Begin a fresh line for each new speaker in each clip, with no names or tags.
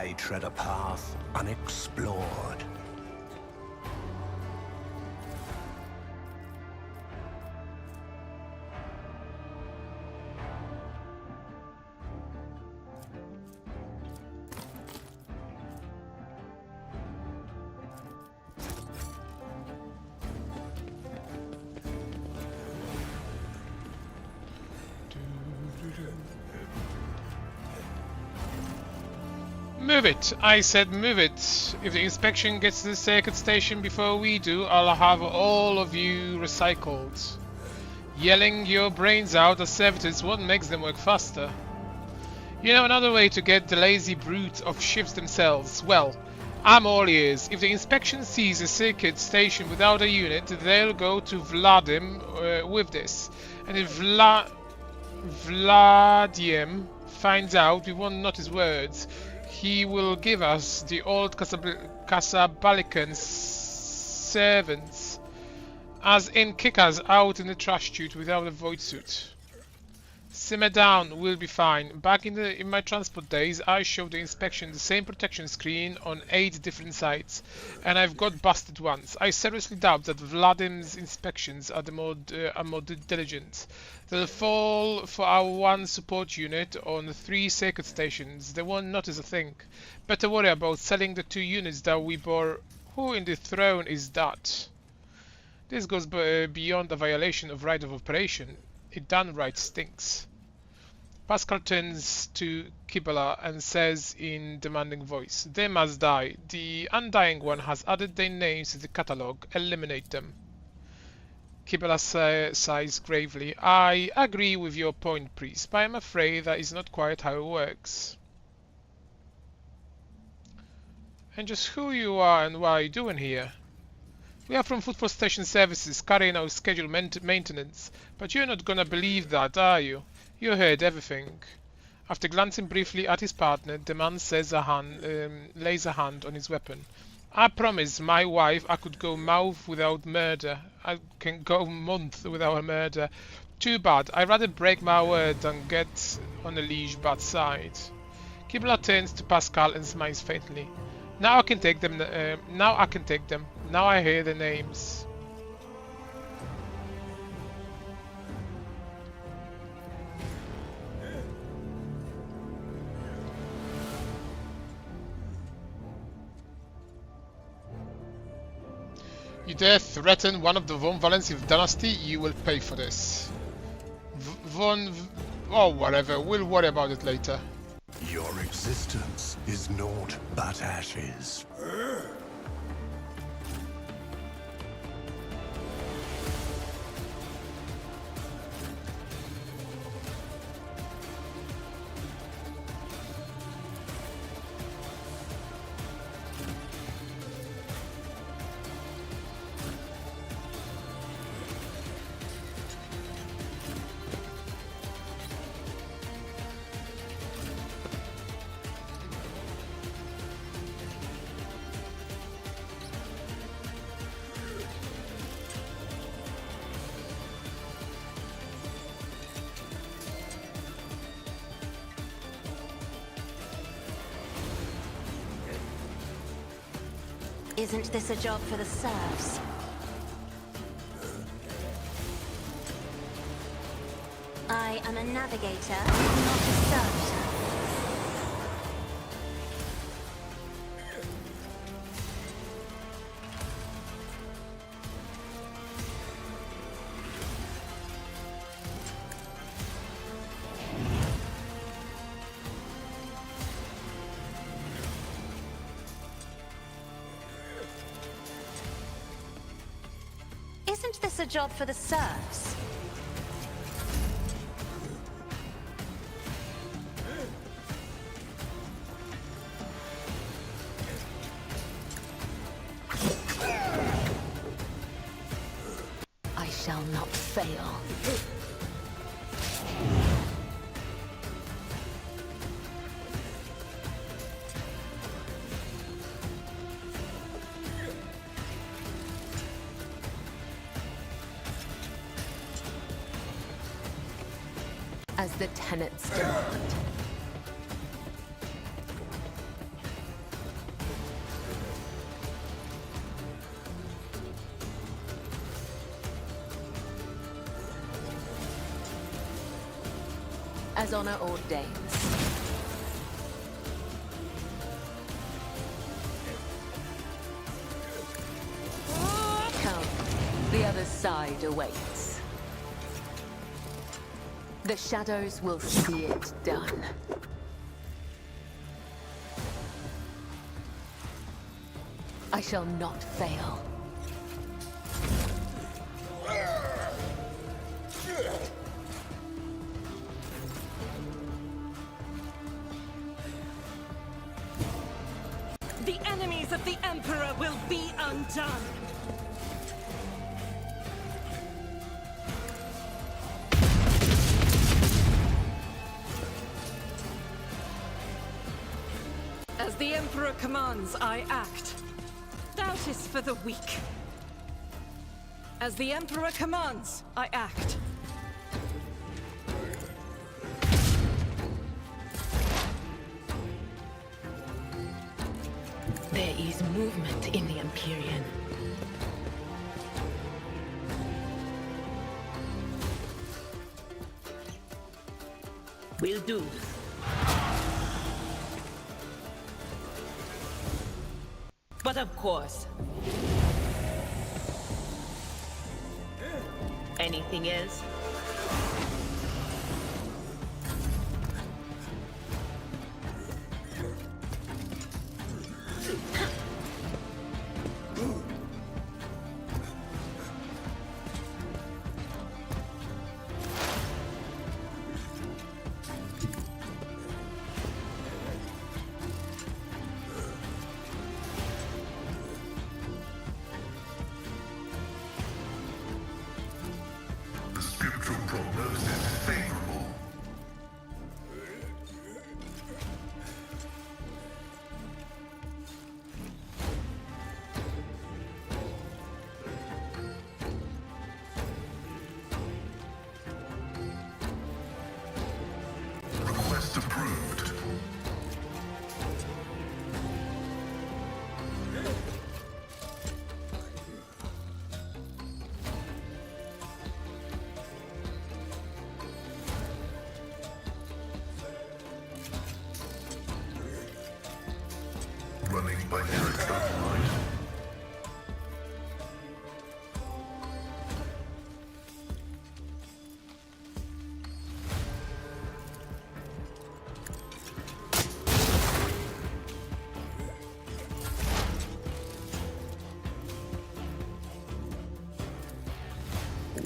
I tread a path unexplored.
Move it! I said move it! If the inspection gets to the circuit station before we do, I'll have all of you recycled. Yelling your brains out at servitors won't make them work faster. You know another way to get the lazy brute off shifts themselves? Well, I'm all ears. If the inspection sees a circuit station without a unit, they'll go to Vladim with this. And if Vladim finds out, we won't notice words. He will give us the old Casablancan servants, as in kick us out in the trash chute without a void suit. Simmer down, we'll be fine. Back in my transport days, I showed the inspection the same protection screen on 8 different sites, and I've got busted once. I seriously doubt that Vladim's inspections are more diligent. They'll fall for our 1 support unit on 3 circuit stations. They won't notice a thing. Better worry about selling the 2 units that we bore. Who in the throne is that? This goes beyond a violation of right of operation. It done right stinks. Pascal turns to Kibala and says in demanding voice, they must die. The Undying One has added their names to the catalogue. Eliminate them. Kibala sighs gravely. I agree with your point, priest, but I'm afraid that is not quite how it works. And just who you are and what are you doing here? We are from Football Station Services, carrying out scheduled maintenance, but you're not gonna believe that, are you? You heard everything. After glancing briefly at his partner, the man lays a hand on his weapon. I promised my wife I could go month without murder. I can go month without a murder. Too bad. I'd rather break my word than get on a leash bad side. Kibla turns to Pascal and smiles faintly. Now I can take them. Now I can take them. Now I hear the names. You dare threaten one of the Von Valencia dynasty? You will pay for this. Oh, whatever. We'll worry about it later.
Your existence is naught but ashes.
Isn't this a job for the serfs? I am a navigator, not a servitor. Isn't this a job for the serfs? I shall not fail. As the tenets demand.
as honor ordains. Come, the other side awaits. The shadows will see it done. I shall not fail.
The enemies of the Emperor will be undone! As the Emperor commands, I act. Doubt is for the weak. As the Emperor commands, I act.
There is movement in the Empyrean.
Will do. But of course. Anything is?
The scriptural prognosis is favorable. Request approved. Running by Eric's override.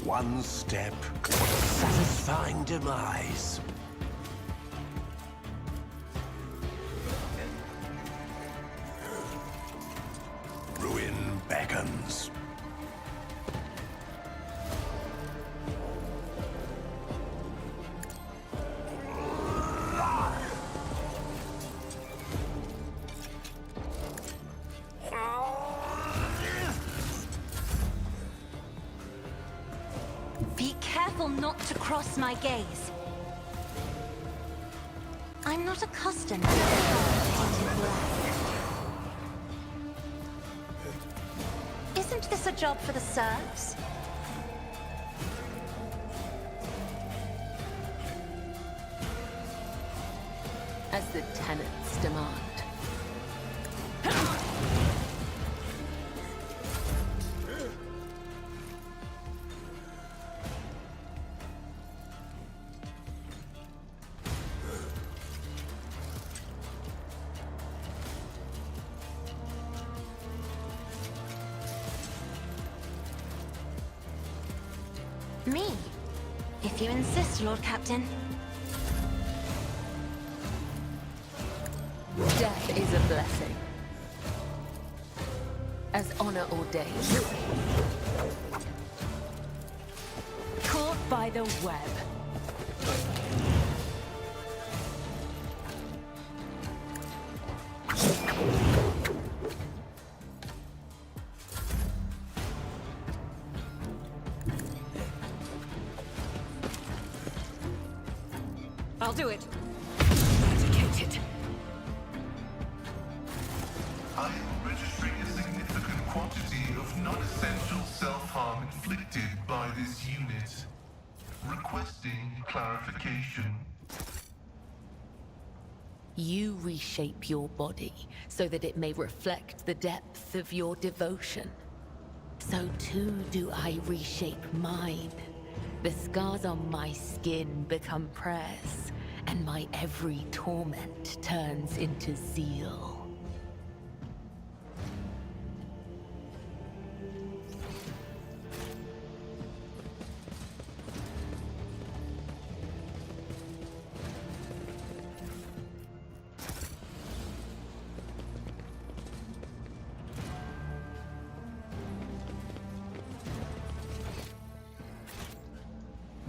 One step to a satisfying demise. Ruin beckons.
Be careful not to cross my gaze. I'm not accustomed to the painted black. Isn't this a job for the serfs?
As the tenants demand.
Me, if you insist, Lord Captain.
Death is a blessing. As honor ordains.
Caught by the web. I'll do it. Eradicated.
I am registering a significant quantity of non-essential self-harm inflicted by this unit. Requesting clarification.
You reshape your body so that it may reflect the depth of your devotion. So too do I reshape mine. The scars on my skin become prayers, and my every torment turns into zeal.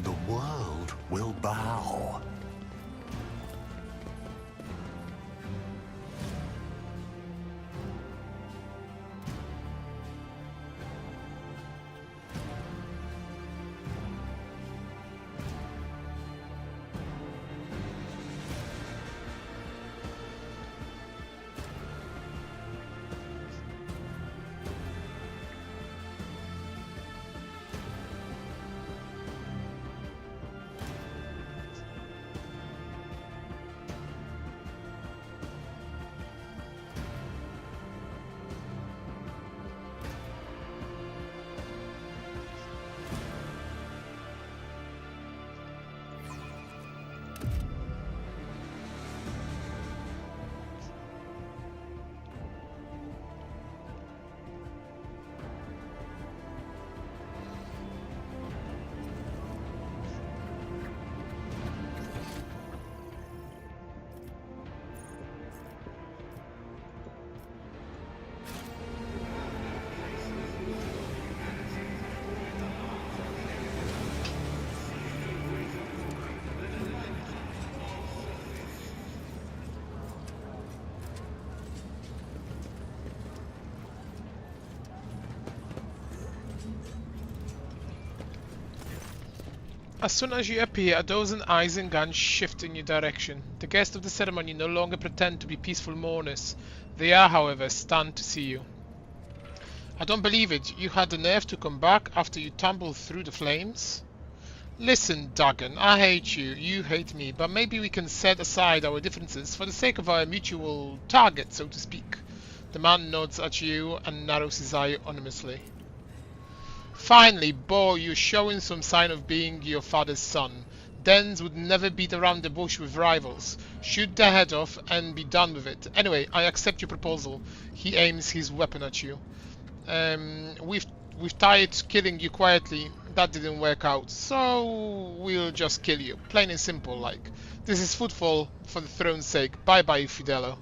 The world will bow.
As soon as you appear, a dozen eyes and guns shift in your direction. The guests of the ceremony no longer pretend to be peaceful mourners. They are, however, stunned to see you. I don't believe it. You had the nerve to come back after you tumbled through the flames? Listen, Duggan, I hate you, you hate me, but maybe we can set aside our differences for the sake of our mutual target, so to speak. The man nods at you and narrows his eye ominously. Finally, boy, you're showing some sign of being your father's son. Dens would never beat around the bush with rivals. Shoot their head off and be done with it. Anyway, I accept your proposal. He aims his weapon at you. We've tried killing you quietly. That didn't work out. So we'll just kill you. Plain and simple, like. This is footfall for the throne's sake. Bye-bye, Fidelo.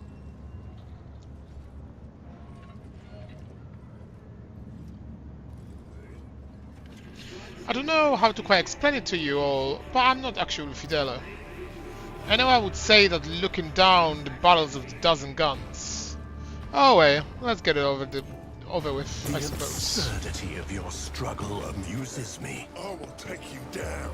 I don't know how to quite explain it to you all, but I'm not actually Fidelo. I know I would say that looking down the barrels of the dozen guns. Oh well, let's get it over with, I suppose.
The absurdity of your struggle amuses me.
I will take you down.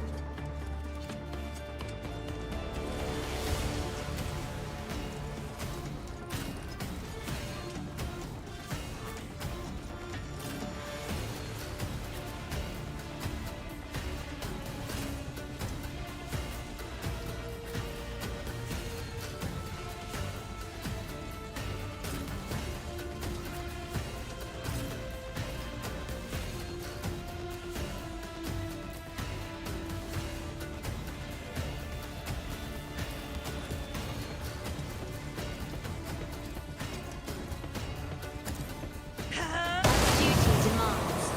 Duty demands.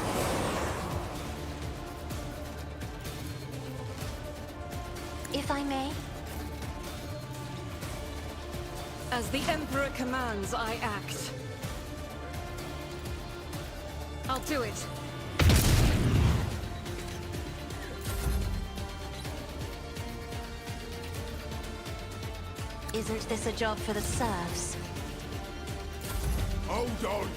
If I may,
As the Emperor commands, I act. I'll do it.
isn't this a job for the serfs?
Hold on.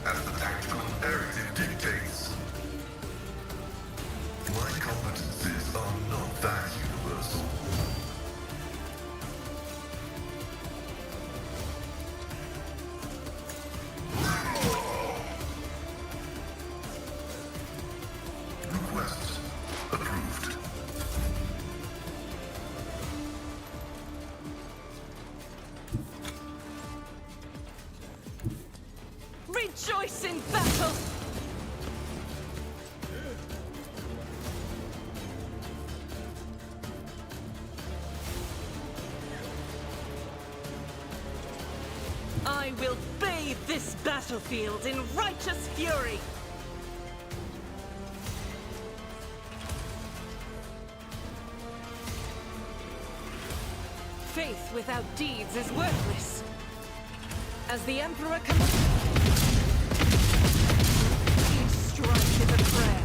As the tactical imperative dictates, my competencies are not that universal.
will bathe this battlefield in righteous fury! Faith without deeds is worthless. As the Emperor commands, each strike is a prayer.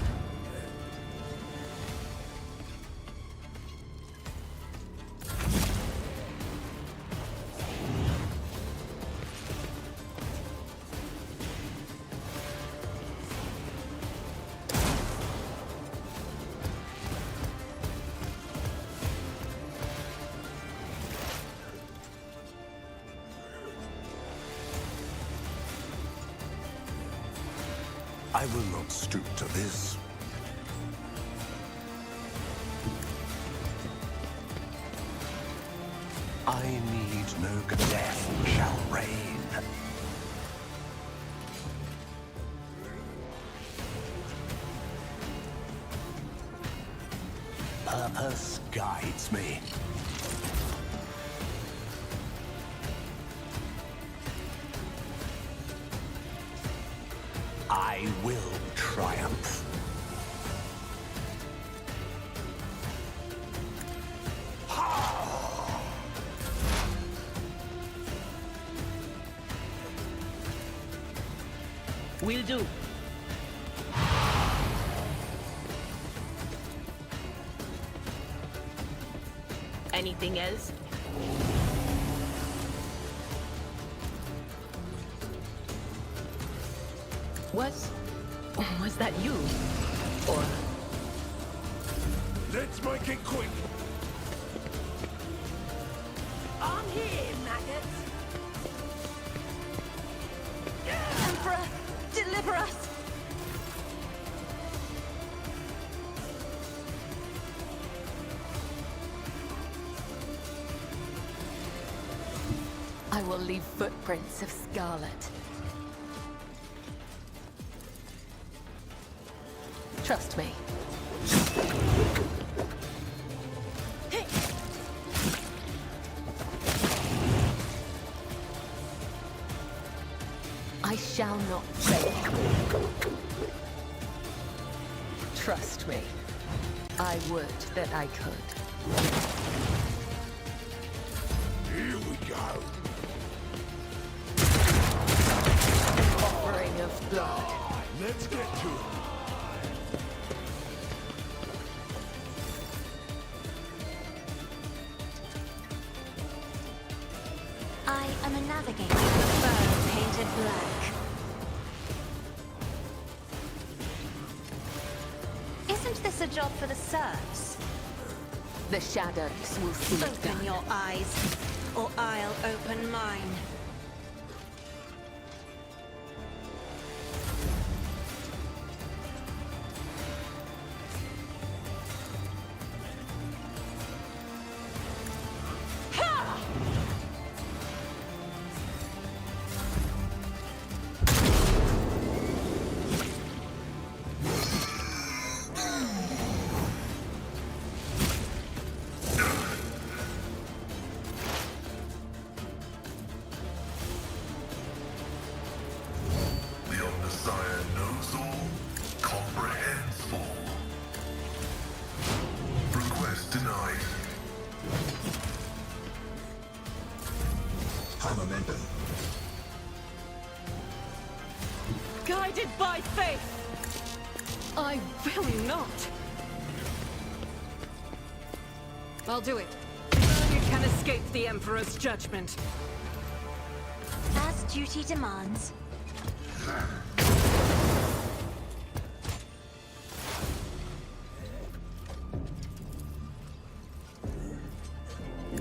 I will not stoop to this. I need no death shall reign. Purpose guides me. I will triumph.
Will do. Anything else? Was that you? Or...
Let's make it quick.
I'm here, maggots. Emperor, deliver us.
I will leave footprints of scarlet. Trust me. I shall not fail. Trust me. I would that I could.
Here we go.
Offering of blood.
Let's get to it.
I am a navigator with a fur painted black. Isn't this a job for the serfs?
The shadows will see it
Open
done.
your eyes, or I'll open mine.
The Omnissiah knows all, comprehends all. Request denied. High momentum.
Guided by faith! I will not! I'll do it. You can escape the Emperor's judgment.
As duty demands.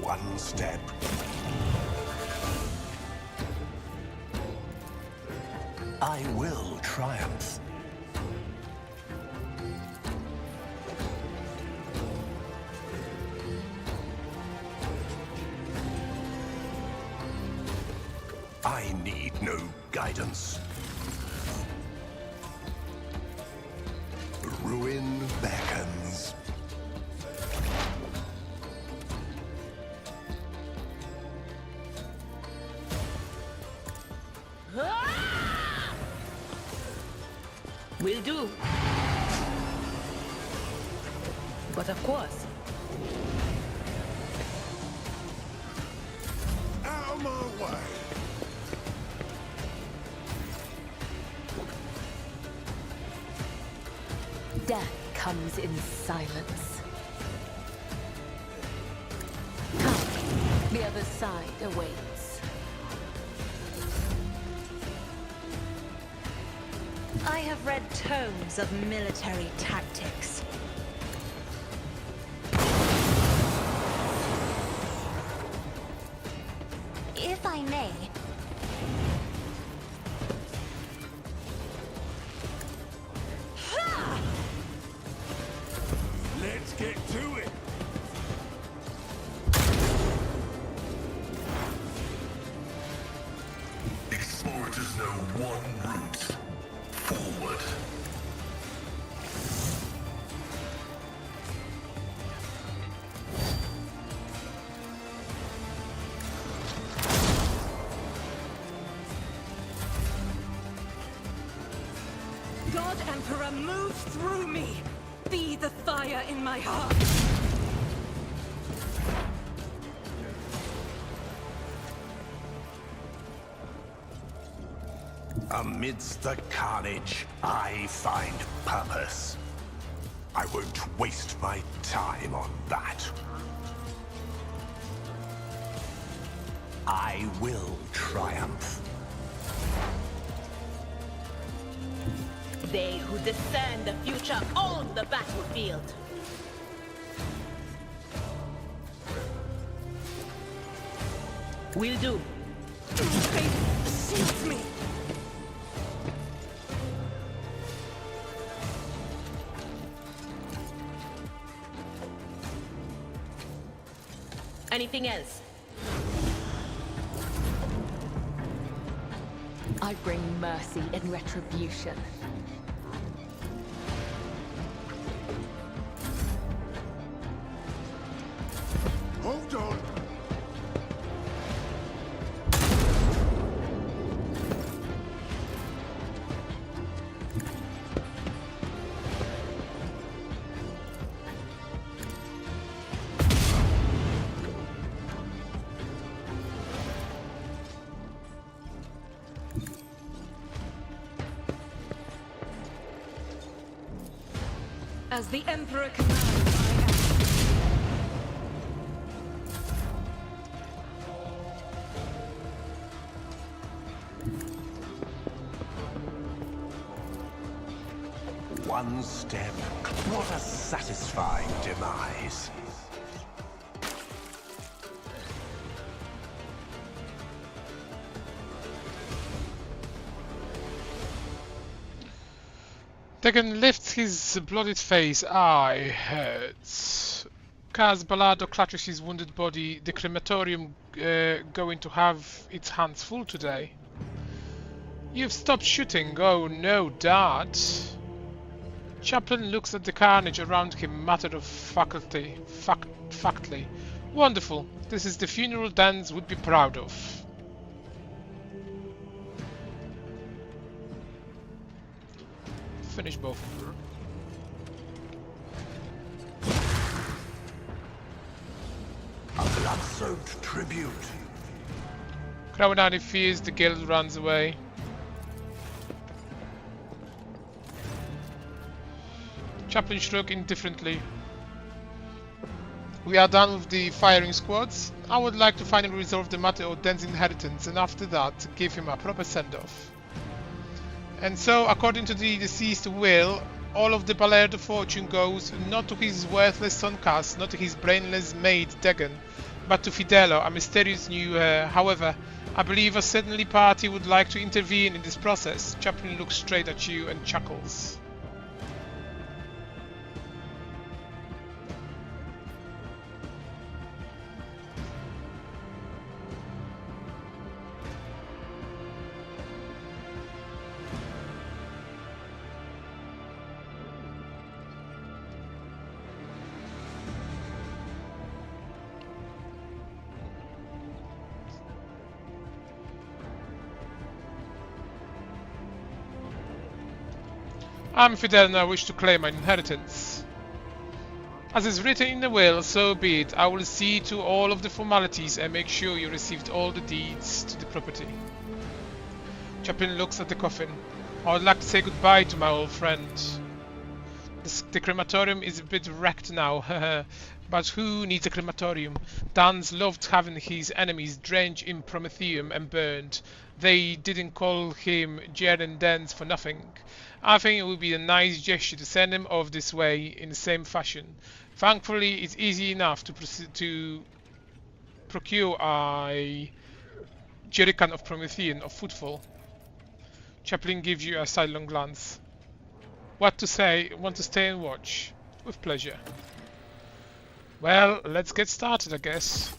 One step. I will triumph. I need no guidance. Ruin beckons.
Will do. But of course,
Out of my way.
death comes in silence. Come, the other side awaits.
I have read tomes of military tactics. If I may,
Let's get to it.
Explorers know one route. Forward.
God Emperor, move through me! Be the fire in my heart!
Amidst the carnage, I find purpose. I won't waste my time on that. I will triumph.
They who discern the future own the battlefield. Will do.
Fate seeks me!
Anything else? I bring mercy and retribution.
Hold on.
As the Emperor commands, I act.
One step. What a satisfying demise.
Tegan lifts his bloodied face. Eye hurts. Kaz Balado clutches his wounded body. The crematorium going to have its hands full today. You've stopped shooting. Oh no, Dad. Chaplain looks at the carnage around him, matter of factly. Wonderful. This is the funeral Dans would be proud of. Finish both of them.
A blood-soaked tribute.
Crowdani fears the guild runs away. Chaplain shrugged indifferently. We are done with the firing squads. I would like to finally resolve the matter of Dan's inheritance, and after that give him a proper send-off. And so, according to the deceased will, all of the Ballard of Fortune goes not to his worthless son Cass, not to his brainless maid Degan, but to Fidelo, a mysterious new heir. However, I believe a certain party would like to intervene in this process. Chaplain looks straight at you and chuckles. I'm Fidel and I wish to claim my inheritance. As is written in the will, so be it. I will see to all of the formalities and make sure you received all the deeds to the property. Chaplin looks at the coffin. I would like to say goodbye to my old friend. The crematorium is a bit wrecked now, but who needs a crematorium? Dan's loved having his enemies drenched in promethium and burned. They didn't call him Jaren Dance for nothing. I think it would be a nice gesture to send him off this way in the same fashion. Thankfully, it's easy enough to procure a jerrycan of Promethean of footfall. Chaplin gives you a sidelong glance. What to say? Want to stay and watch? With pleasure. Well, let's get started, I guess.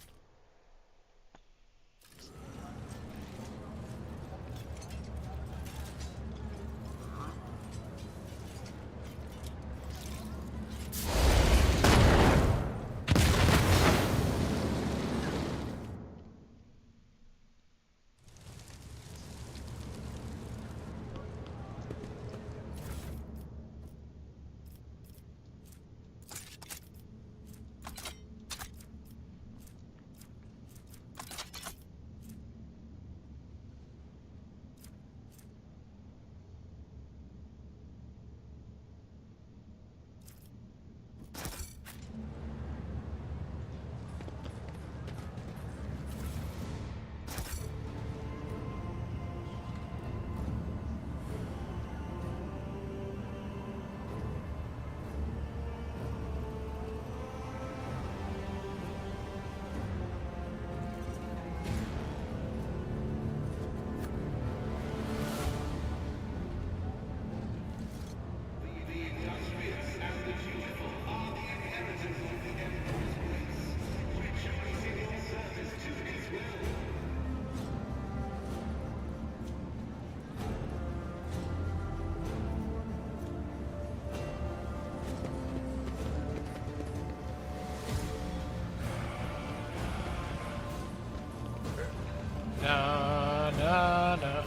Na na na.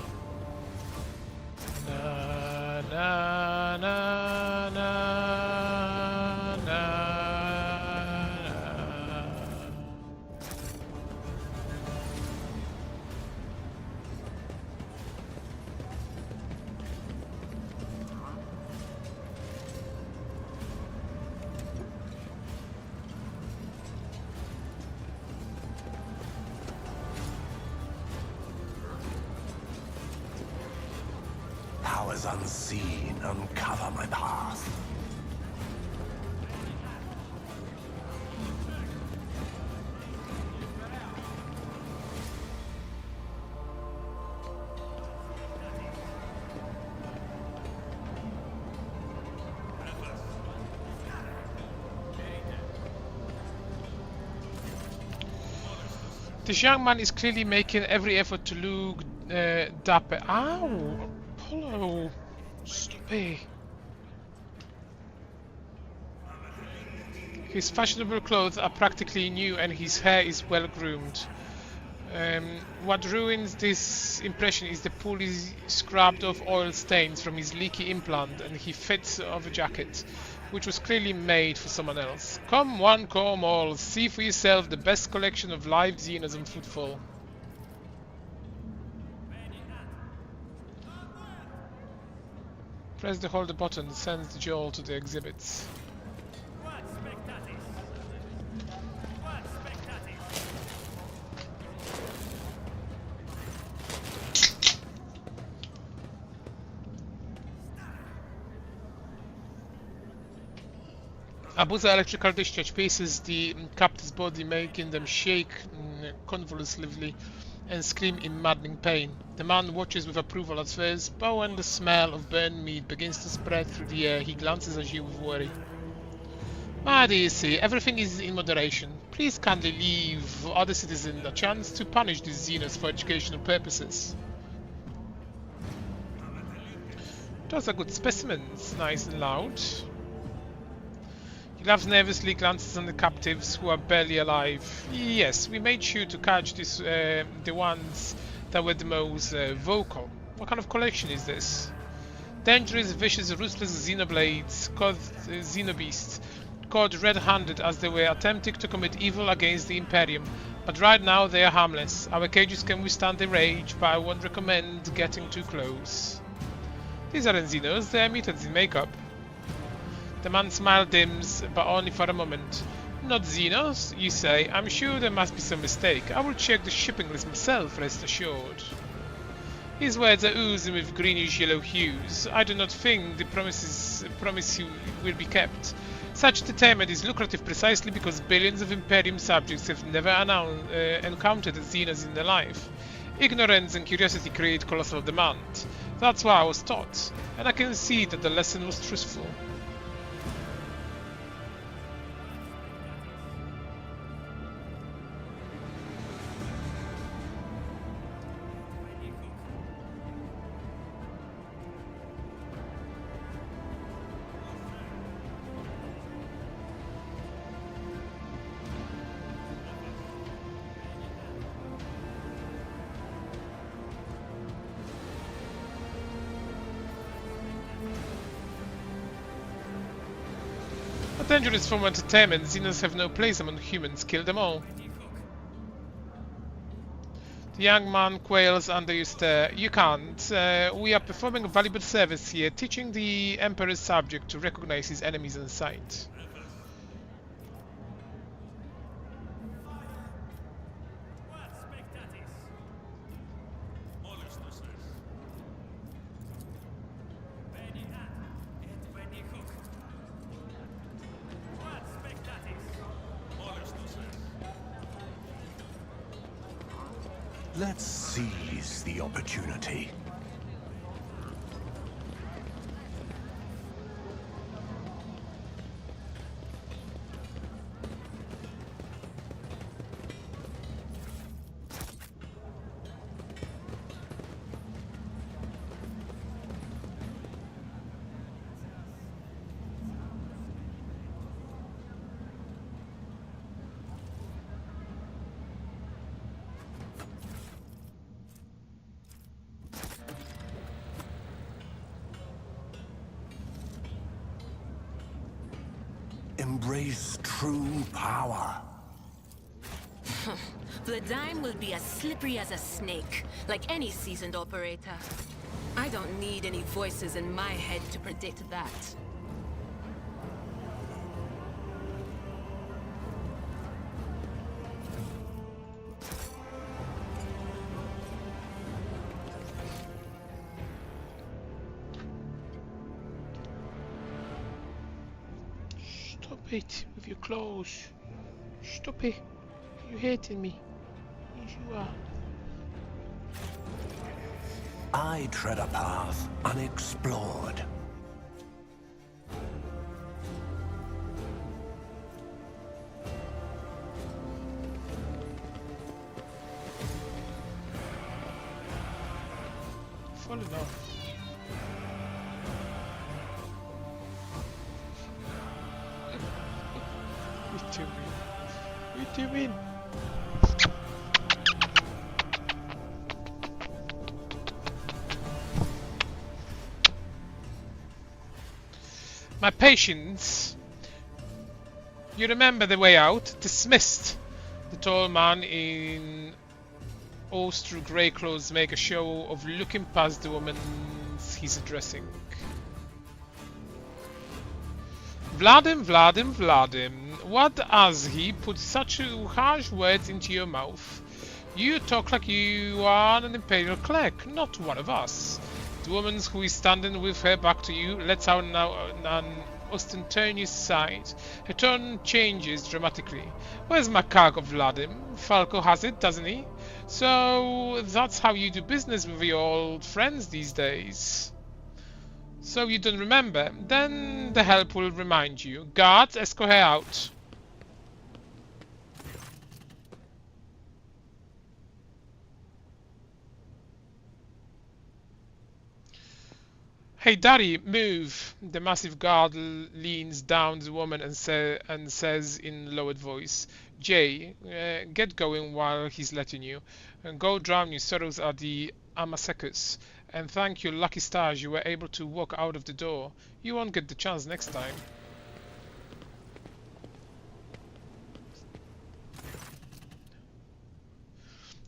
Na na na na na.
Powers unseen uncover my path.
This young man is clearly making every effort to look dapper. Ow! Apollo! Stop it! His fashionable clothes are practically new and his hair is well groomed. What ruins this impression is the poorly scrubbed off oil stains from his leaky implant and he fits of a jacket, which was clearly made for someone else. Come one, come all, see for yourself the best collection of live Xenos on footfall. Press the holder button that sends the Joel to the exhibits. Abuza electrical discharge pierces the captive's body, making them shake convulsively and scream in maddening pain. The man watches with approval at first, but when the smell of burnt meat begins to spread through the air, he glances at you with worry. My dear sir, everything is in moderation. Please kindly leave other citizens a chance to punish these Xenos for educational purposes. Those are good specimens, nice and loud. He laughs nervously, glances on the captives who are barely alive. Yes, we made sure to catch this, the ones that were the most vocal. What kind of collection is this? Dangerous, vicious, ruthless xenoblades, called xenobeasts, caught red-handed as they were attempting to commit evil against the Imperium. But right now they are harmless. Our cages can withstand their rage, but I won't recommend getting too close. These aren't Xenos, they are mutants in makeup. The man's smile dims, but only for a moment. Not Xenos, you say? I'm sure there must be some mistake. I will check the shipping list myself, rest assured. His words are oozing with greenish-yellow hues. I do not think the promise will be kept. Such determent is lucrative precisely because billions of Imperium subjects have never encountered Xenos in their life. Ignorance and curiosity create colossal demand. That's what I was taught, and I can see that the lesson was truthful. A dangerous form of entertainment. Xenos have no place among humans. Kill them all. The young man quails under your stare. You can't. We are performing a valuable service here, teaching the Emperor's subject to recognize his enemies in sight.
Let's seize the opportunity. Embrace true power.
The dime will be as slippery as a snake, like any seasoned operator. I don't need any voices in my head to predict that.
Stop it with your clothes. Stop it. You're hating me. Yes, you are.
I tread a path unexplored.
Falling off. What do you mean? What do you mean? My patience. You remember the way out? Dismissed. The tall man in Austro grey clothes make a show of looking past the woman he's addressing. Vladim, what has he put such harsh words into your mouth? You talk like you are an Imperial clerk, not one of us. The woman who is standing with her back to you lets out an ostentatious sigh. Her tone changes dramatically. Where's my cargo, Vladim? Falco has it, doesn't he? So that's how you do business with your old friends these days. So you don't remember? Then the help will remind you. Guards, escort her out. Hey, Daddy, move! The massive guard leans down the woman and says in lowered voice, Jay, get going while he's letting you. And go drown your sorrows at the Amasekus. And thank your lucky stars you were able to walk out of the door. You won't get the chance next time.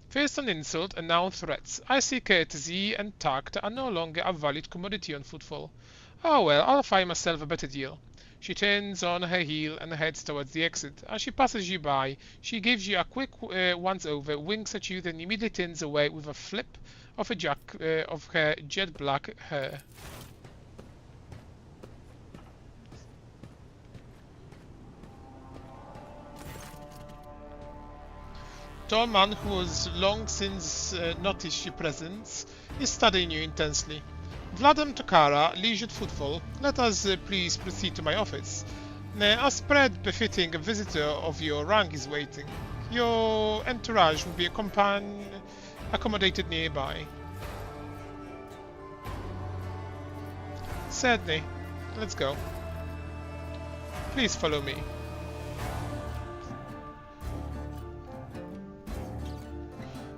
First an insult and now threats. I see courtesy and tact are no longer a valid commodity on Footfall. Oh well, I'll find myself a better deal. She turns on her heel and heads towards the exit. As she passes you by, she gives you a quick once-over, winks at you, then immediately turns away with a flip of of her jet black hair. Tall man who has long since noticed your presence is studying you intensely. Vladam Tokara, leisured Footfall, let us please proceed to my office. A spread befitting a visitor of your rank is waiting. Your entourage will be accommodated nearby. Certainly. Let's go. Please follow me.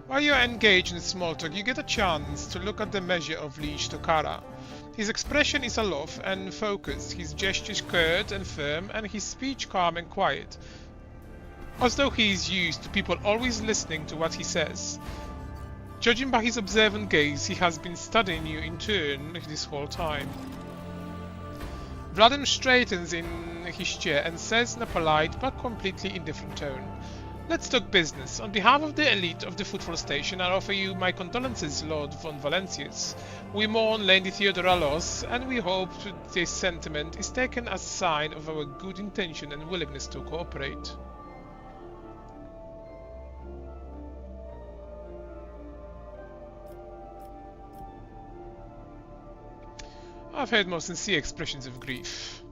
While you are engaged in small talk, you get a chance to look at the measure of Liege Tokara. His expression is aloof and focused, his gestures curt and firm, and his speech calm and quiet, as though he is used to people always listening to what he says. Judging by his observant gaze, he has been studying you in turn this whole time. Vladimir straightens in his chair and says in a polite but completely indifferent tone, "Let's talk business. On behalf of the elite of the Footfall Station, I offer you my condolences, Lord von Valencius. We mourn Lady Theodora loss, and we hope this sentiment is taken as a sign of our good intention and willingness to cooperate." I've heard more sincere expressions of grief.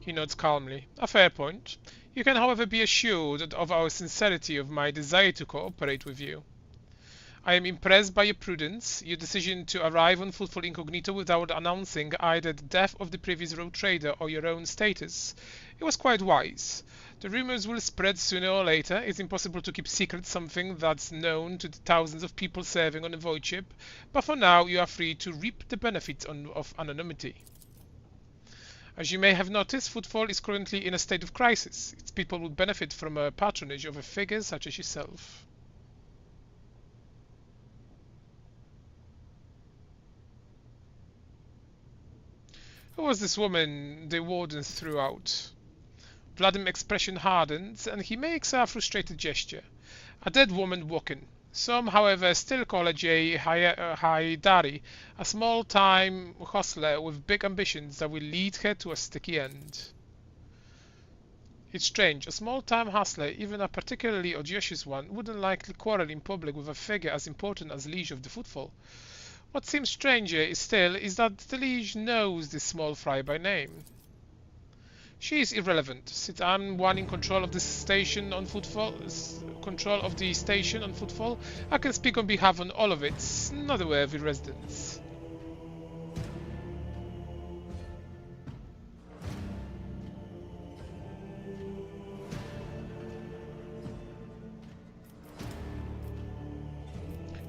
He nods calmly. A fair point. You can, however, be assured of our sincerity of my desire to cooperate with you. I am impressed by your prudence, your decision to arrive on Footfall Incognito without announcing either the death of the previous rogue trader or your own status. It was quite wise. The rumors will spread sooner or later. It's impossible to keep secret something that's known to the thousands of people serving on a void ship, but for now you are free to reap the benefits of anonymity. As you may have noticed, Footfall is currently in a state of crisis. Its people would benefit from a patronage of a figure such as yourself. Who was this woman the warden threw out? Vladimir's expression hardens, and he makes a frustrated gesture. A dead woman walking. Some, however, still call her J. Haidari, a small-time hustler with big ambitions that will lead her to a sticky end. It's strange. A small-time hustler, even a particularly audacious one, wouldn't likely quarrel in public with a figure as important as Liege of the Footfall. What seems stranger is that the Liege knows this small fry by name. She is irrelevant. Since I'm one in control of the station on Footfall, I can speak on behalf of all of its noteworthy residents.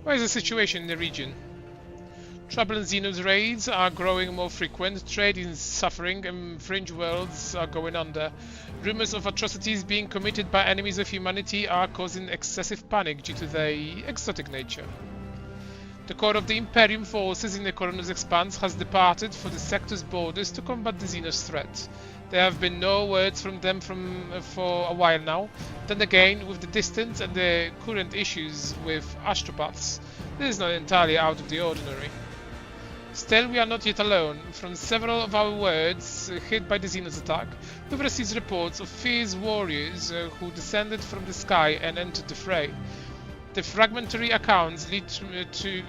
What is the situation in the region? Trouble and Xenos raids are growing more frequent, trade is suffering, and fringe worlds are going under. Rumors of atrocities being committed by enemies of humanity are causing excessive panic due to their exotic nature. The core of the Imperium forces in the Coronus Expanse has departed for the sector's borders to combat the Xenos threat. There have been no words from them for a while now. Then again, with the distance and the current issues with astropaths, this is not entirely out of the ordinary. Still, we are not yet alone. From several of our worlds hit by the Xenos attack, we've received reports of fierce warriors who descended from the sky and entered the fray. The fragmentary accounts lead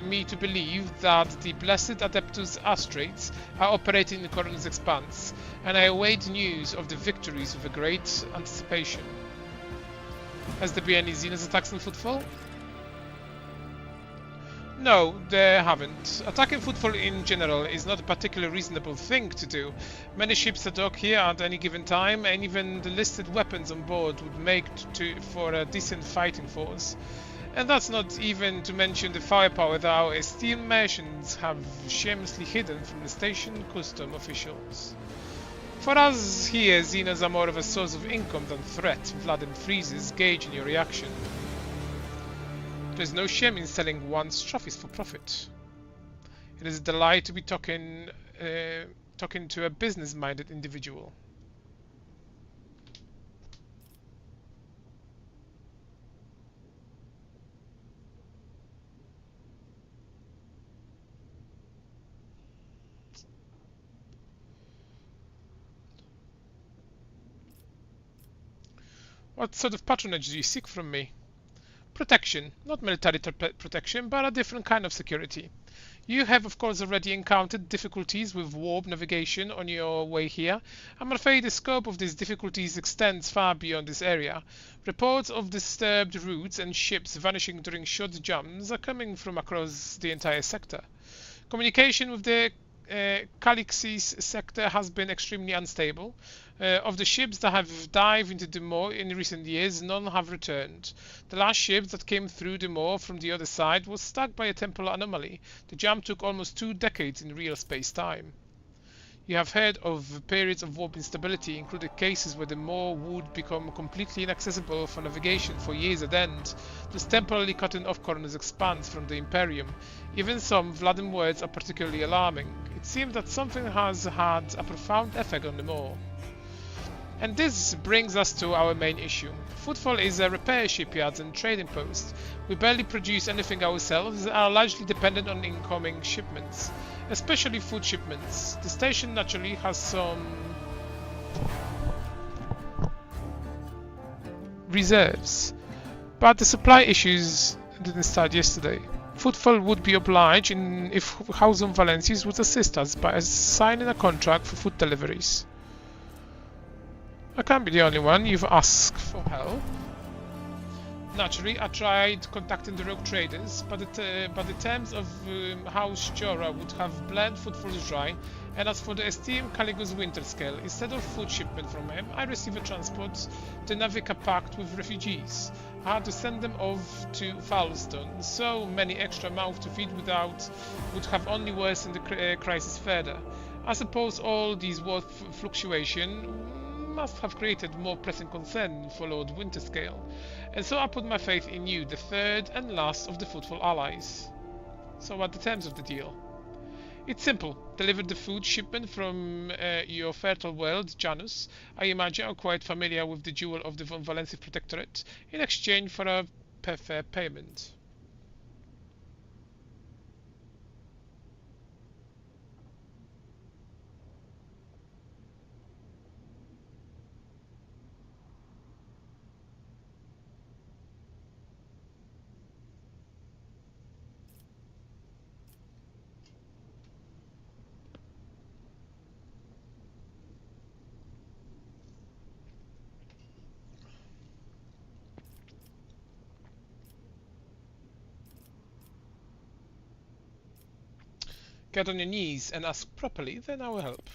me to believe that the blessed Adeptus Astrates are operating in the Coronus Expanse, and I await news of the victories with a great anticipation. Has there been any Xenos attacks on Footfall? No, there haven't. Attacking Footfall in general is not a particularly reasonable thing to do. Many ships that dock here at any given time, and even the listed weapons on board would make for a decent fighting force. And that's not even to mention the firepower that our esteemed merchants have shamelessly hidden from the station custom officials. For us here, Xenos are more of a source of income than threat. Vladimir freezes, gauging your reaction. There's no shame in selling one's trophies for profit. It is a delight to be talking to a business-minded individual. What sort of patronage do you seek from me? Protection, not military protection, but a different kind of security. You have of course already encountered difficulties with warp navigation on your way here. I'm afraid the scope of these difficulties extends far beyond this area. Reports of disturbed routes and ships vanishing during short jumps are coming from across the entire sector. Communication with the Calixis sector has been extremely unstable. Of the ships that have dived into the moor in recent years, none have returned. The last ship that came through the moor from the other side was stuck by a temporal anomaly. The jump took almost 2 decades in real space-time. You have heard of periods of warp instability, including cases where the moor would become completely inaccessible for navigation for years at end. This temporarily cutting off corners expands from the Imperium. Even some Vladimir words are particularly alarming. It seems that something has had a profound effect on the moor. And this brings us to our main issue. Footfall is a repair shipyard and trading post. We barely produce anything ourselves and are largely dependent on incoming shipments, especially food shipments. The station naturally has some reserves, but the supply issues didn't start yesterday. Footfall would be obliged if Housum Valencius would assist us by signing a contract for food deliveries. I can't be the only one. You've asked for help. Naturally, I tried contacting the rogue traders, but the terms of House Jora would have bled Footfalls dry. And as for the esteemed Caligus Winterscale, instead of food shipment from him, I received a transport to Navica packed with refugees. I had to send them off to Falston. So many extra mouths to feed would have only worsened the crisis further. I suppose all these war fluctuation must have created more pressing concern for Lord Winterscale, and so I put my faith in you, the third and last of the Footfall allies. So what are the terms of the deal? It's simple. Deliver the food shipment from your fertile world, Janus. I imagine you're quite familiar with the jewel of the Von Valency Protectorate, in exchange for a fair payment. Get on your knees and ask properly, then I will help.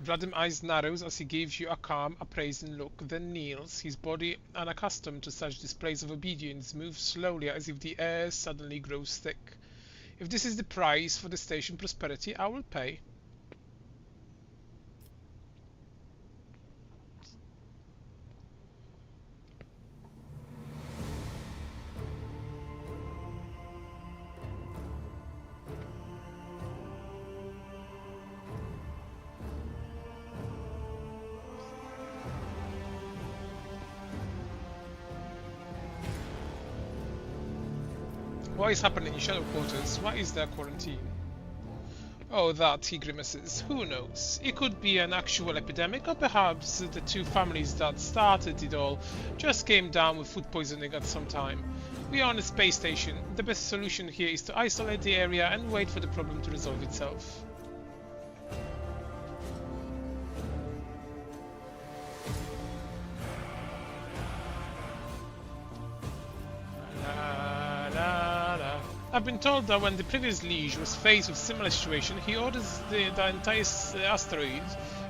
Vladim's eyes narrows as he gives you a calm, appraising look, then kneels. His body, unaccustomed to such displays of obedience, moves slowly as if the air suddenly grows thick. If this is the price for the station prosperity, I will pay. What is happening in Shadow Quarters? Why is there quarantine? Oh, that, he grimaces. Who knows? It could be an actual epidemic, or perhaps the 2 families that started it all just came down with food poisoning at some time. We are on a space station. The best solution here is to isolate the area and wait for the problem to resolve itself. La, la, la. I've been told that when the previous liege was faced with similar situation, he orders the entire asteroid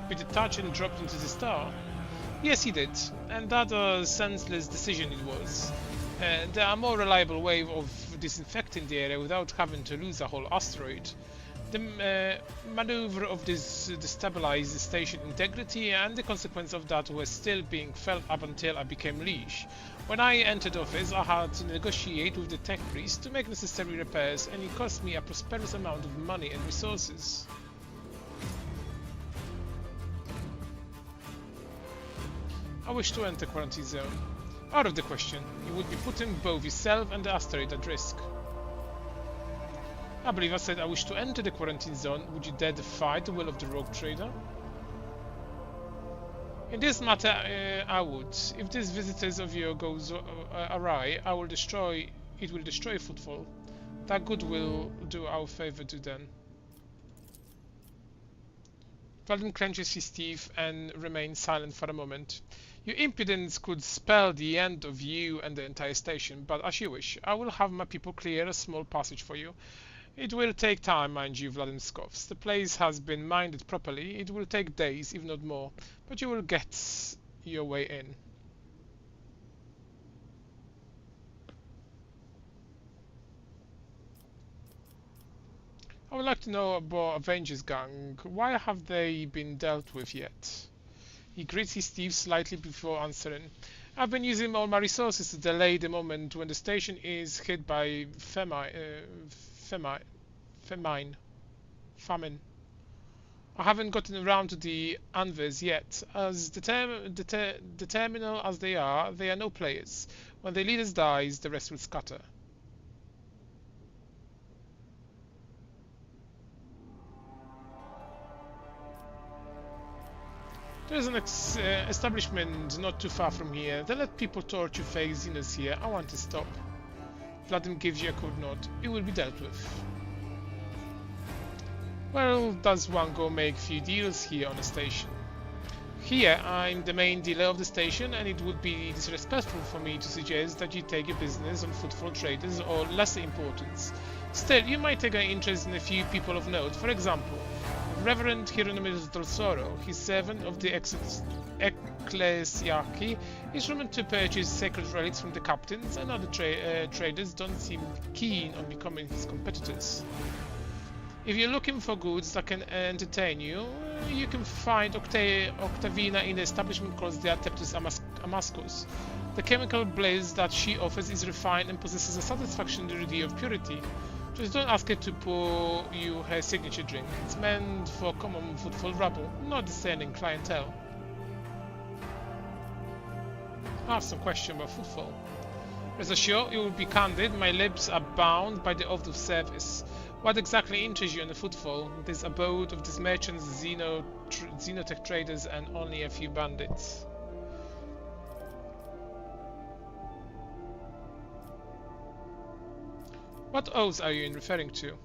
be detached and dropped into the star. Yes, he did, and that a senseless decision it was. There are more reliable ways of disinfecting the area without having to lose a whole asteroid. The maneuver of this destabilized the station integrity, and the consequence of that was still being felt up until I became liege. When I entered office, I had to negotiate with the tech priest to make necessary repairs, and it cost me a prosperous amount of money and resources. I wish to enter quarantine zone. Out of the question. You would be putting both yourself and the asteroid at risk. I believe I said I wish to enter the quarantine zone. Would you dare defy the will of the rogue trader? In this matter, I would. If these visitors of yours goes awry, it will destroy Footfall. That good will do our favor to them. Vladimir clenches his teeth and remains silent for a moment. Your impudence could spell the end of you and the entire station, but as you wish. I will have my people clear a small passage for you. It will take time, mind you, Vladimir scoffs. The place has been minded properly. It will take days, if not more, but you will get your way in. I would like to know about Avengers Gang. Why have they been dealt with yet? He grits his teeth slightly before answering. I've been using all my resources to delay the moment when the station is hit by famine. I haven't gotten around to the Anvers yet. As determinal as they are no players. When the leader dies, the rest will scatter. There's an establishment not too far from here. They let people torture fake Xenos here. I want to stop. Vladimir gives you a cold nod. It will be dealt with. Well, does one go make few deals here on the station? Here, I'm the main dealer of the station, and it would be disrespectful for me to suggest that you take your business on footfall traders or lesser importance. Still, you might take an interest in a few people of note. For example, Reverend Hieronymus Dolsoro, his servant of the Ecclesiarchy, is rumored to purchase sacred relics from the captains, and other traders don't seem keen on becoming his competitors. If you're looking for goods that can entertain you, you can find Octavina in the establishment called the Adeptus Amascus. The chemical blaze that she offers is refined and possesses a satisfactory degree of purity. Just don't ask her to pour you her signature drink. It's meant for common footfall rabble, not discerning clientele. I have some question about footfall. Rest assured, it will be candid. My lips are bound by the oath of service. What exactly interests you in the footfall? This abode of these merchants, xenotech traders, and only a few bandits. What oaths are you referring to?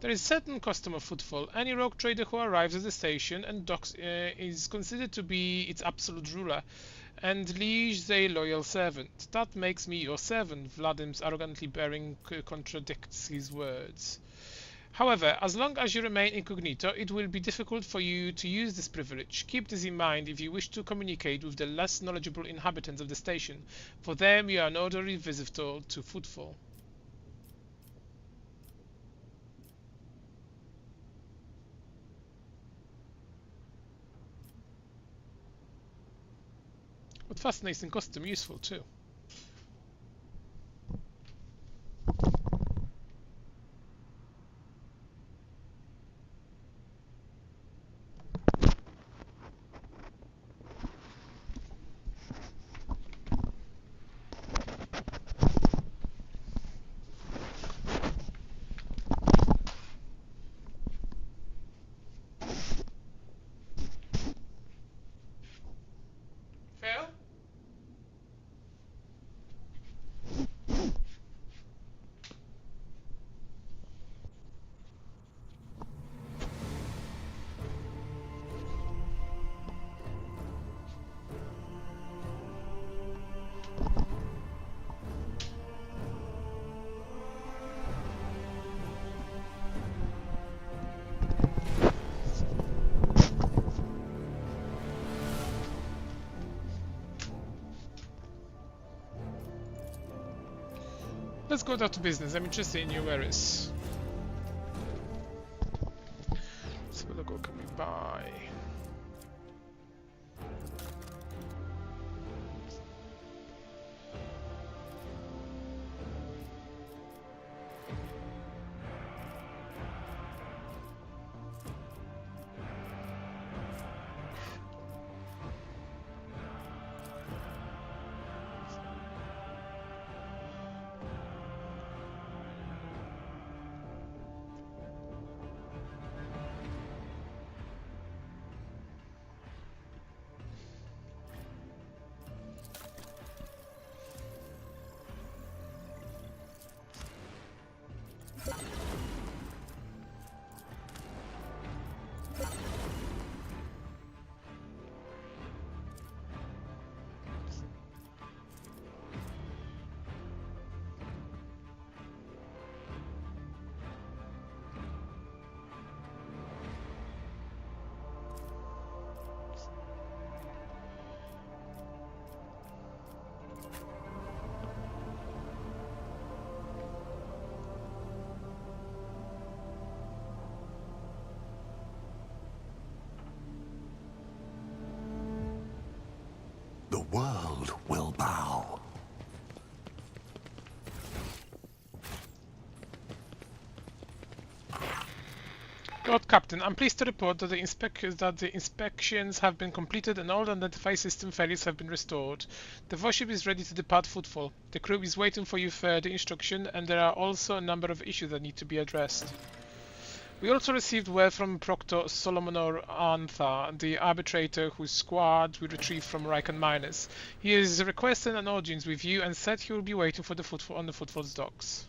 There is certain custom of footfall. Any rogue trader who arrives at the station and docks is considered to be its absolute ruler, and liege a loyal servant. That makes me your servant. Vladim's arrogantly bearing contradicts his words. However, as long as you remain incognito, it will be difficult for you to use this privilege. Keep this in mind if you wish to communicate with the less knowledgeable inhabitants of the station. For them, you are an ordinary visitor to footfall. What fascinating custom, useful too. Phil? Let's go down to business. I'm interested in new areas. So what can we buy?
The world will bow.
Lord Captain, I'm pleased to report that the inspections have been completed and all identified system failures have been restored. The warship is ready to depart Footfall. The crew is waiting for you further instruction, and there are also a number of issues that need to be addressed. We also received word from Proctor Solomonor Antha, the arbitrator whose squad we retrieved from Riken miners. He has requested an audience with you and said he will be waiting for the Footfall on the Footfall's docks.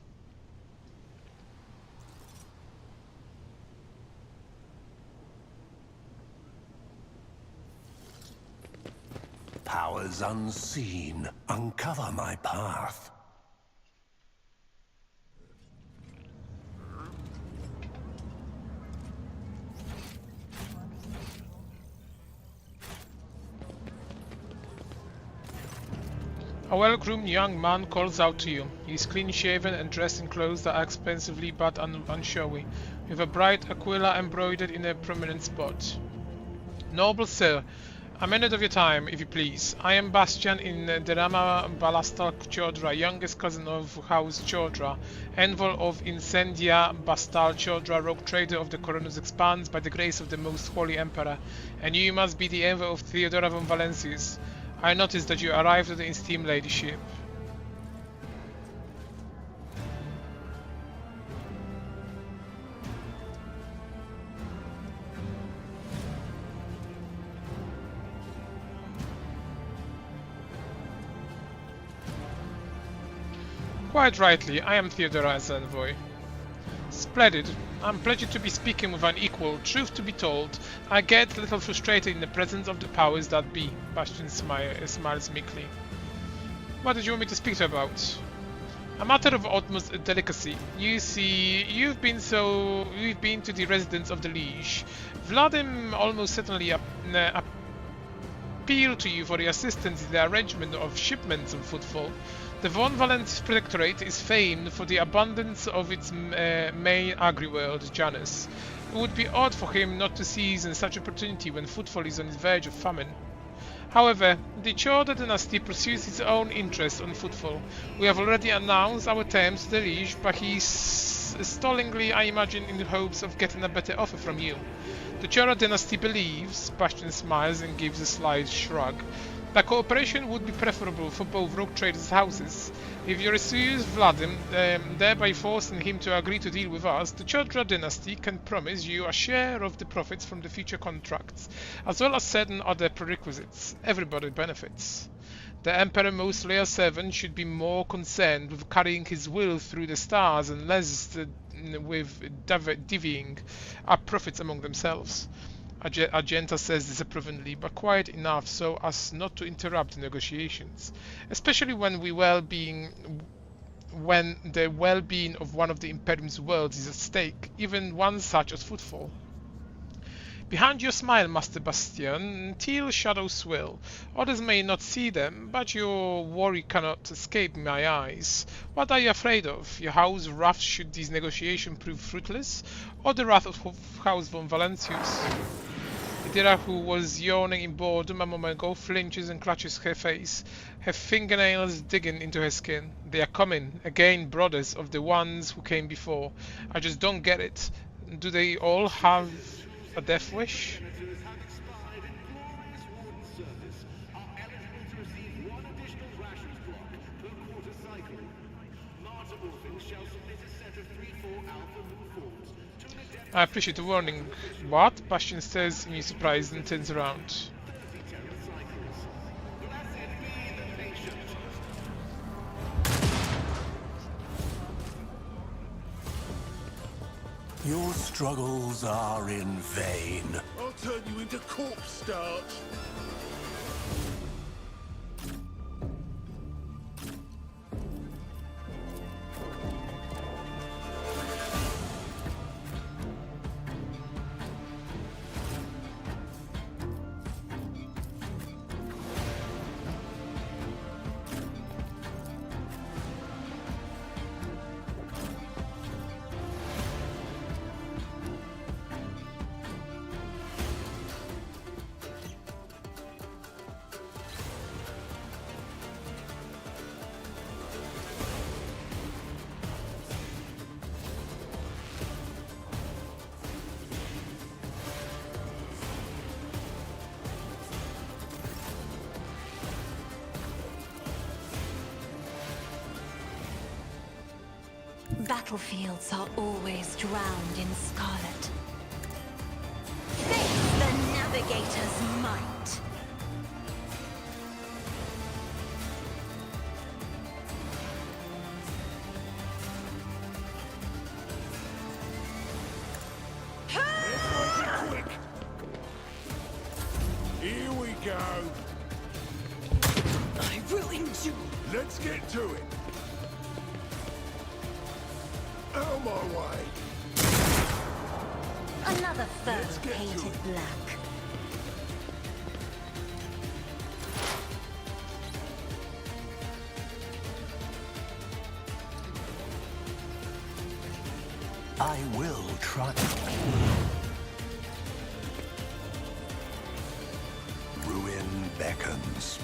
Powers unseen uncover my path.
A well-groomed young man calls out to you. He is clean-shaven and dressed in clothes that are expensively but unshowy, with a bright aquila embroidered in a prominent spot. Noble sir, a minute of your time, if you please. I am Bastian in Derama Balastal Chodra, youngest cousin of House Chodra, envoy of Incendia Bastal Chodra, rogue trader of the Coronus Expanse by the grace of the Most Holy Emperor, and you must be the envoy of Theodora von Valencius. I noticed that you arrived at the esteemed ladyship. Quite rightly, I am Theodora's envoy. Splendid. I'm pleased to be speaking with an equal. Truth to be told, I get a little frustrated in the presence of the powers that be. Bastian smiles meekly. What did you want me to speak to about? A matter of utmost delicacy. You see, you've been to the residence of the Liege. Vladim almost certainly appealed to you for your assistance in the arrangement of shipments of Footfall. The Von Valence Protectorate is famed for the abundance of its main agri-world, Janus. It would be odd for him not to seize on such opportunity when Footfall is on the verge of famine. However, the Chodra dynasty pursues its own interests on Footfall. We have already announced our terms to the Liege, but he is stallingly, I imagine, in the hopes of getting a better offer from you. The Chodra dynasty believes, Bastian smiles and gives a slight shrug, that cooperation would be preferable for both rogue traders' houses. If you refuse Vladim, thereby forcing him to agree to deal with us, the Chodra dynasty can promise you a share of the profits from the future contracts, as well as certain other prerequisites. Everybody benefits. The Emperor Most Loyal Servant should be more concerned with carrying his will through the stars and less with divvying up profits among themselves. Argenta says disapprovingly, but quiet enough so as not to interrupt the negotiations, especially when the well-being of one of the Imperium's worlds is at stake, even one such as Footfall. Behind your smile, Master Bastion, teal shadows swirl. Others may not see them, but your worry cannot escape my eyes. What are you afraid of? Your house wrath should these negotiations prove fruitless? Or the wrath of House von Valentius? Idira, who was yawning in boredom a moment ago, flinches and clutches her face, her fingernails digging into her skin. They are coming, again brothers of the ones who came before. I just don't get it. Do they all have a death wish? I appreciate the warning. What? Bastion says in surprise and turns around.
Your struggles are in vain.
I'll turn you into corpse starch.
Battlefields are always drowned in scarlet. Face the Navigator's might.
Quick! Here we go.
I will endure.
Let's get to it. Out of my way.
Another foe
Let's get to
painted
it.
black.
I will try. Ruin beckons.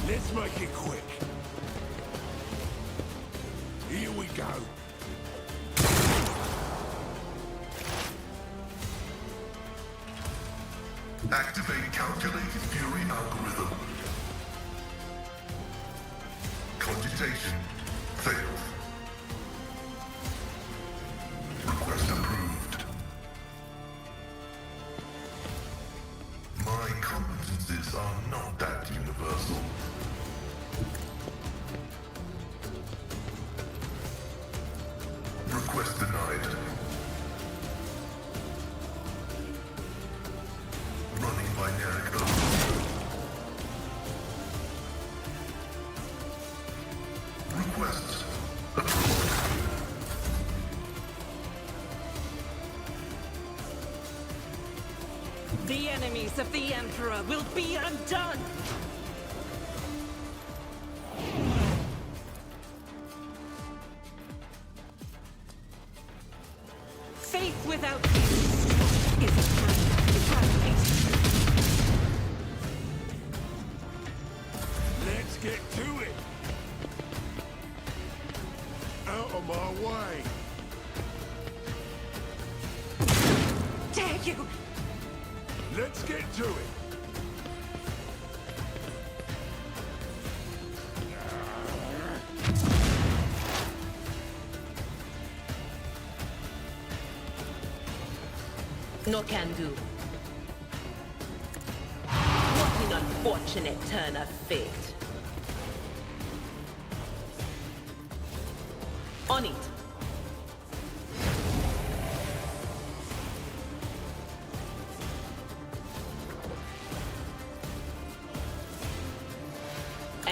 Let's make it quick. Here we go. Activate calculated fury algorithm. Cogitation failed. Request approved. My competencies are not that universal. Request denied. Running binary code. Request approved.
The enemies of the Emperor will be undone! Faith without peace is depravity.
Let's get to it. Out of my way.
Dare you!
Let's get to it.
No can do. What an unfortunate turn of fate. On it.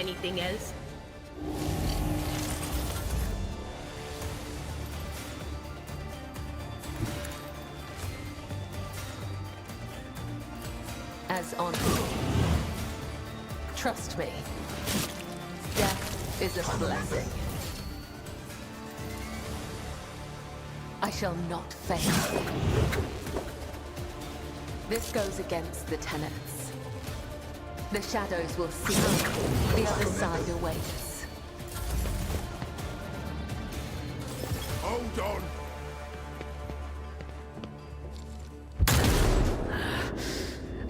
Anything else?
As on. Trust me. Death is a blessing. I shall not fail. This goes against the tenets. The shadows will see. The other side awaits.
Hold on.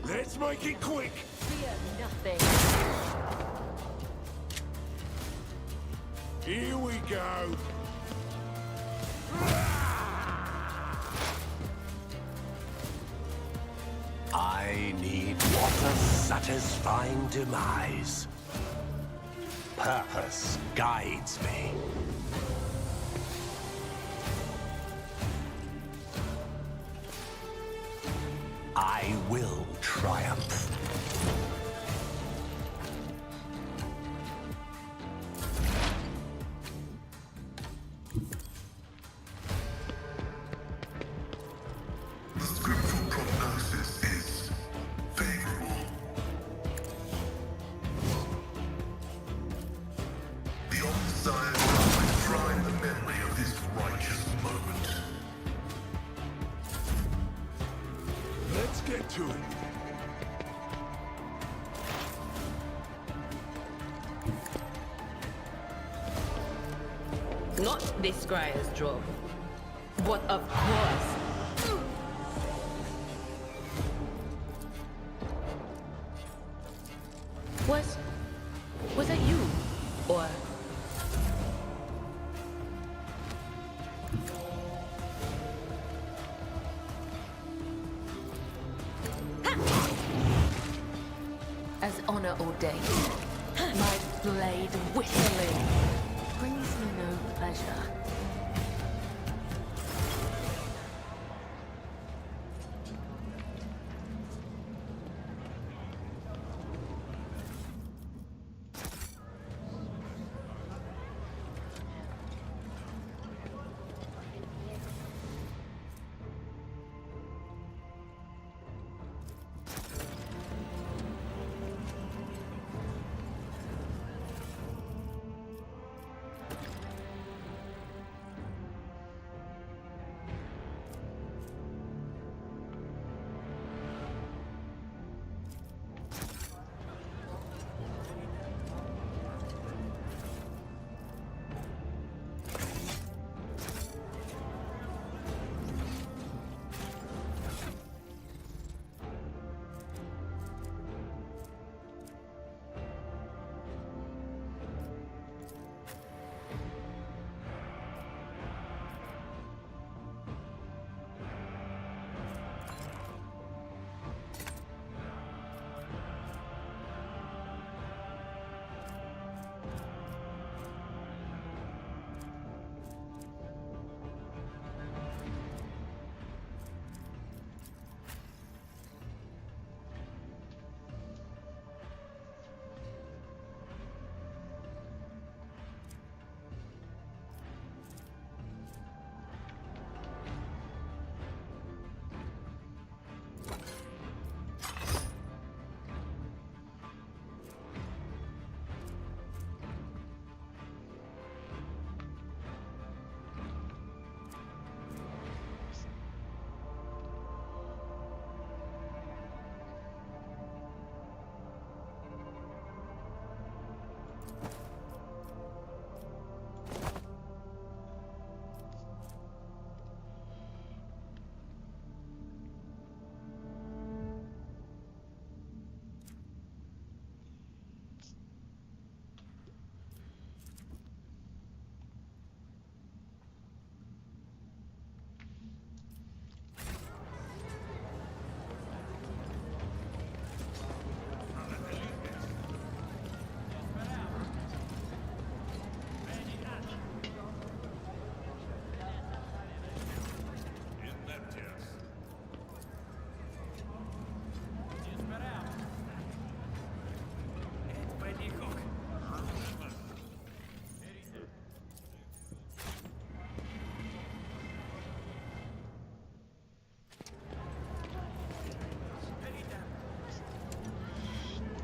Let's make it quick.
Fear nothing.
Here we go. I need what a satisfying demise. Purpose guides me. I will triumph.
The scriptural prognosis is favorable. The Omnissiah will enshrine the memory of this righteous moment.
Let's get to it.
Not this Scryer's job. But of course.
Was it you? Or... As honor ordained, my blade whistling brings me no pleasure.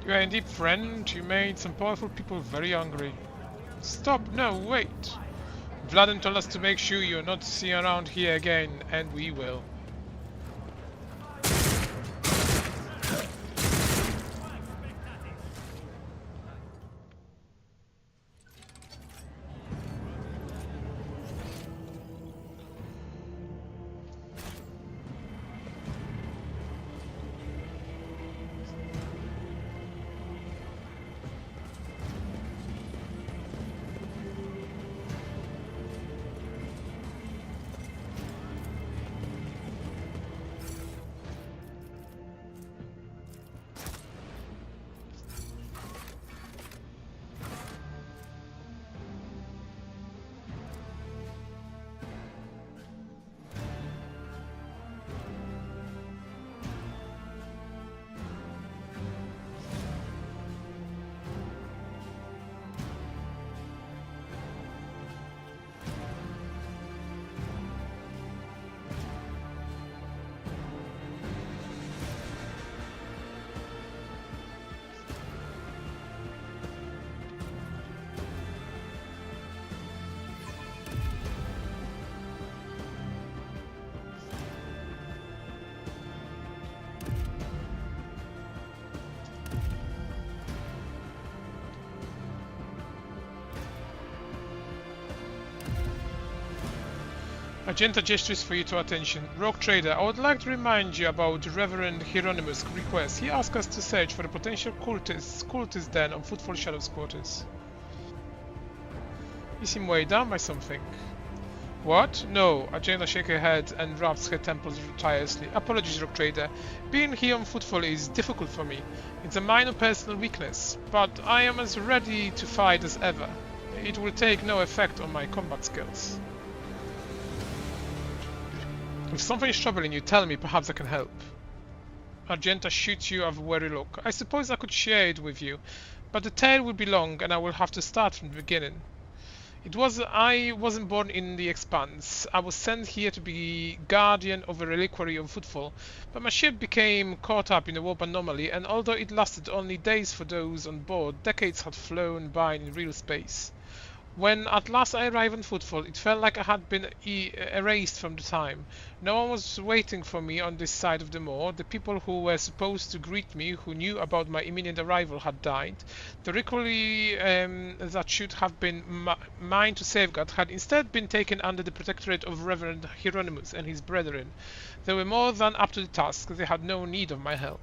You are indeed friend. You made some powerful people very angry. Stop! No, wait! Vladen told us to make sure you're not seen around here again, and we will. Agenda gestures for you to attention. Rogue Trader, I would like to remind you about Reverend Hieronymus' request. He asked us to search for a potential cultist den on Footfall Shadows quarters. You seem weighed down by something. What? No. Agenda shakes her head and rubs her temples tirelessly. Apologies, Rogue Trader. Being here on Footfall is difficult for me. It's a minor personal weakness, but I am as ready to fight as ever. It will take no effect on my combat skills. If something is troubling you, tell me, perhaps I can help. Argenta shoots you a wary look. I suppose I could share it with you, but the tale will be long and I will have to start from the beginning. I wasn't born in the Expanse. I was sent here to be guardian of a reliquary of Footfall, but my ship became caught up in a warp anomaly, and although it lasted only days for those on board, decades had flown by in real space. When at last I arrived on Footfall, it felt like I had been erased from the time. No one was waiting for me on this side of the moor. The people who were supposed to greet me, who knew about my imminent arrival, had died. The reliquary that should have been mine to safeguard had instead been taken under the protectorate of Reverend Hieronymus and his brethren. They were more than up to the task. They had no need of my help.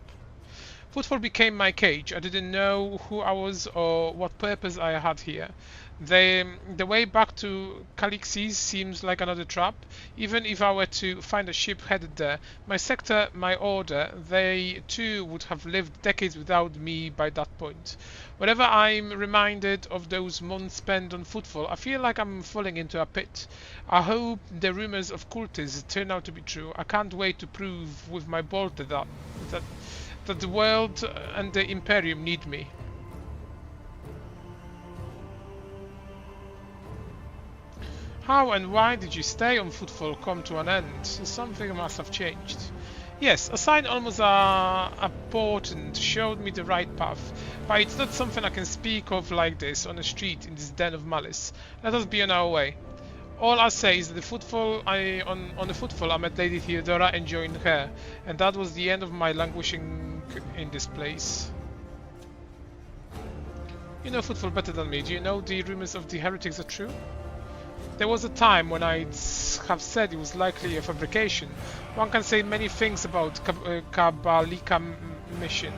Footfall became my cage. I didn't know who I was or what purpose I had here. The way back to Calixis seems like another trap. Even if I were to find a ship headed there, my sector, my order, they too would have lived decades without me by that point. Whenever I'm reminded of those months spent on Footfall, I feel like I'm falling into a pit. I hope the rumors of cultists turn out to be true. I can't wait to prove with my bolter that the world and the Imperium need me. How and why did you stay on Footfall come to an end? Something must have changed. Yes, a sign almost a portent showed me the right path, but it's not something I can speak of like this on the street in this den of malice. Let us be on our way. All I say is that on the Footfall I met Lady Theodora and joined her, and that was the end of my languishing in this place. You know Footfall better than me. Do you know the rumors of the heretics are true? There was a time when I'd have said it was likely a fabrication. One can say many things about Kabalika mission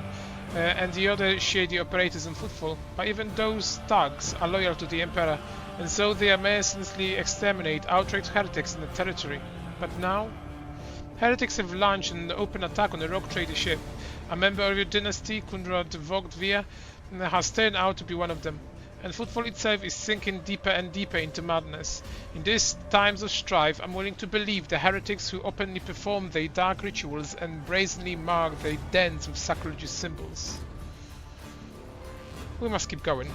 and the other shady operators in Footfall, but even those thugs are loyal to the Emperor, and so they mercilessly exterminate outright heretics in the territory. But now, heretics have launched an open attack on a rogue trader ship. A member of your dynasty, Kunrad Vogtvia, has turned out to be one of them. And Footfall itself is sinking deeper and deeper into madness. In these times of strife, I'm willing to believe the heretics who openly perform their dark rituals and brazenly mark their dens with sacrilegious symbols. We must keep going.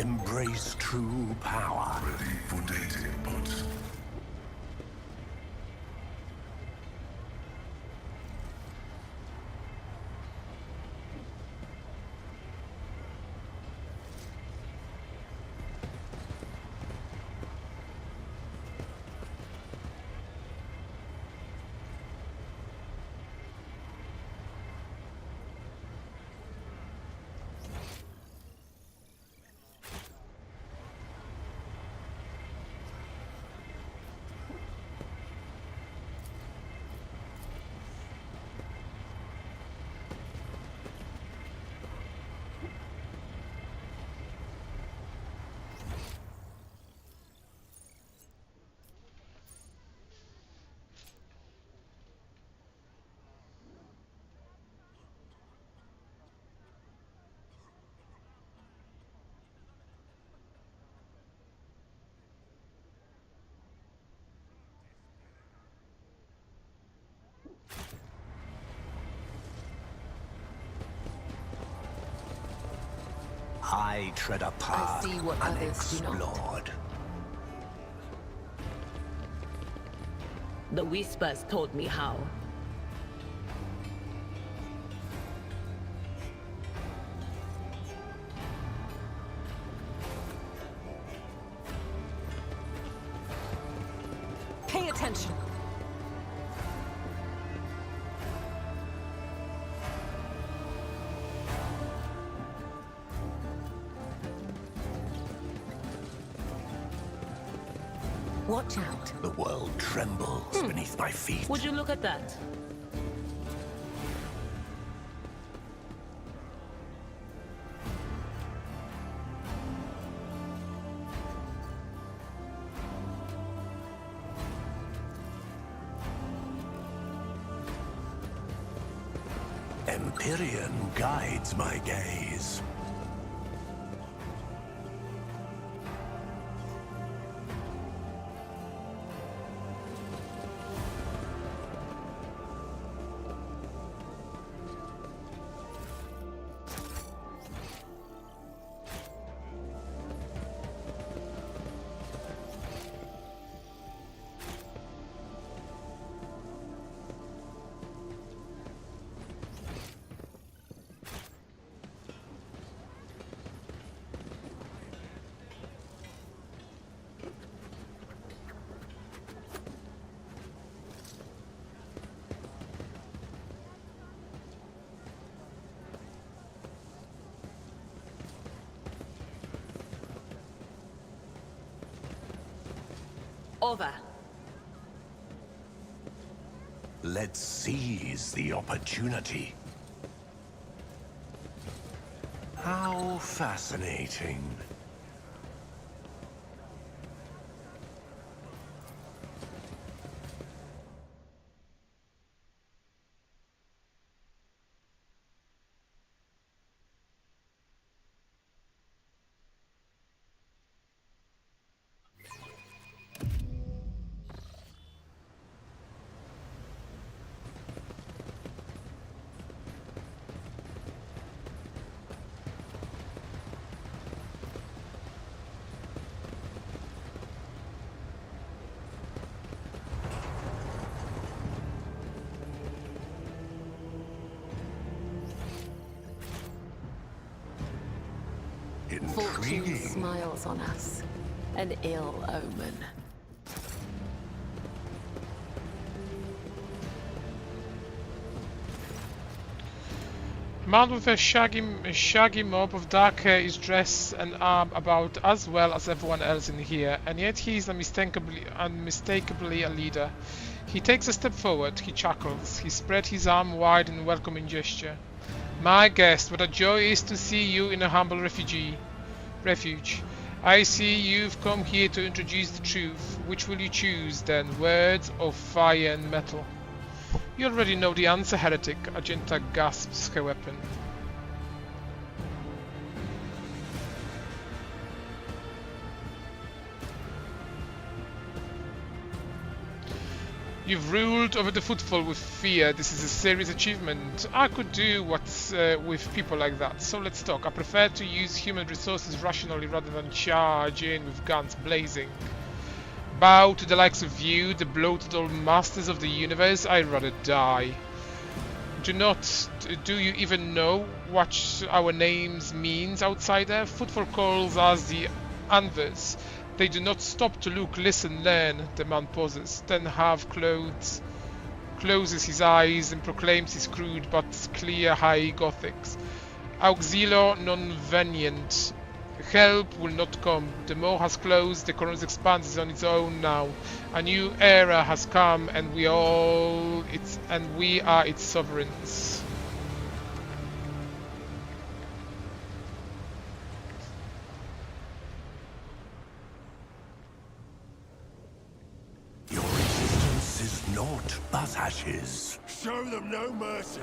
Embrace true power.
Ready for data input.
I tread a path
see what others do not.
unexplored.
The whispers told me how.
Pay attention.
Watch out.
The world trembles beneath my feet.
Would you look at that?
Empyrean guides my gaze.
Over.
Let's seize the opportunity. How fascinating.
Fortune
Intriguing.
smiles on us. An ill omen.
A man with a shaggy mob of dark hair is dressed and armed about as well as everyone else in here, and yet he is unmistakably a leader. He takes a step forward, he chuckles, he spreads his arm wide in welcoming gesture. My guest, what a joy it is to see you in a humble refuge. I see you've come here to introduce the truth. Which will you choose then, words or fire and metal? You already know the answer, heretic. Argenta gasps her weapon. You've ruled over the footfall with fear. This is a serious achievement. I could do what's with people like that, so let's talk. I prefer to use human resources rationally rather than charge in with guns blazing. Bow to the likes of you, the bloated old masters of the universe. I'd rather die. Do you even know what our names means, outsider? Footfall calls us the Anvers. They do not stop to look, listen, learn. The man pauses, then closes his eyes and proclaims his crude but clear high Gothics. Auxilio non venient. Help will not come. The maw has closed, the coroner's expanse is on its own now. A new era has come and we are its sovereigns.
Your resistance is naught but ashes.
Show them no mercy.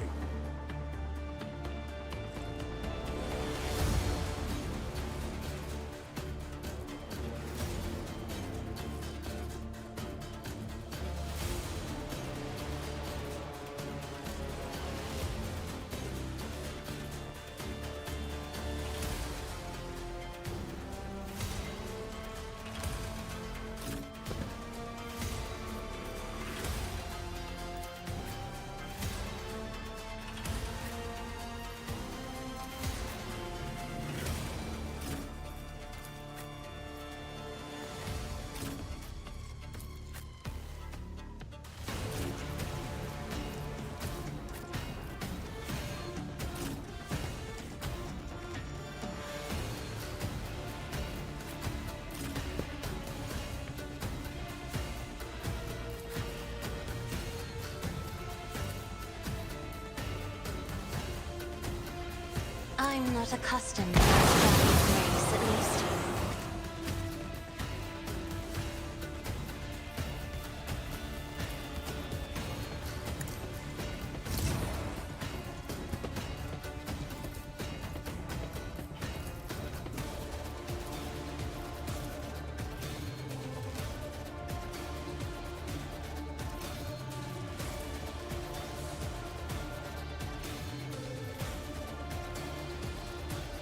I'm not accustomed to that grace, at least.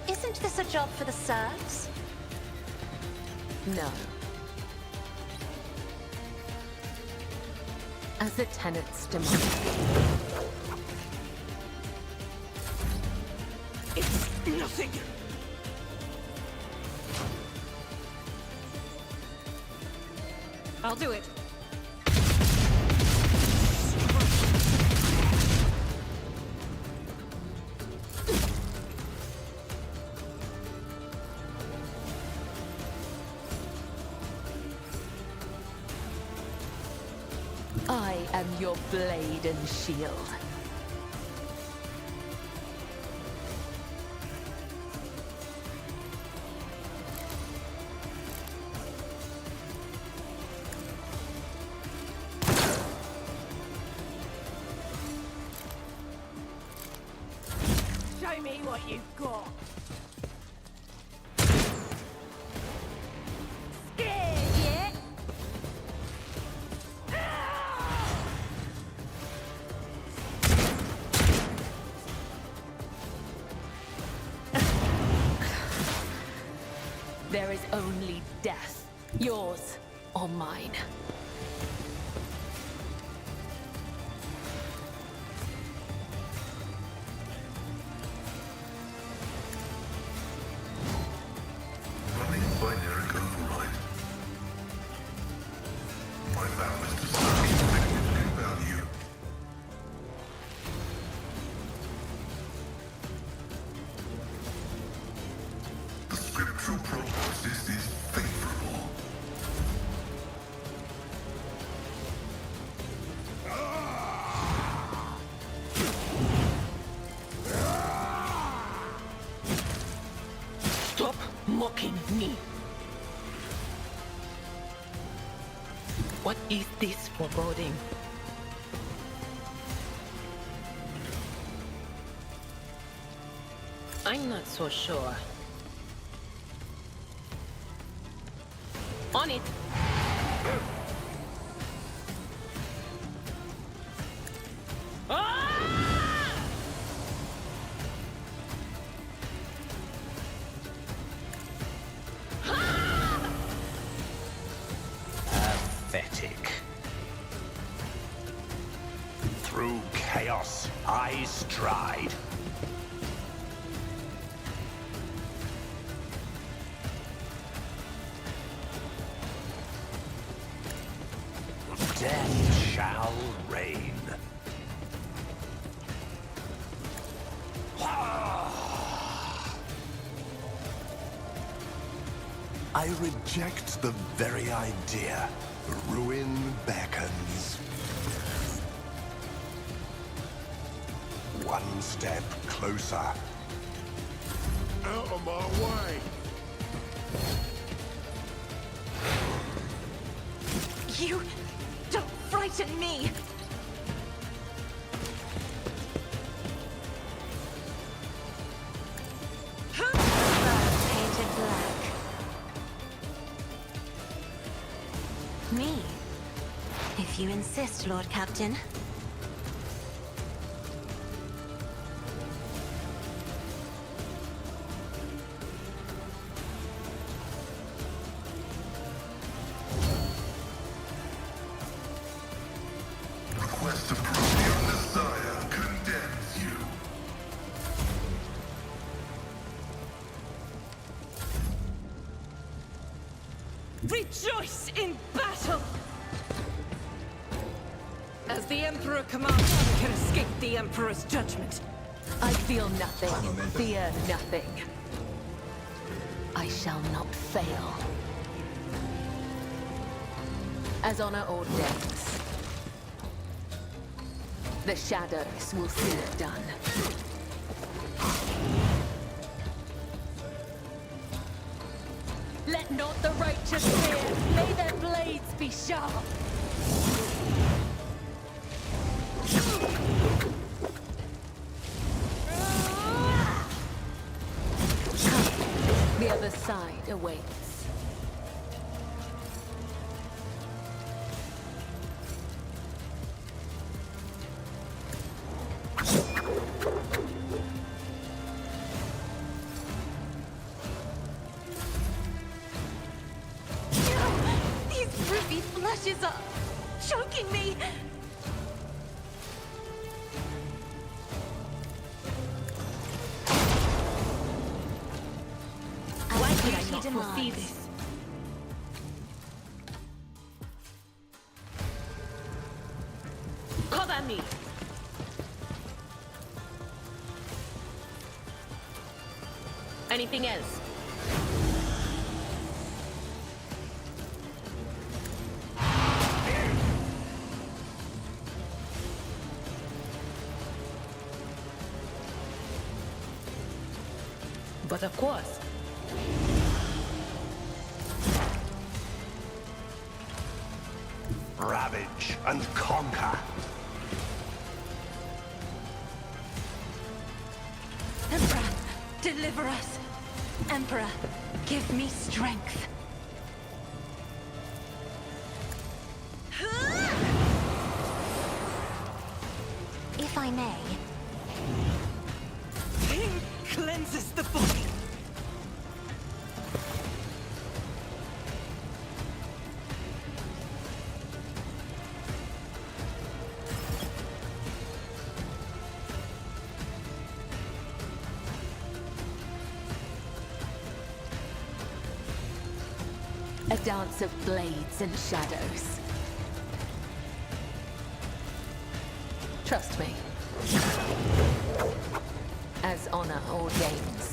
Isn't this a job for the serfs?
No. As the tenants demand.
It's nothing. I'll do it.
I am your blade and shield.
Show me what you've got. Scared yet?
There is only death, yours or mine.
Running binary override. My vow is to search for new value. The scriptural prognosis is favorable.
Stop mocking me. What is this foreboding?
I'm not so sure. On it.
chaos I stride. Death shall reign. I reject the very idea. Ruin beckons. One step closer.
Out of my way!
You don't frighten me! Painted black. Me? If you insist, Lord Captain.
Request to prove your Messiah condemns you.
Rejoice in battle! As the Emperor commands, none can escape the Emperor's judgment.
I feel nothing, fear nothing. I shall not fail. As honor ordains, the shadows will see it done. Let not the righteous fear, may their blades be sharp. The other side awaits.
These ruby flashes are choking me!
Why did I not foresee this?
Cover me. Anything else? But of course.
Ravage and conquer.
Emperor, deliver us! Emperor, give me strength! If I may,
Pain cleanses the body.
A dance of blades and shadows. Trust me. As honor ordains.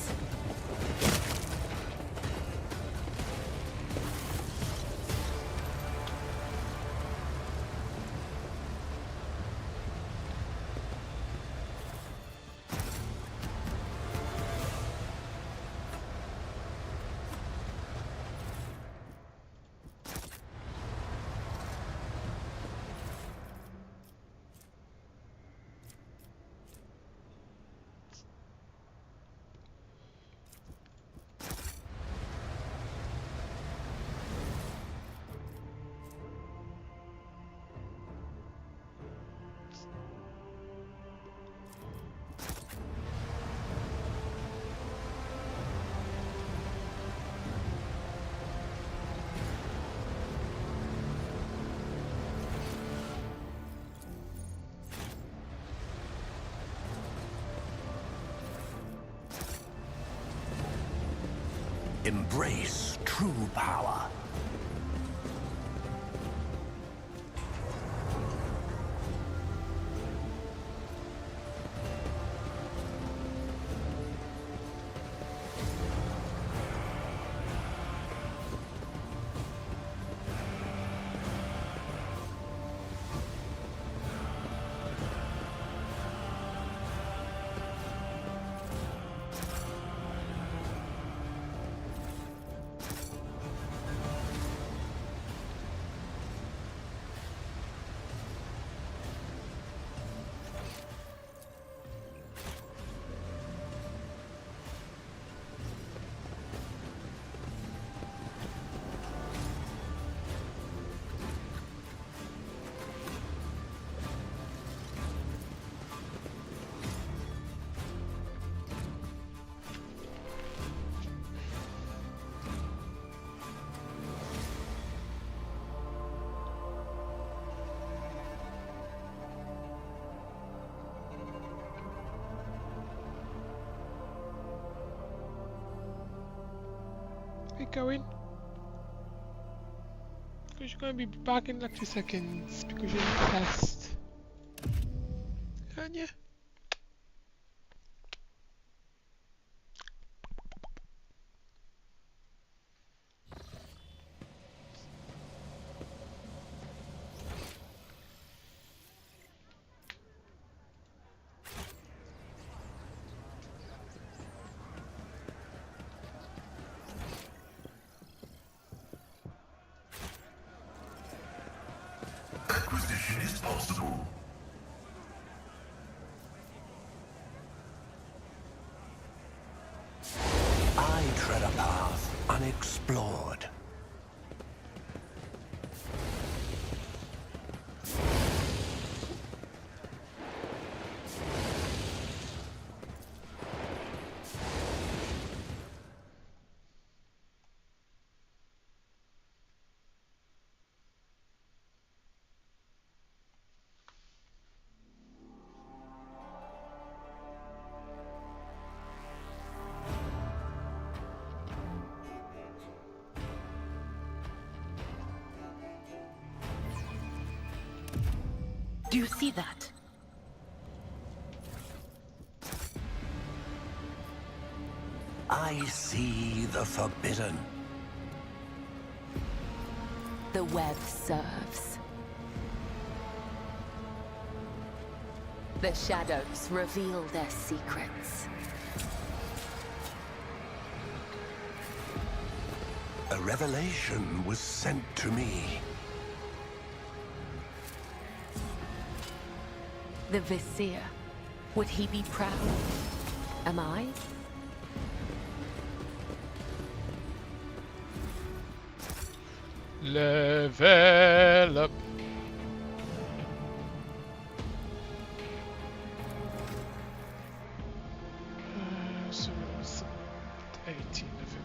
Embrace true power.
Keep going. Because you're going to be back in like 2 seconds because you're in the test. Can you?
Acquisition is possible.
I tread a path unexplored.
Do you see that?
I see the forbidden.
The web serves. The shadows reveal their secrets.
A revelation was sent to me.
The Vizier. Would he be proud? Am I?
Level up. So it was 18 I think.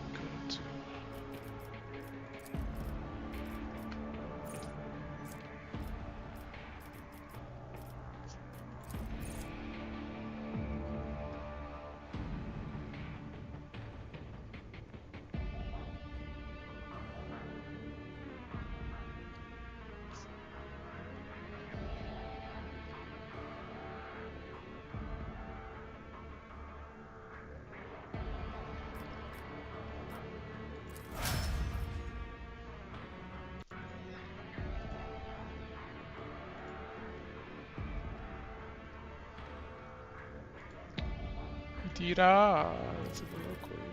Tira. Esse bloco aí.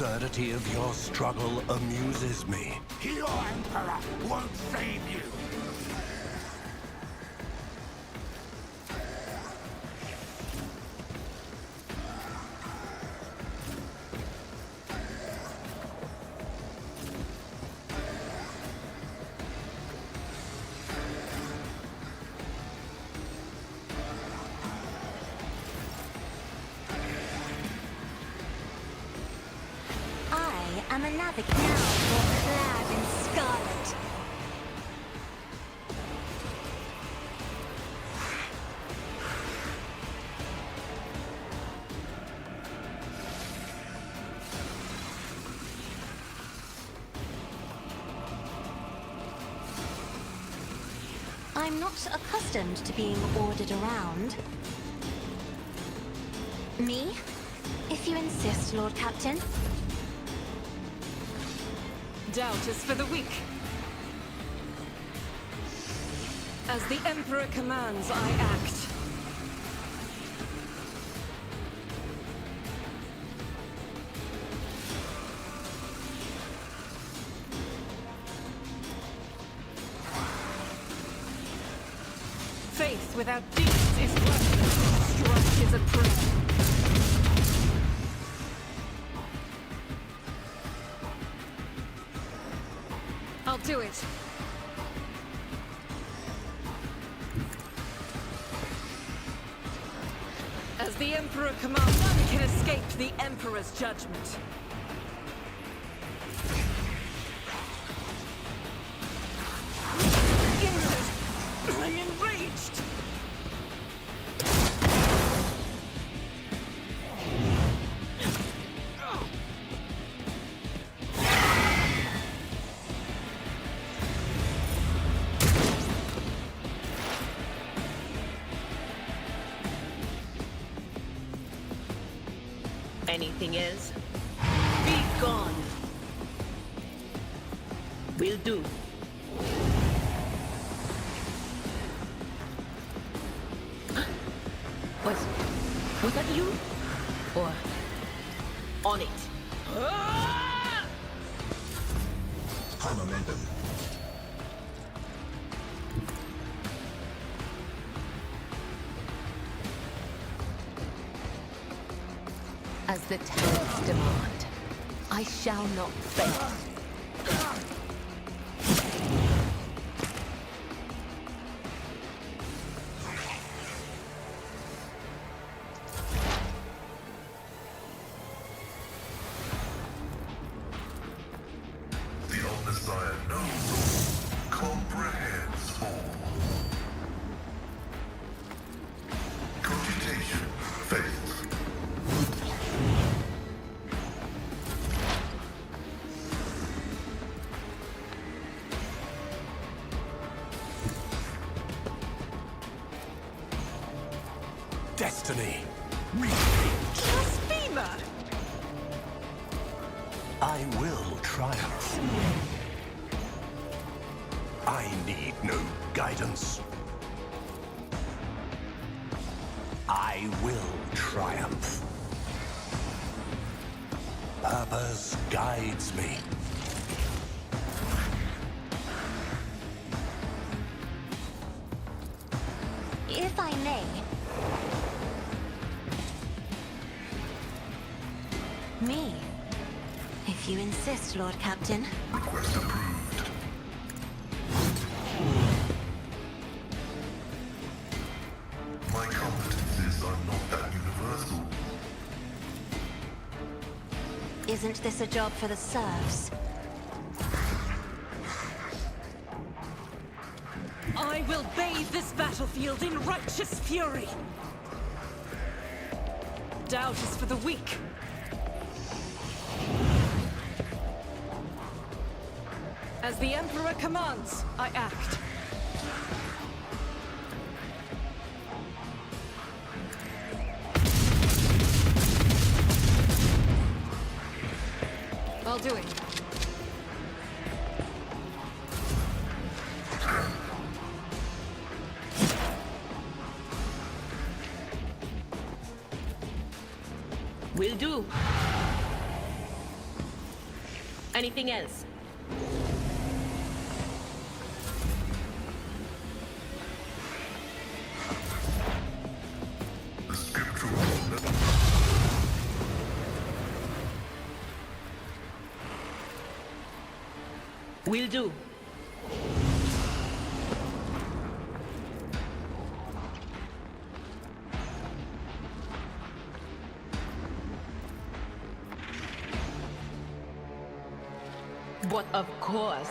absurdity of your struggle amuses me.
Your Emperor won't save you.
I am a navigator now, you're clad in scarlet. I'm not accustomed to being ordered around. Me? If you insist, Lord Captain.
Doubt is for the weak. As the Emperor commands, I act. Faith without deeds is worthless. Strife is a prayer. I'll do it. As the Emperor commands, none can escape the Emperor's judgment. Injured! I'm enraged!
Anything else? Be gone. Will do.
Was that you? Or
On it.
High momentum.
as the talents demand, I shall not fail.
The old Messiah knows all, comprehends all. Cogitation fails.
Destiny.
Blasphemer!
I will triumph. I need no guidance. I will triumph. Purpose guides me.
If I may. Me. If you insist, Lord Captain.
Request approved. My competencies are not that universal.
Isn't this a job for the serfs?
I will bathe this battlefield in righteous fury. Doubt is for the weak. As the Emperor commands, I act. I'll do it.
Will do. Anything else?
The scriptural.
Will do. But of course.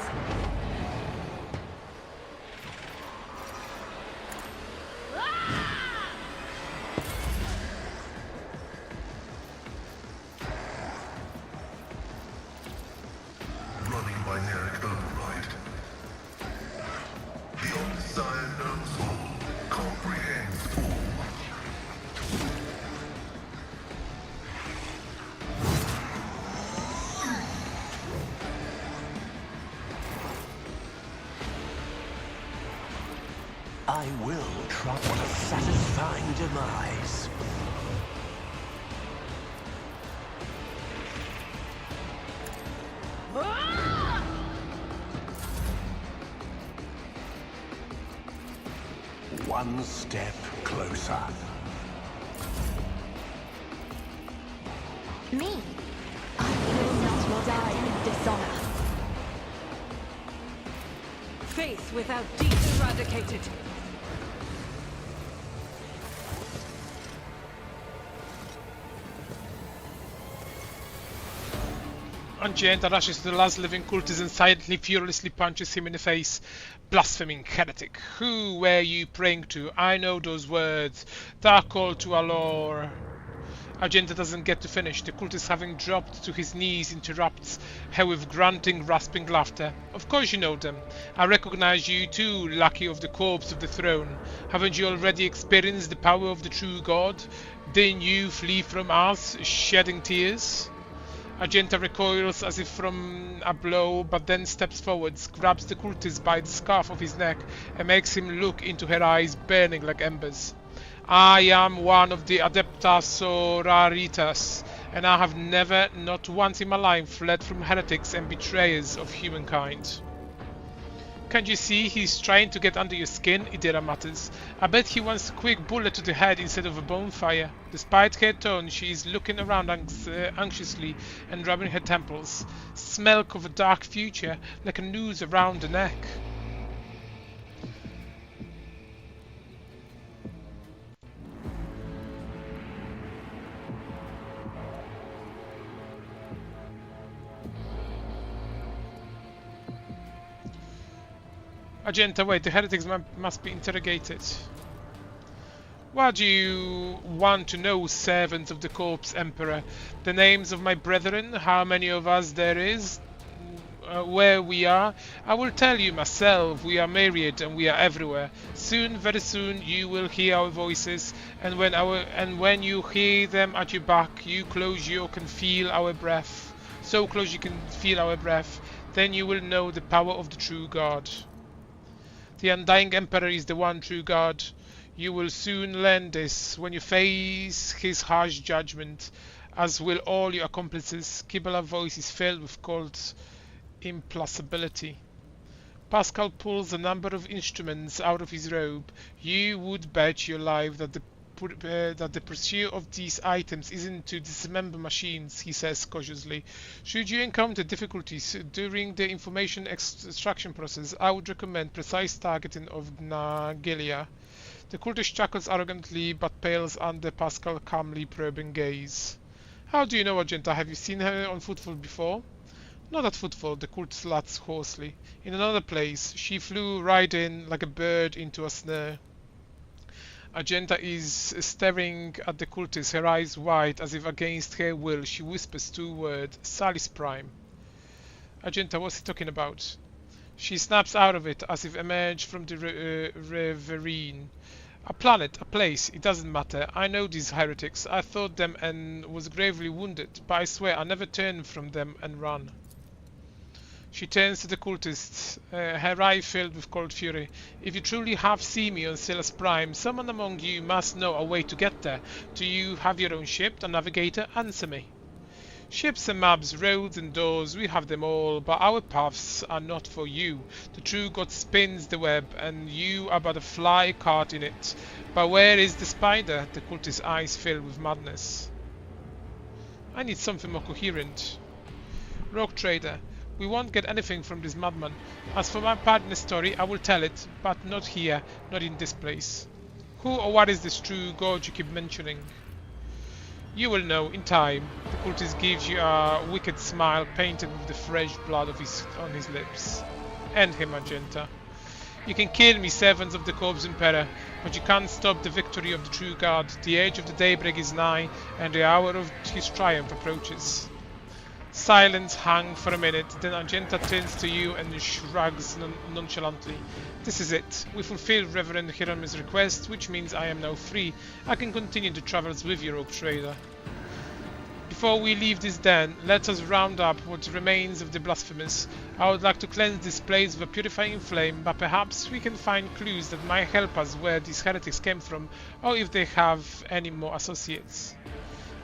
Running binaric override. The Omniscient knows all, comprehends all.
I will try what a satisfying demise. One step closer.
Me? I will not die in dishonor.
Faith without deeds eradicated.
Angenta rushes to the last living cultist and silently, furiously punches him in the face. Blaspheming heretic, who were you praying to? I know those words. Thou call to Alor. Argenta doesn't get to finish. The cultist, having dropped to his knees, interrupts her with grunting, rasping laughter. Of course you know them. I recognize you too, lackey of the corpse of the throne. Haven't you already experienced the power of the true God? Didn't you flee from us, shedding tears? Argenta recoils as if from a blow, but then steps forwards, grabs the cultist by the scarf of his neck, and makes him look into her eyes, burning like embers. I am one of the Adeptas Sororitas, and I have never, not once in my life, fled from heretics and betrayers of humankind. Can't you see he's trying to get under your skin? Idira mutters. I bet he wants a quick bullet to the head instead of a bonfire. Despite her tone, she is looking around anxiously and rubbing her temples. Smelk of a dark future, like a noose around the neck. Argenta, wait, the heretics must be interrogated. What do you want to know, servants of the corpse emperor? The names of my brethren, how many of us there is, where we are? I will tell you myself. We are myriad and we are everywhere. Soon, very soon, you will hear our voices, and when you hear them at your back, you close you can feel our breath. So close you can feel our breath. Then you will know the power of the true God. The undying emperor is the one true God. You will soon learn this when you face his harsh judgment, as will all your accomplices. Kibala's voice is filled with cold implacability. Pascal pulls a number of instruments out of his robe. You would bet your life that the pursuit of these items isn't to dismember machines, he says cautiously. Should you encounter difficulties during the information extraction process, I would recommend precise targeting of Gnagilia. The cultist chuckles arrogantly but pales under Pascal's calmly probing gaze. How do you know, Argenta? Have you seen her on footfall before? Not at footfall, the cultist laughs hoarsely. In another place. She flew right in like a bird into a snare. Argenta is staring at the cultist, her eyes wide as if against her will. She whispers two words, Salis Prime. Argenta, what's he talking about? She snaps out of it as if emerged from the reverie. A planet, a place, it doesn't matter. I know these heretics. I fought them and was gravely wounded, but I swear I never turned from them and ran. She turns to the cultists, her eye filled with cold fury. If you truly have seen me on Silas Prime, someone among you must know a way to get there. Do you have your own ship, a navigator? Answer me. Ships and maps, roads and doors, we have them all, but our paths are not for you. The true God spins the web, and you are but a fly caught in it. But where is the spider? The cultist's eyes fill with madness. I need something more coherent. Rogue trader, we won't get anything from this madman. As for my part in the story, I will tell it, but not here, not in this place. Who or what is this true God you keep mentioning? You will know in time. The cultist gives you a wicked smile painted with the fresh blood on his lips. End him, Magenta. You can kill me, servants of the corpse Emperor, but you can't stop the victory of the true God. The age of the daybreak is nigh, and the hour of his triumph approaches. Silence hung for a minute, then Argenta turns to you and shrugs nonchalantly. This is it. We fulfilled Reverend Hieronymus' request, which means I am now free. I can continue the travels with you, Rogue Trader. Before we leave this den, let us round up what remains of the blasphemous. I would like to cleanse this place with a purifying flame, but perhaps we can find clues that might help us where these heretics came from, or if they have any more associates.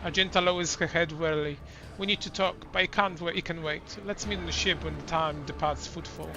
Argenta lowers her head wearily. We need to talk, but it can wait. Let's meet on the ship when the time departs footfall.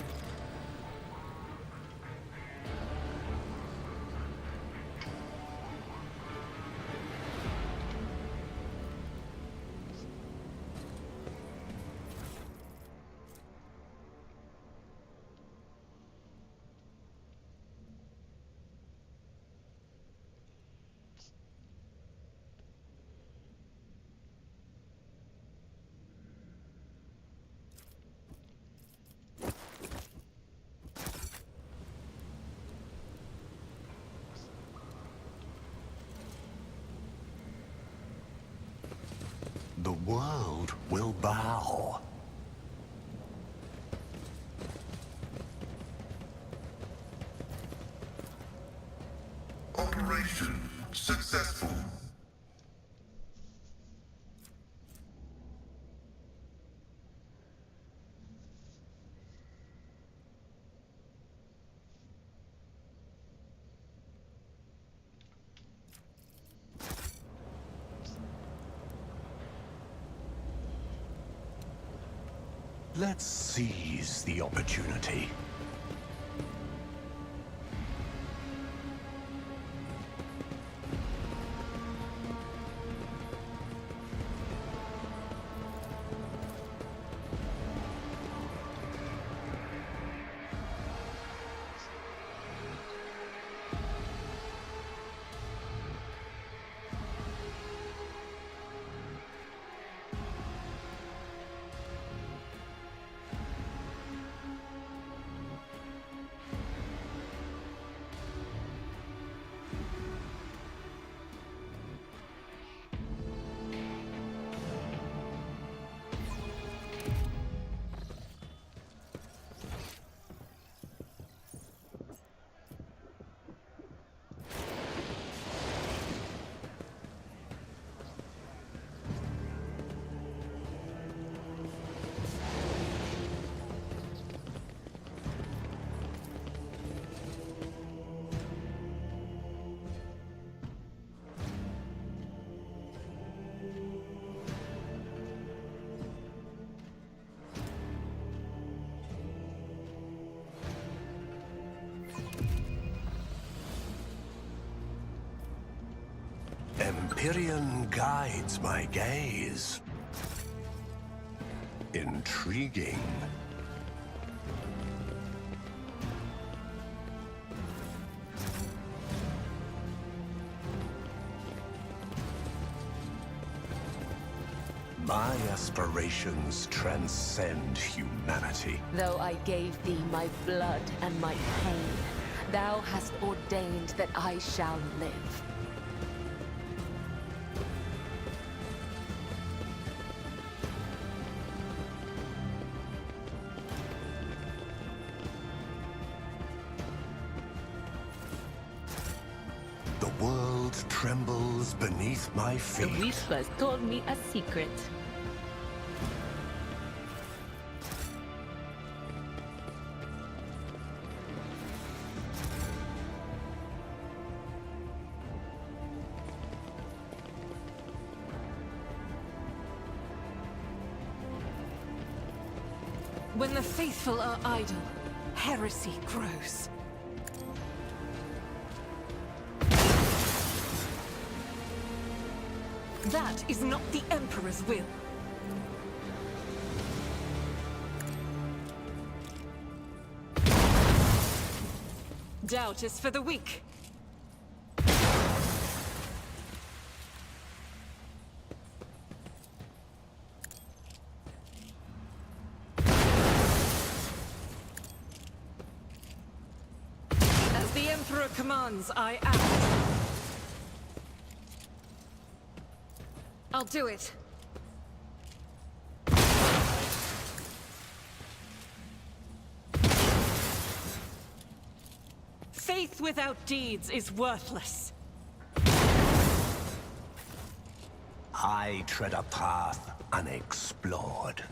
The world will bow.
Operation successful.
Let's seize the opportunity. Empyrean guides my gaze. Intriguing. My aspirations transcend humanity.
Though I gave thee my blood and my pain, thou hast ordained that I shall live.
The world trembles beneath my
The
feet.
Whispers told me a secret.
When the faithful are idle, heresy grows. That is not the Emperor's will. Doubt is for the weak. As the Emperor commands, I act. I'll do it. Faith without deeds is worthless.
I tread a path unexplored.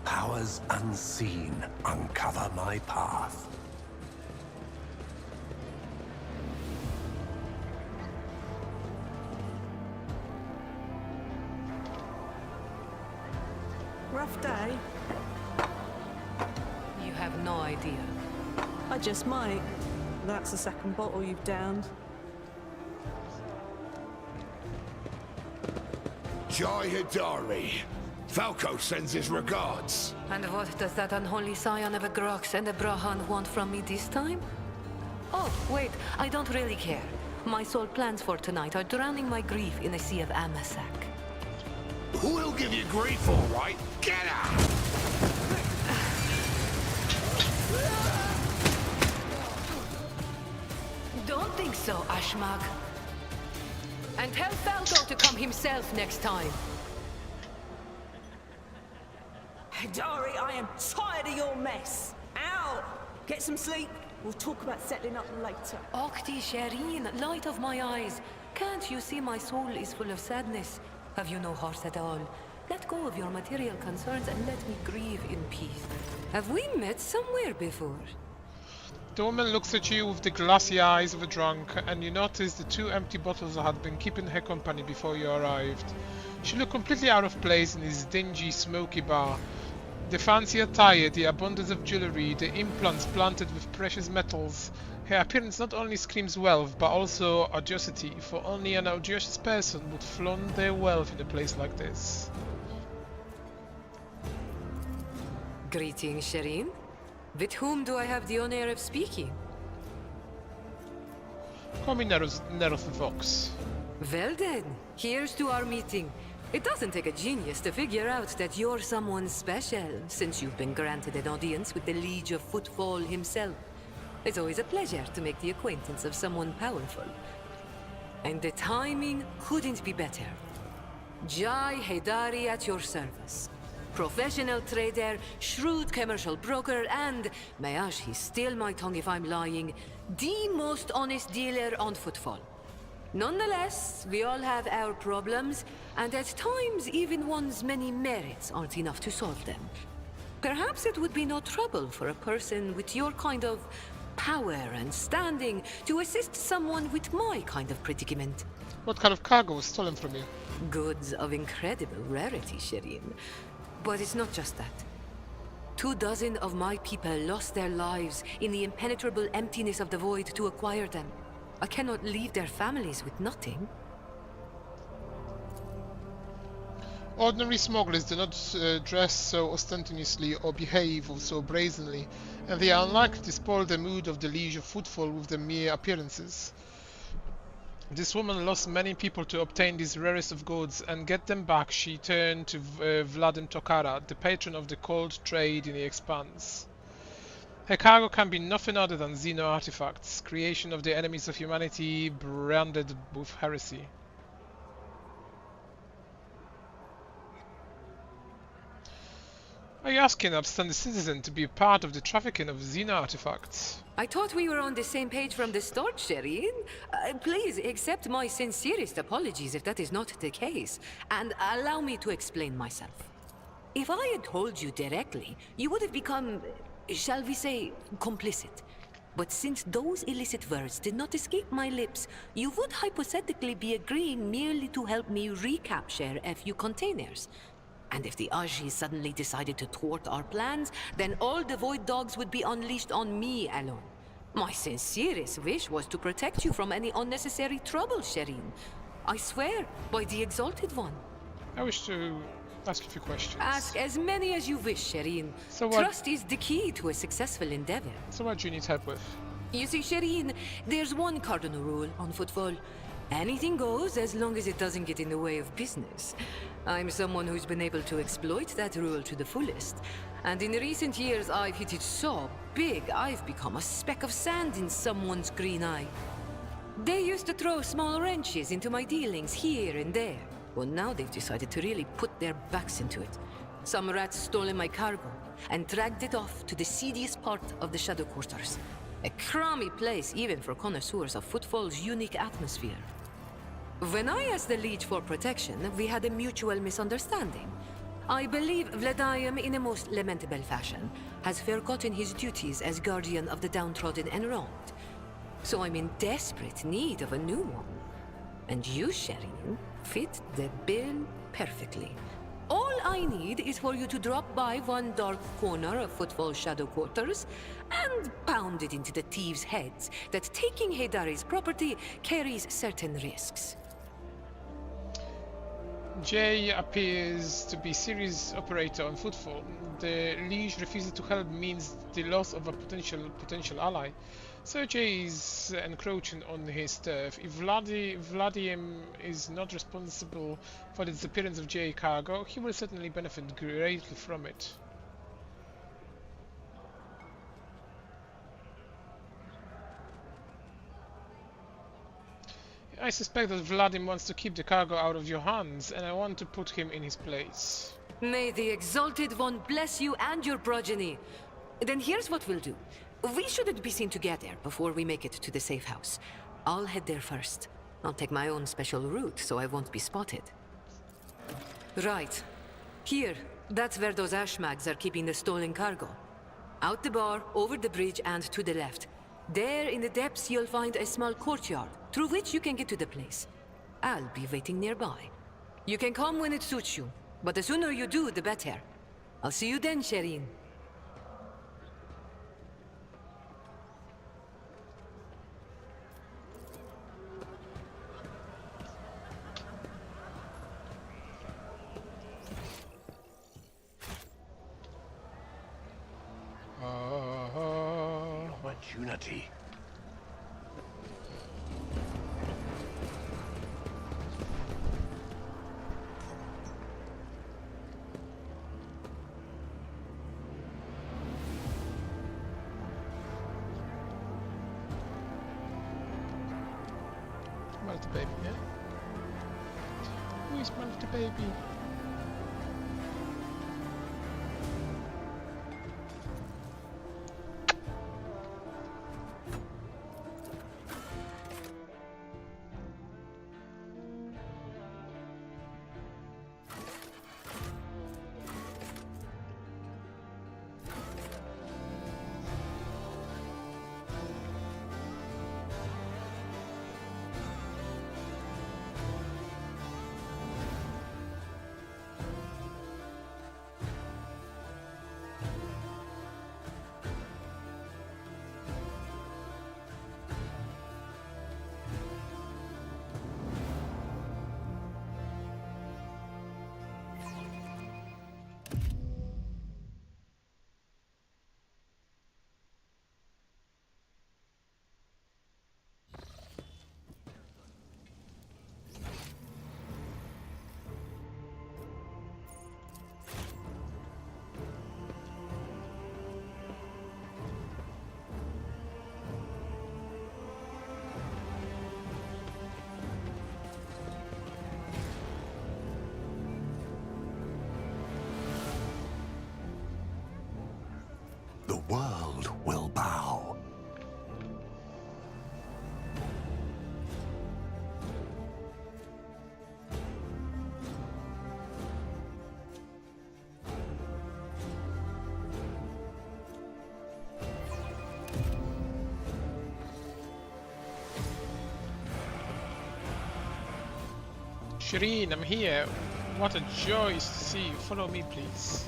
Powers unseen uncover my path.
Rough day.
You have no idea.
I just might. That's the second bottle you've downed.
Jai Hidari. Falco sends his regards.
And what does that unholy scion of a Grox and a Brahan want from me this time? Oh, wait, I don't really care. My sole plans for tonight are drowning my grief in a sea of Amasak.
Who'll give you grief, all right? Get out!
Don't think so, Ashmag. And tell Falco to come himself next time.
Hidari, I am tired of your mess. Out! Get some sleep. We'll talk about settling up later.
Okti Shireen, light of my eyes. Can't you see my soul is full of sadness? Have you no heart at all? Let go of your material concerns and let me grieve in peace. Have we met somewhere before?
The woman looks at you with the glassy eyes of a drunk, and you notice the 2 empty bottles that had been keeping her company before you arrived. She looked completely out of place in this dingy, smoky bar. The fancy attire, the abundance of jewelry, the implants planted with precious metals. Her appearance not only screams wealth, but also audaciety, for only an audacious person would flaunt their wealth in a place like this.
Greetings, Shireen. With whom do I have the honor of speaking?
Call me Nerth Vox.
Well then, here's to our meeting. It doesn't take a genius to figure out that you're someone special, since you've been granted an audience with the Liege of Footfall himself. It's always a pleasure to make the acquaintance of someone powerful. And the timing couldn't be better. Jai Hidari at your service. Professional trader, shrewd commercial broker, and, may he steal my tongue if I'm lying, the most honest dealer on Footfall. Nonetheless, we all have our problems, and at times even one's many merits aren't enough to solve them. Perhaps it would be no trouble for a person with your kind of power and standing to assist someone with my kind of predicament.
What kind of cargo was stolen from you?
Goods of incredible rarity, Shireen.
But it's not just that. 24 of my people lost their lives in the impenetrable emptiness of the void to acquire them. I cannot leave their families with nothing.
Ordinary smugglers do not dress so ostentatiously or behave so brazenly, and they are unlikely to spoil the mood of the Liege of Footfall with their mere appearances. This woman lost many people to obtain these rarest of goods, and get them back she turned to Vladim Tokara, the patron of the cold trade in the Expanse. Her cargo can be nothing other than Xeno artifacts, creation of the enemies of humanity branded with heresy. Are you asking an upstanding citizen to be a part of the trafficking of Xeno artifacts?
I thought we were on the same page from the start, Shireen. Please accept my sincerest apologies if that is not the case, and allow me to explain myself. If I had told you directly, you would have become, shall we say, complicit. But since those illicit words did not escape my lips, you would hypothetically be agreeing merely to help me recapture a few containers. And if the Aji suddenly decided to thwart our plans, then all the Void Dogs would be unleashed on me alone. My sincerest wish was to protect you from any unnecessary trouble, Shireen. I swear, by the Exalted One.
I wish to ask a few questions.
Ask as many as you wish, Shireen.
So what...
Trust is the key to a successful endeavor.
So what do you need help with?
You see, Shireen, there's one cardinal rule on Footfall. Anything goes as long as it doesn't get in the way of business. I'm someone who's been able to exploit that rule to the fullest. And in recent years, I've hit it so big, I've become a speck of sand in someone's green eye. They used to throw small wrenches into my dealings here and there. Well, now they've decided to really put their backs into it. Some rats stolen my cargo and dragged it off to the seediest part of the Shadow Quarters. A crummy place even for connoisseurs of Footfall's unique atmosphere. When I asked the Liege for protection, we had a mutual misunderstanding. I believe Vladium, in a most lamentable fashion, has forgotten his duties as guardian of the downtrodden and wronged. So I'm in desperate need of a new one. And you, Shireen, fit the bill perfectly. All I need is for you to drop by one dark corner of Footfall's Shadow Quarters and pound it into the thieves' heads that taking Heydari's property carries certain risks.
Jay appears to be serious operator on Footfall. The Liege refusal to help means the loss of a potential ally. So Jay is encroaching on his turf. If Vladium is not responsible for the disappearance of Jay cargo, he will certainly benefit greatly from it. I suspect that Vladim wants to keep the cargo out of your hands, and I want to put him in his place.
May the Exalted One bless you and your progeny. Then here's what we'll do. We shouldn't be seen together before we make it to the safe house. I'll head there first. I'll take my own special route, so I won't be spotted. Right. Here, that's where those ashmags are keeping the stolen cargo. Out the bar, over the bridge, and to the left. There in the depths you'll find a small courtyard, through which you can get to the place. I'll be waiting nearby. You can come when it suits you, but the sooner you do, the better. I'll see you then, Shireen.
Opportunity.
Smell the baby, yeah? We smell the baby.
world will bow.
Shireen, I'm here. What a joy to see you. Follow me, please.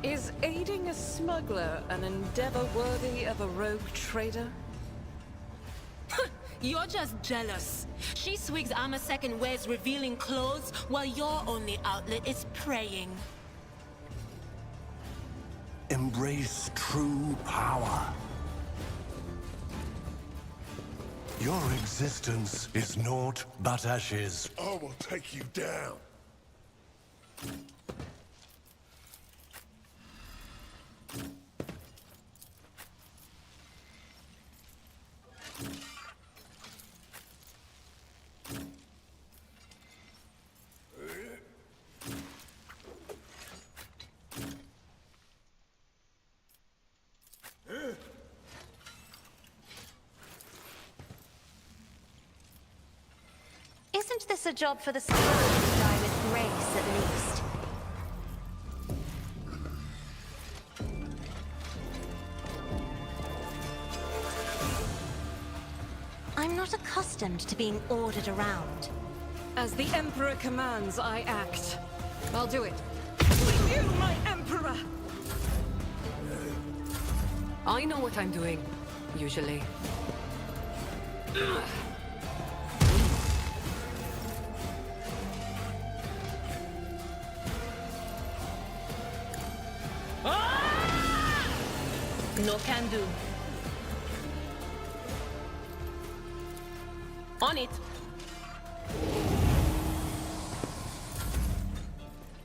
Is aiding a smuggler an endeavor worthy of a rogue trader?
You're just jealous. She swigs Armor Second wears revealing clothes, while your only outlet is praying.
Embrace true power. Your existence is naught but ashes.
I will take you down.
Isn't this a job for the Sparrow to die with grace, at least? I'm not accustomed to being ordered around.
As the Emperor commands, I act. I'll do it. For you, my Emperor!
I know what I'm doing, usually.
No can do. On it.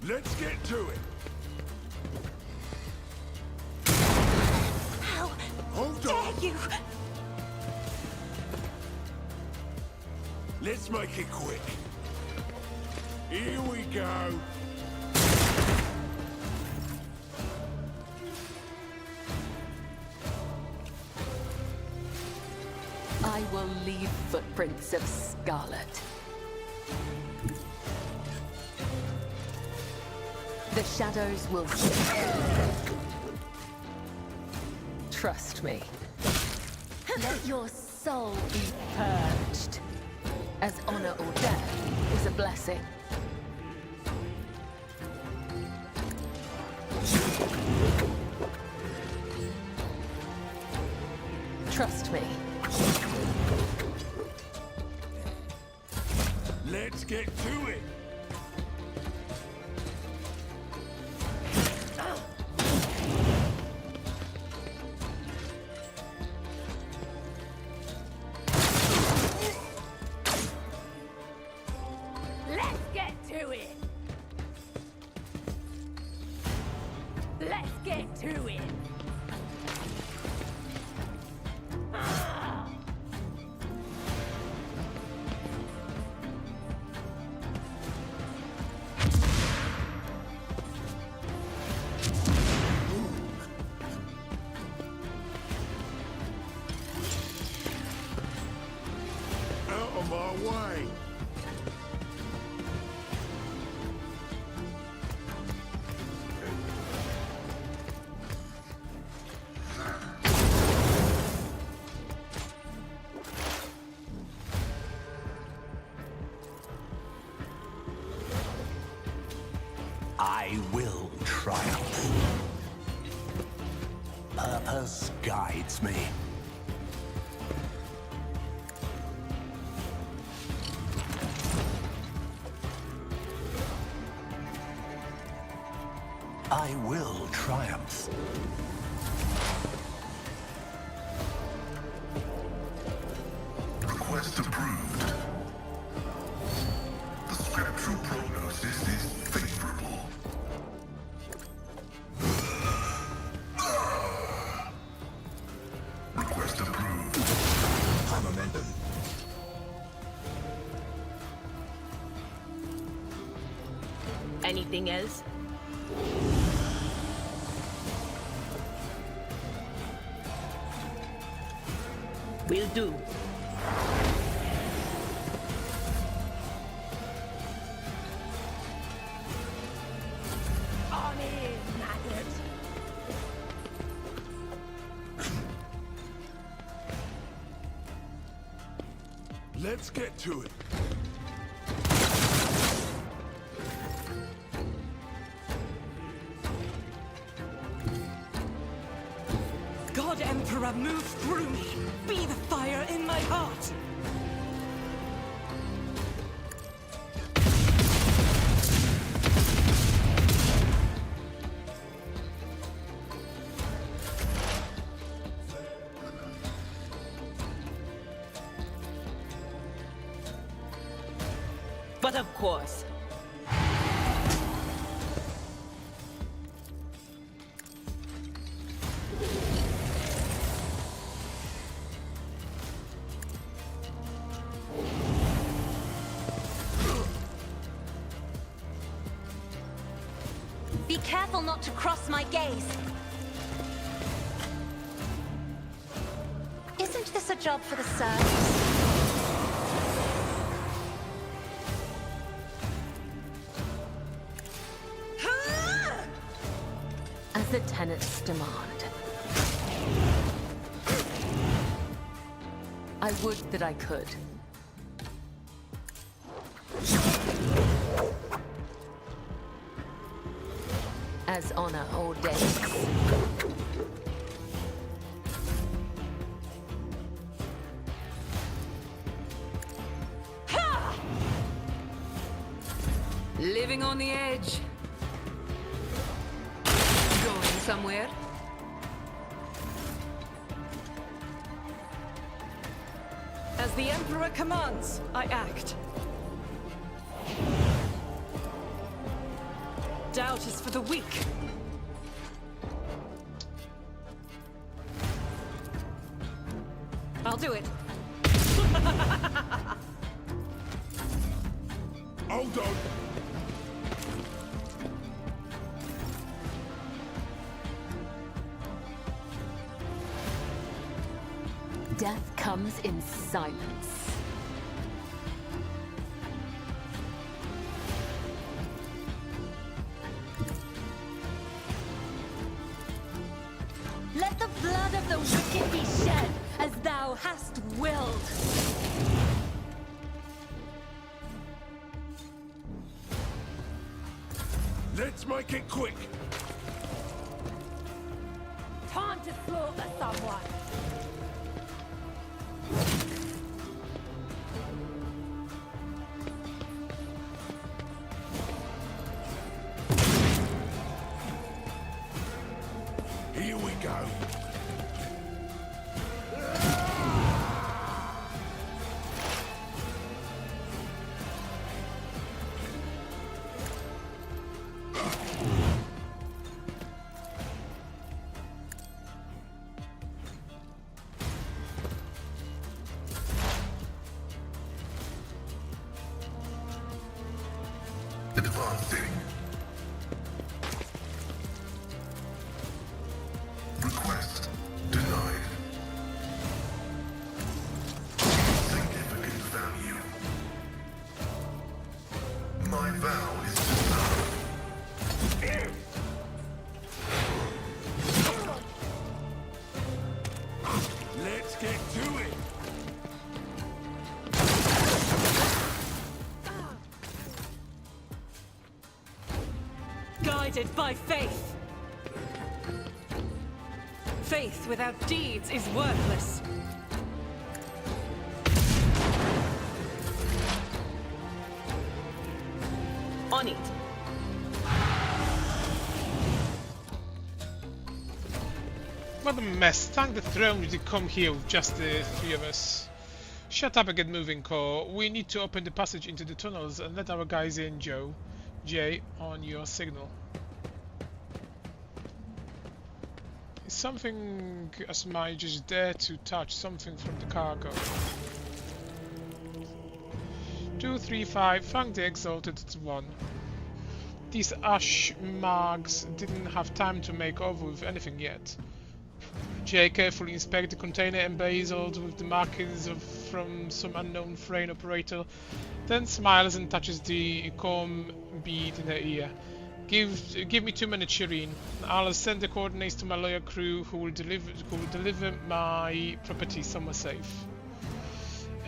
Let's get to it.
How
Hold
dare
on.
you?
Let's make it quick. Here we go.
I will leave footprints of scarlet. The shadows will trust me. Let your soul be purged, as honor or death is a blessing. Trust me.
Let's get to it.
Let's get to it! Let's get to it!
Out of my way.
I will triumph. Purpose guides me. I will triumph.
Request approved. The scriptural prognosis is favorable. Request approved.
High momentum.
Anything else? Will do.
On in, maggot.
Let's get to it.
God Emperor, move through me. Be the fire in my heart.
But of course.
Be careful not to cross my gaze. Isn't this a job for the serfs?
As the tenants demand. I would that I could. As honor ordains.
Living on the edge. Going somewhere?
As the Emperor commands, I act. Doubt is for the weak. I'll do it.
Hold on.
Death comes in silence.
Let the blood of the wicked be shed, as thou hast willed.
Let's make it quick.
Time to slaughter someone.
Here we go.
Advancing. Request denied. Significant value. My vow is to serve.
Let's get to it.
Guided by faith. Faith without deeds is worthless.
On it.
What a mess. Thank the throne you did come here with just the three of us. Shut up and get moving, Core. We need to open the passage into the tunnels and let our guys in, Joe. Jay, on your signal. Is something as my just dare to touch something from the cargo? 235, thank the exalted 1. These ash marks didn't have time to make over with anything yet. Jay carefully inspects the container embezzled with the markings from some unknown train operator, then smiles and touches the comb bead in her ear. Give me 2 minutes, Shireen. I'll send the coordinates to my lawyer crew who will deliver my property somewhere safe.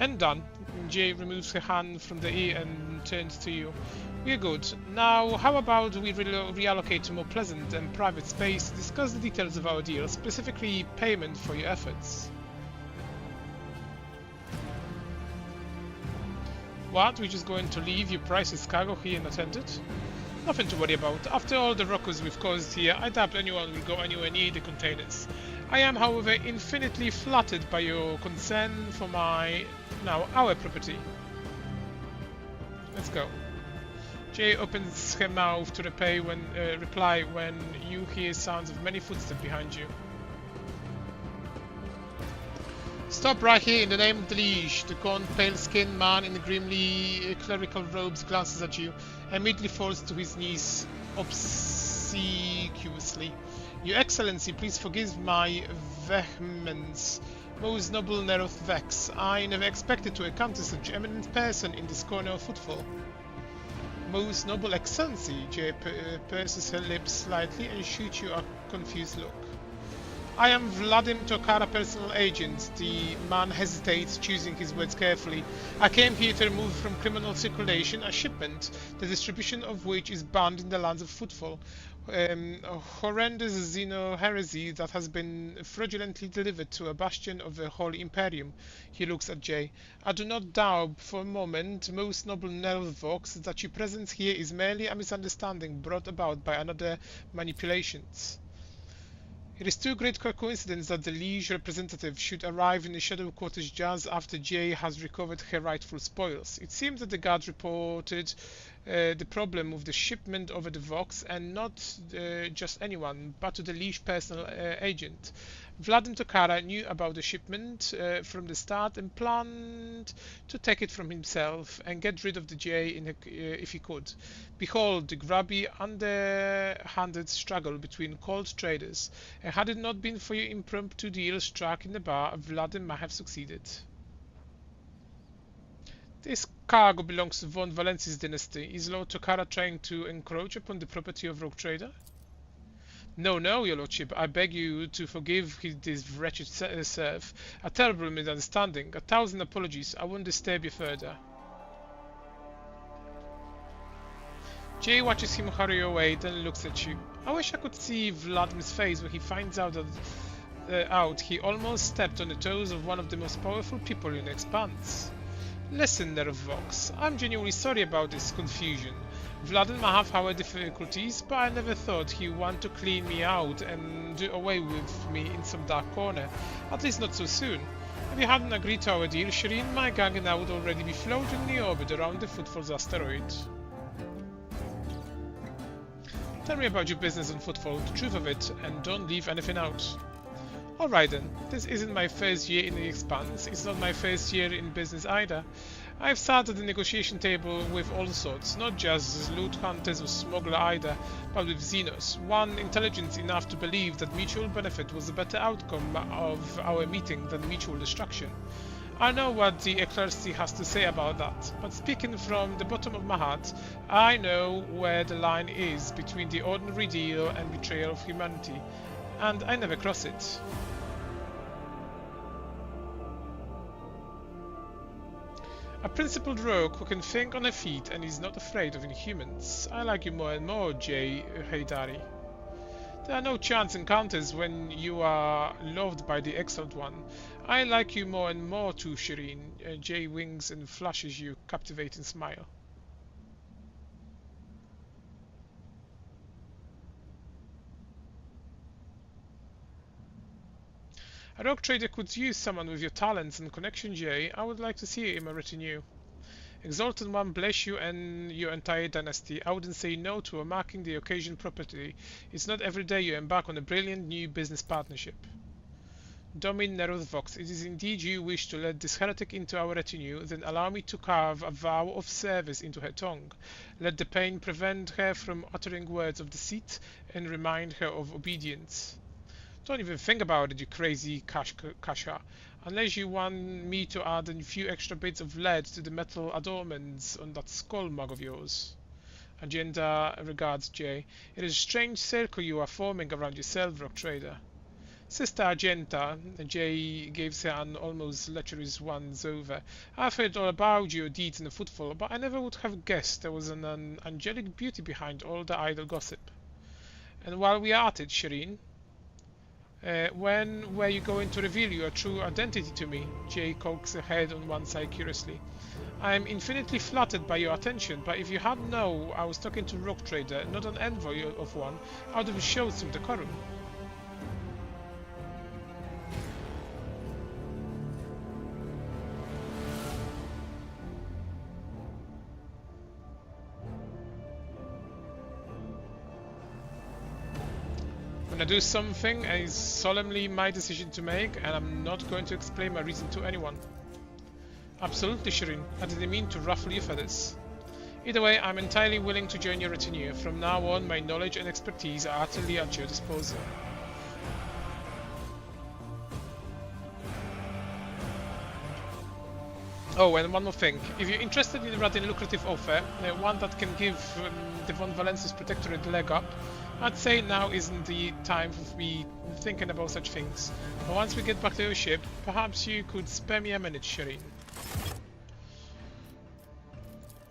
And done. Jay removes her hand from the ear and turns to you. We're good. Now, how about we reallocate to more pleasant and private space to discuss the details of our deal, specifically payment for your efforts. What? We're just going to leave your priceless cargo here unattended? Nothing to worry about. After all the ruckus we've caused here, I doubt anyone will go anywhere near the containers. I am, however, infinitely flattered by your concern for our property. Let's go. Jay opens her mouth to reply when you hear sounds of many footsteps behind you. Stop right here in the name of the liege. The gaunt, pale-skinned man in the grimly clerical robes glances at you and immediately falls to his knees obsequiously. Your Excellency, please forgive my vehemence. Most noble Neroth Vex, I never expected to encounter such eminent person in this corner of Footfall. Most noble Excellency, Jay purses her lips slightly and shoots you a confused look. I am Vladimir Tokara, personal agent. The man hesitates, choosing his words carefully. I came here to remove from criminal circulation a shipment, the distribution of which is banned in the lands of Footfall. A horrendous Xeno heresy that has been fraudulently delivered to a bastion of the Holy Imperium. He looks at Jay. I do not doubt for a moment, most noble Nervox, that your presence here is merely a misunderstanding brought about by another manipulations. It is too great a coincidence that the liege representative should arrive in the Shadow Quarters just after Jay has recovered her rightful spoils. It seems that the guards reported the problem with the shipment over the Vox, and not just anyone, but to the liege personal agent. Vladimir Tokara knew about the shipment from the start and planned to take it from himself and get rid of the Jay if he could. Behold the grubby, underhanded struggle between cold traders, and had it not been for your impromptu deal struck in the bar, Vladimir might have succeeded. This cargo belongs to von Valencia's dynasty. Is Lord Tokara trying to encroach upon the property of rogue trader? No, no, your lordship, I beg you to forgive this wretched serf. A terrible misunderstanding. 1,000 apologies. I won't disturb you further. Jay watches him hurry away, then looks at you. I wish I could see Vladimir's face when he finds out that he almost stepped on the toes of one of the most powerful people in the Expanse. Listen, Nervox, I'm genuinely sorry about this confusion. Vladimir may have our difficulties, but I never thought he would want to clean me out and do away with me in some dark corner. At least not so soon. If you hadn't agreed to our deal, Shireen, my gang and I would already be floating in the orbit around the Footfall's asteroid. Tell me about your business on Footfall, the truth of it, and don't leave anything out. Alright then, this isn't my first year in the Expanse, it's not my first year in business either. I've sat at the negotiation table with all sorts, not just loot hunters or smuggler either, but with Xenos, one intelligent enough to believe that mutual benefit was a better outcome of our meeting than mutual destruction. I know what the Eclaircy has to say about that, but speaking from the bottom of my heart, I know where the line is between the ordinary deal and betrayal of humanity, and I never cross it. A principled rogue who can think on her feet and is not afraid of inhumans. I like you more and more, Jay Haydari. There are no chance encounters when you are loved by the Exiled One. I like you more and more too, Shireen. Jay winks and flashes you a captivating smile. A rogue trader could use someone with your talents and connection, Jay. I would like to see him a retinue. Exalted One bless you and your entire dynasty. I wouldn't say no to a marking the occasion property. It's not every day you embark on a brilliant new business partnership. Domin Nerudvox, it is indeed you wish to let this heretic into our retinue, then allow me to carve a vow of service into her tongue. Let the pain prevent her from uttering words of deceit, and remind her of obedience. Don't even think about it, you crazy Kasha. Unless you want me to add a few extra bits of lead to the metal adornments on that skull mug of yours. Agenda regards Jay. It is a strange circle you are forming around yourself, Rock Trader. Sister Argenta, Jay gives her an almost lecherous once-over. I've heard all about your deeds in the footfall, but I never would have guessed there was an angelic beauty behind all the idle gossip. And while we are at it, Shireen, when were you going to reveal your true identity to me? Jay cocks her head on one side curiously. I am infinitely flattered by your attention, but if you had known I was talking to Rock Trader, not an envoy of one, I would have showed some decorum. When I do something, it's solemnly my decision to make, and I'm not going to explain my reason to anyone. Absolutely, Shireen. I didn't mean to ruffle your feathers. Either way, I'm entirely willing to join your retinue. From now on, my knowledge and expertise are utterly at your disposal. Oh, and one more thing. If you're interested in a rather lucrative offer, one that can give the Von Valensis Protectorate a leg up, I'd say now isn't the time for me thinking about such things. But once we get back to your ship, perhaps you could spare me a minute, Shireen.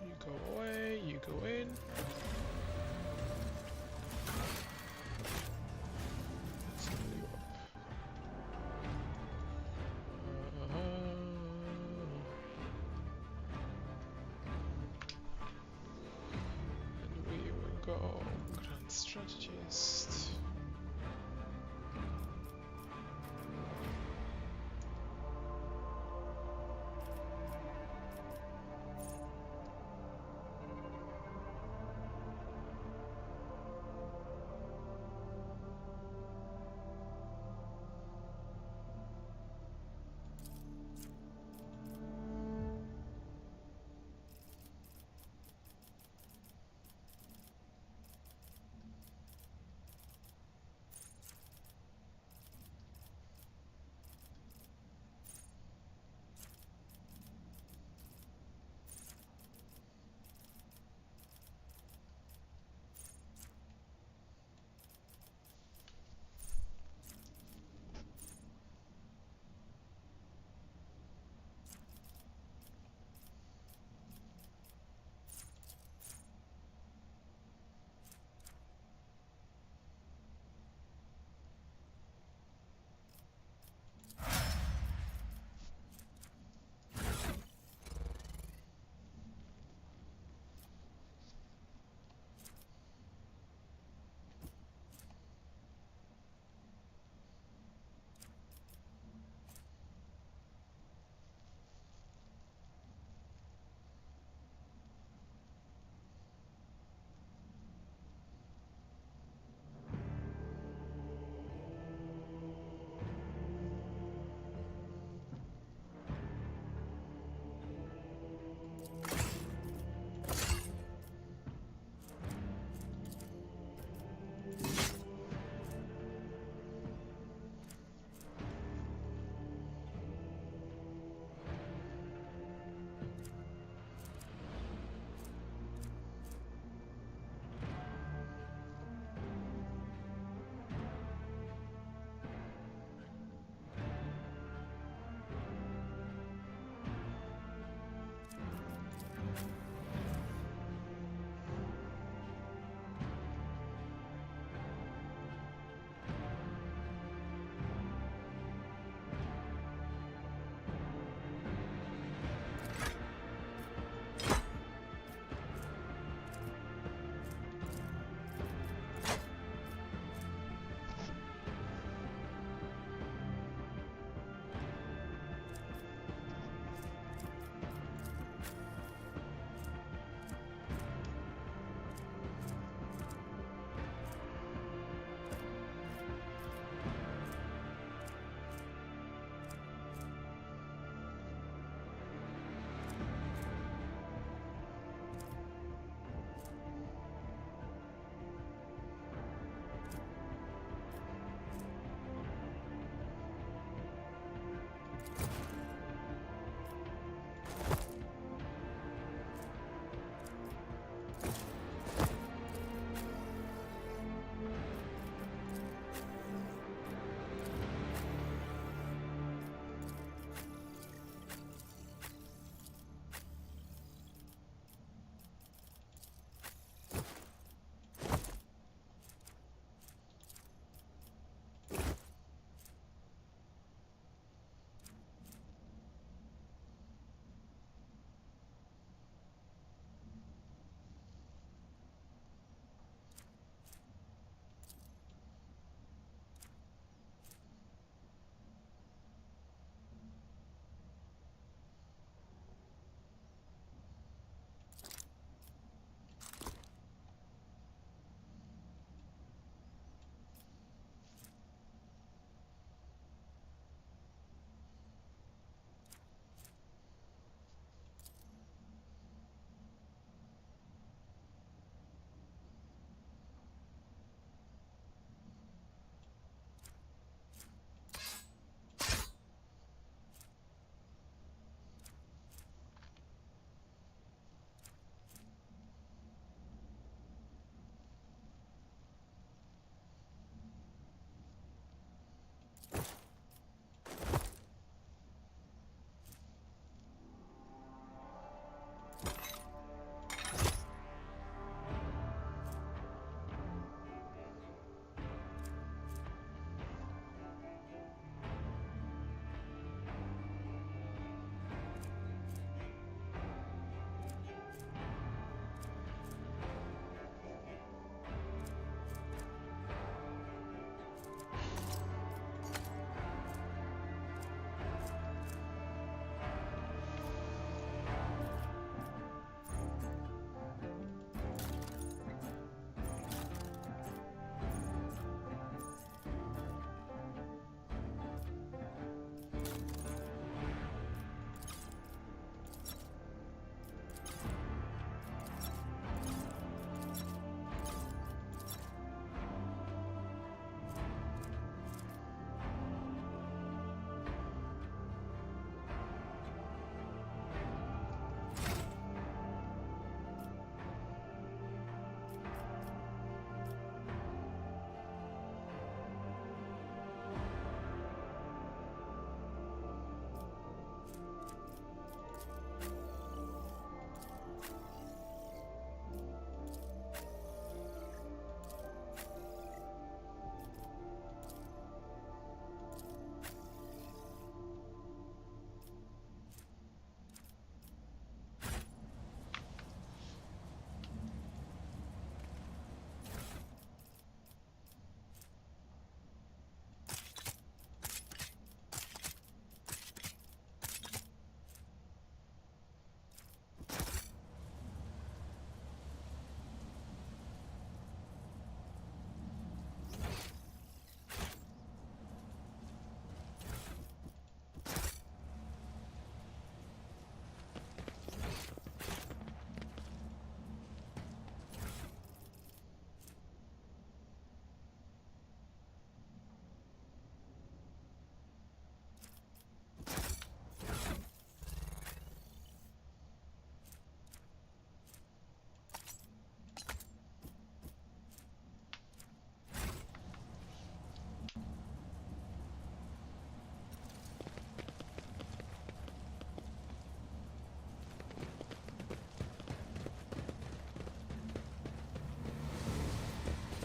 You go away, you go in. Let's level you up. And we will go Grand Strategist.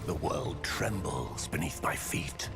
The world trembles beneath my feet.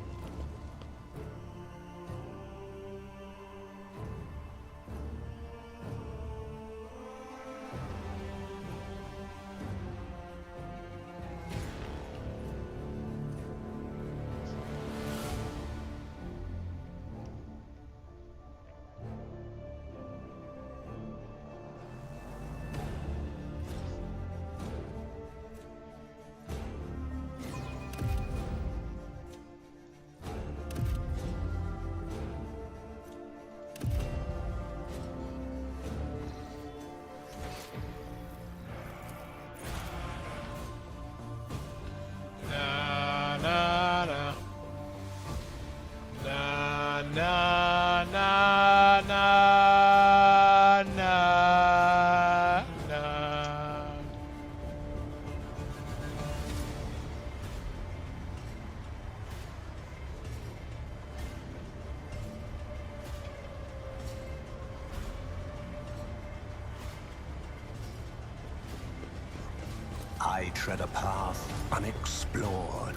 I tread a path unexplored.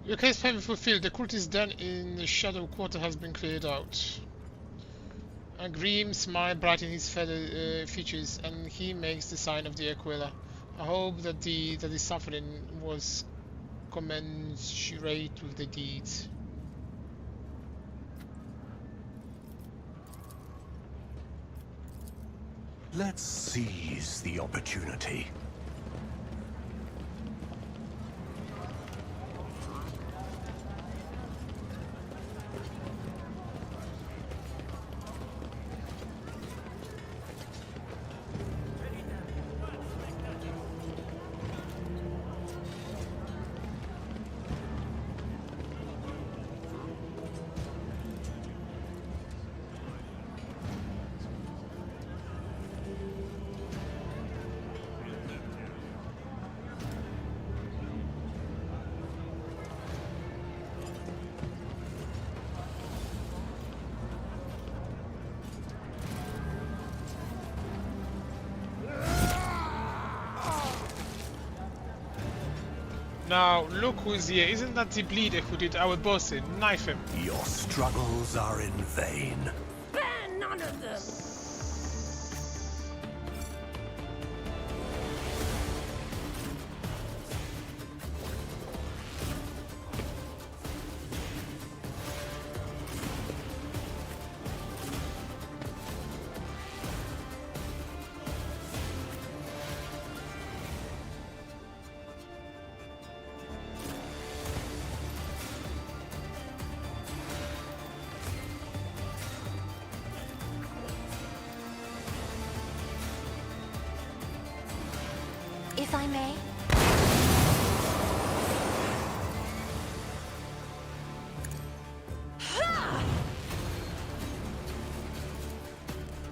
Your case has been fulfilled. The cultist den in the Shadow Quarter has been cleared out. A grim smile brightens his features, and he makes the sign of the Aquila. I hope that the suffering was commensurate with the deeds.
Let's seize the opportunity.
Now, look who's here. Isn't that the bleeder who did our boss in? Knife him.
Your struggles are in vain.
Spare none of them!
If I may?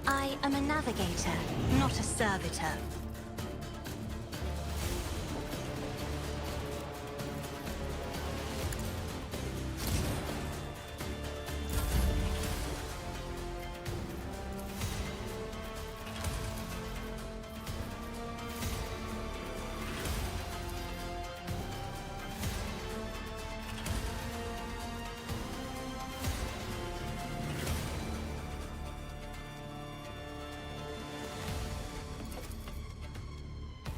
I am a navigator, not a servitor.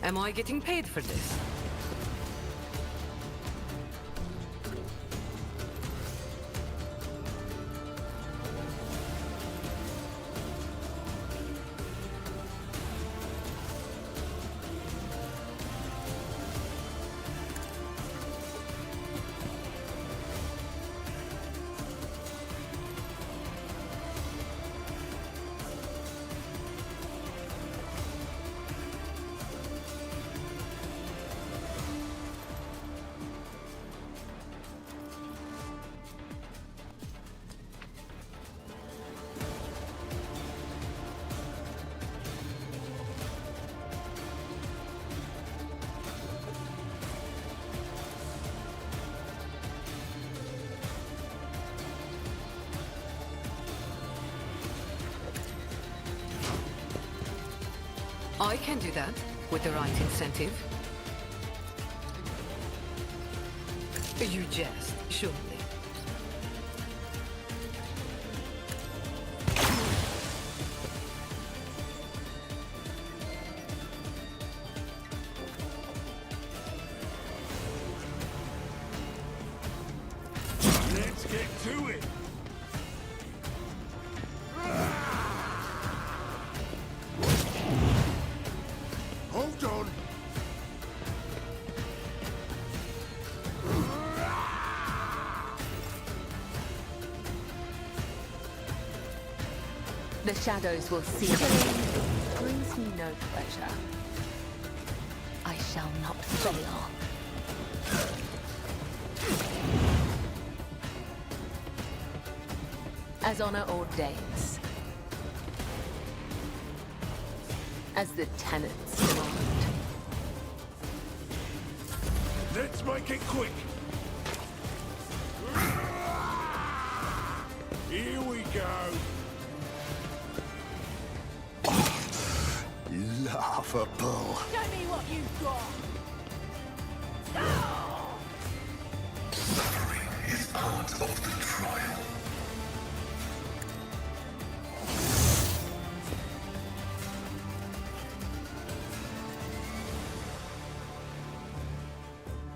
Am I getting paid for this? I can do that with the right incentive. You jest, surely.
Let's get to it. Hold on.
The shadows will see it. Brings me no pleasure. I shall not fail. As honor ordains. As the tenets demand.
Let's make it quick. Here we go.
Laughable.
Show me what you've got.
Suffering is part of the trial.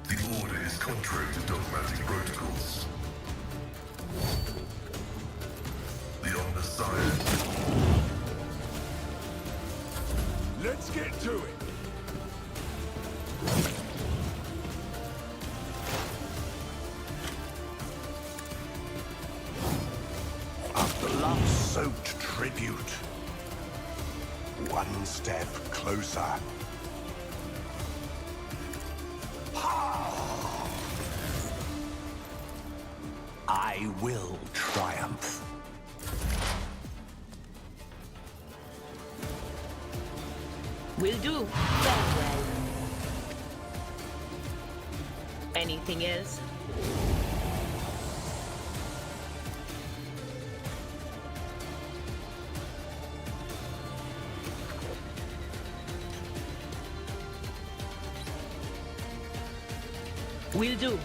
The order is contrary to dogmatic protocols. The Omnissiah.
Let's get to it.
A blood-soaked tribute. One step closer. I will triumph.
Will do. Farewell. Anything else? Will do.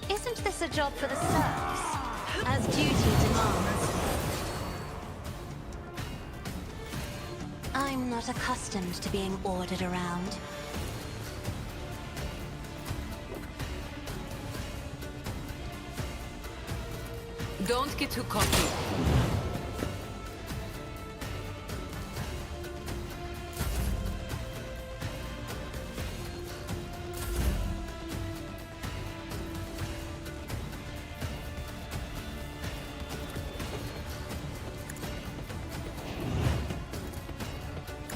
Isn't this a job for the serfs? As duty demands. I'm not accustomed to being ordered around.
Don't get too cocky.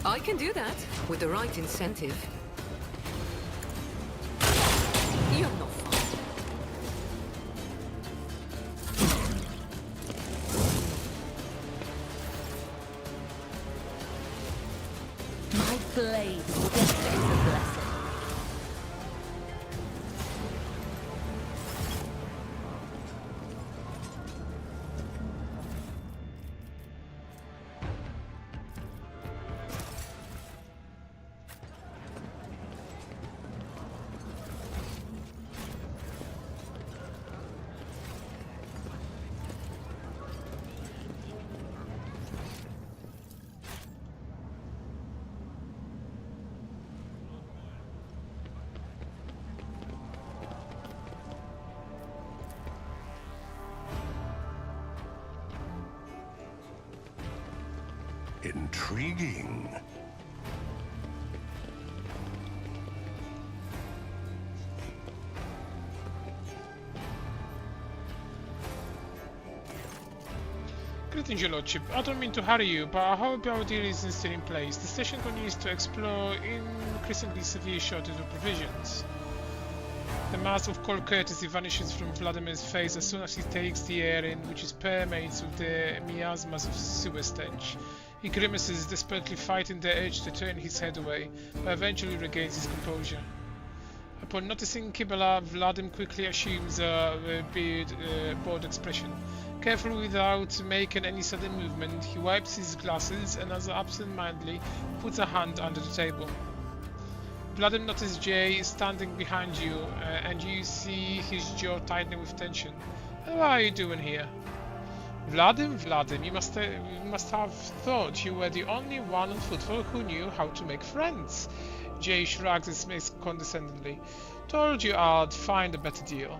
I can do that with the right incentive. You're no fun.
My blade will displace a blessing.
Intriguing.
Greetings, your lordship. I don't mean to hurry you, but I hope our deal is still in place. The station continues to explore increasingly severe shortage of provisions. The mask of cold courtesy vanishes from Vladimir's face as soon as he takes the air in, which is permeates with the miasmas of sewer stench. He grimaces, desperately fighting the urge to turn his head away, but eventually regains his composure. Upon noticing Kibela, Vladim quickly assumes a bored expression. Carefully, without making any sudden movement, he wipes his glasses and, as absent-mindedly, puts a hand under the table. Vladim notices Jay standing behind you, and you see his jaw tightening with tension. What are you doing here? Vladim, you must have thought you were the only one on Footfall who knew how to make friends. Jay shrugs his face condescendingly. Told you I'd find a better deal.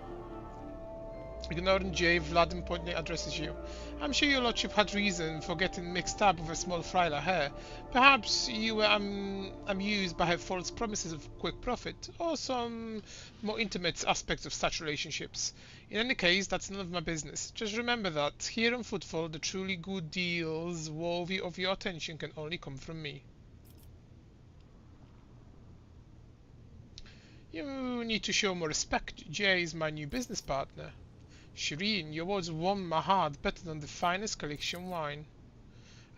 Ignoring Jay, Vladim pointedly addresses you. I'm sure your lordship had reason for getting mixed up with a small fry like her. Perhaps you were amused by her false promises of quick profit, or some more intimate aspects of such relationships. In any case, that's none of my business. Just remember that, here on Footfall, the truly good deals worthy of your attention can only come from me. You need to show more respect. Jay is my new business partner. Shireen, your words warm my heart better than the finest collection wine.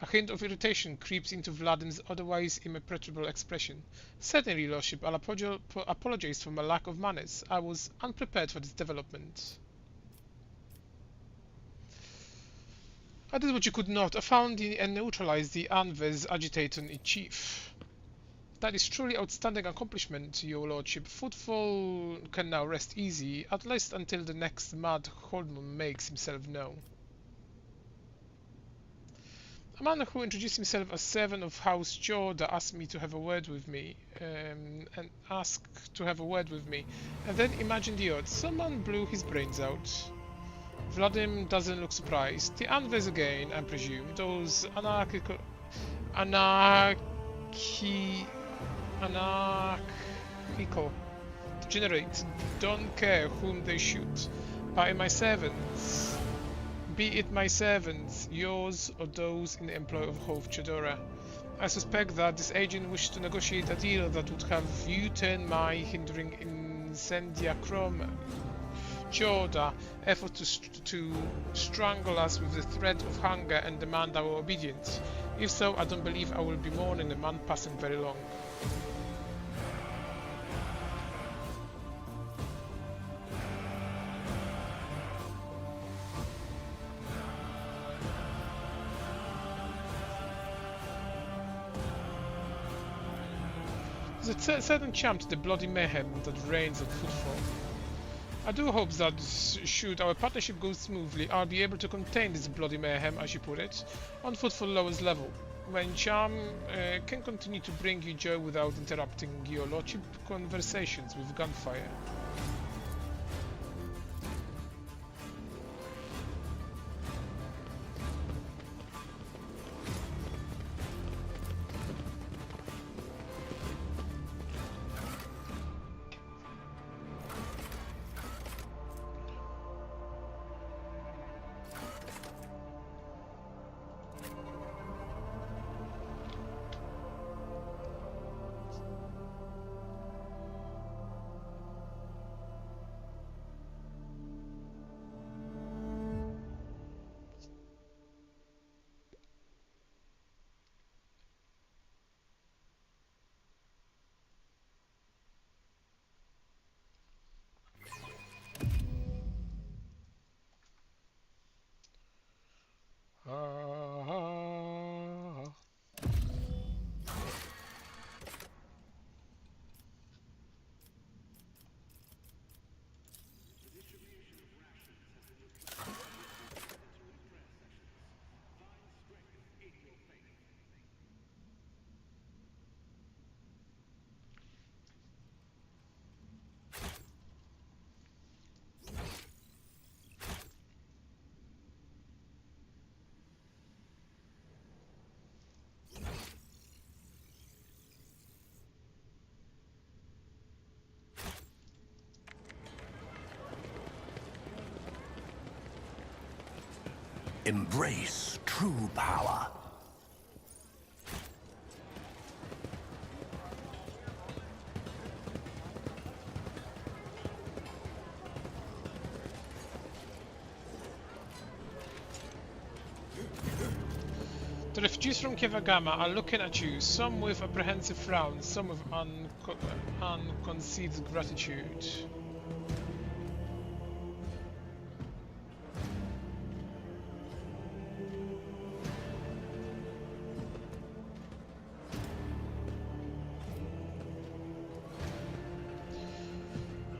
A hint of irritation creeps into Vladim's otherwise impenetrable expression. Certainly, your lordship, I'll apologize for my lack of manners. I was unprepared for this development. I did what you could not. I found and neutralized the Anvers agitator-in-chief. That is truly outstanding accomplishment, your lordship. Footfall can now rest easy, at least until the next mad Holdman makes himself known. A man who introduced himself as servant of House Jorda asked to have a word with me, and then imagine the odds. Someone blew his brains out. Vladim doesn't look surprised. The Anvers again, I presume. Those anarchical degenerates don't care whom they shoot. Be it my servants, yours or those in the employ of Hof Chedora. I suspect that this agent wished to negotiate a deal that would have you turn my hindering incendiacrum Jorda effort to strangle us with the threat of hunger and demand our obedience. If so, I don't believe I will be mourning a man passing very long. There's a certain charm to the bloody mayhem that reigns at Footfall. I do hope that, should our partnership go smoothly, I'll be able to contain this bloody mayhem, as you put it, on Footfall lowest level, when charm can continue to bring you joy without interrupting your lordship conversations with gunfire.
Embrace true power.
The refugees from Kevagama are looking at you, some with apprehensive frowns, some with unconceived gratitude.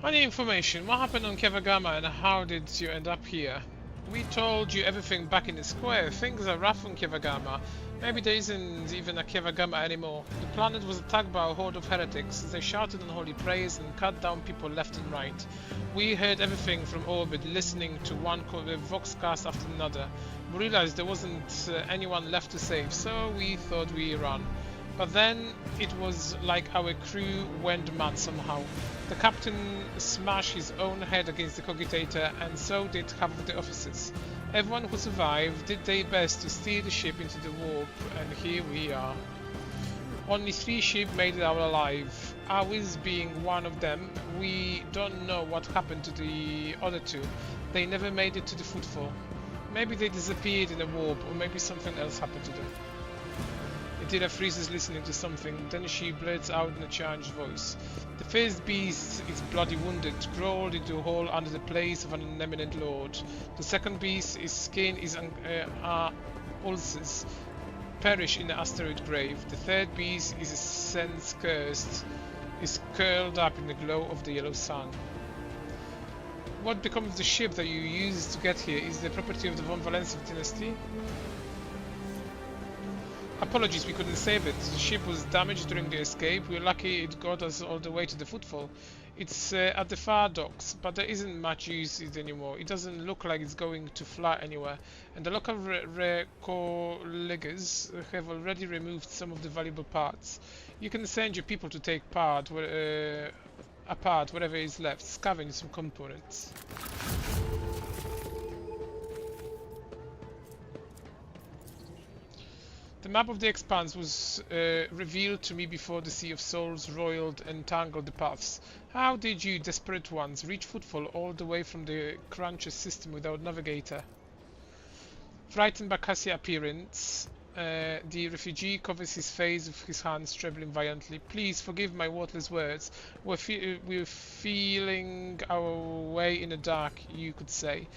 Any information? What happened on Kevagama and how did you end up here? We told you everything back in the square. Things are rough on Kevagama. Maybe there isn't even a Kevagama anymore. The planet was attacked by a horde of heretics. They shouted unholy prayers and cut down people left and right. We heard everything from orbit, listening to one voxcast after another. We realized there wasn't anyone left to save, so we thought we ran. But then it was like our crew went mad somehow. The captain smashed his own head against the cogitator, and so did half of the officers. Everyone who survived did their best to steer the ship into the warp, and here we are. Only 3 ships made it out alive, ours being one of them. We don't know what happened to the other 2. They never made it to the footfall. Maybe they disappeared in the warp, or maybe something else happened to them. Adira freezes listening to something, then she blurts out in a changed voice. The first beast is bloody wounded, crawled into a hole under the place of an eminent lord. The second beast, his skin is ulcers, perish in the asteroid grave. The third beast is a sense cursed, is curled up in the glow of the yellow sun. What becomes of the ship that you used to get here? Is the property of the von Valensian dynasty? Apologies, we couldn't save it. The ship was damaged during the escape. We're lucky it got us all the way to the footfall. It's at the far docks, but there isn't much use in it anymore. It doesn't look like it's going to fly anywhere. And the local recollegas have already removed some of the valuable parts. You can send your people to take apart whatever is left, scavenge some components. The map of the Expanse was revealed to me before the Sea of Souls roiled and tangled the paths. How did you, desperate ones, reach footfall all the way from the Cruncher system without navigator? Frightened by Cassia's appearance, the refugee covers his face with his hands, trembling violently. Please forgive my worthless words. We're feeling our way in the dark, you could say.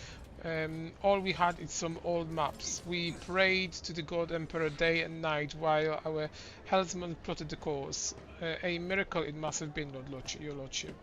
All we had is some old maps. We prayed to the God Emperor day and night while our helmsman plotted the course. A miracle it must have been, your lordship.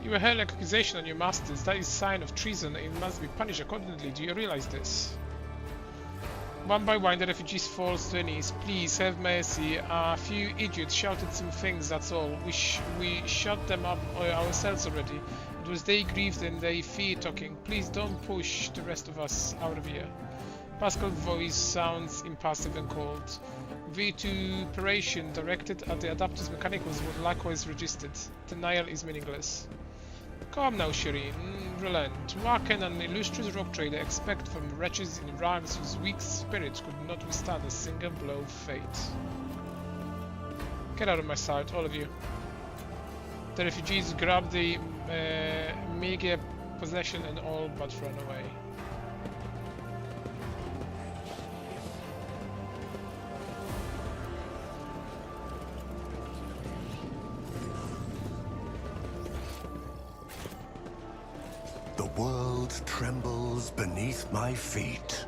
You were hurling accusation on your masters. That is a sign of treason and it must be punished accordingly. Do you realize this? One by one the refugees fall to their knees. Please have mercy. A few idiots shouted some things, that's all. We shut them up ourselves already. It was they grieved and they fear talking. Please don't push the rest of us out of here. Pascal's voice sounds impassive and cold. Vituperation directed at the Adapter's mechanicals was likewise registered. Denial is meaningless. Come now, Shireen, relent. What can an illustrious rock trader expect from wretches in rags whose weak spirit could not withstand a single blow of fate? Get out of my sight, all of you. The refugees grab the meager possession and all but run away.
The world trembles beneath my feet.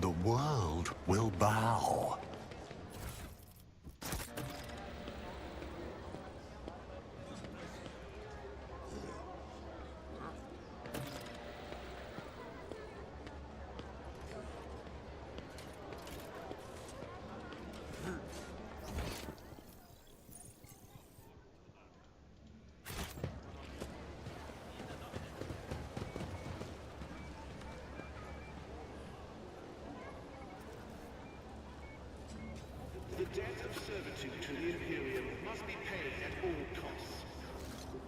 the world will bow.
The debt of servitude to the Imperium must be paid at all costs.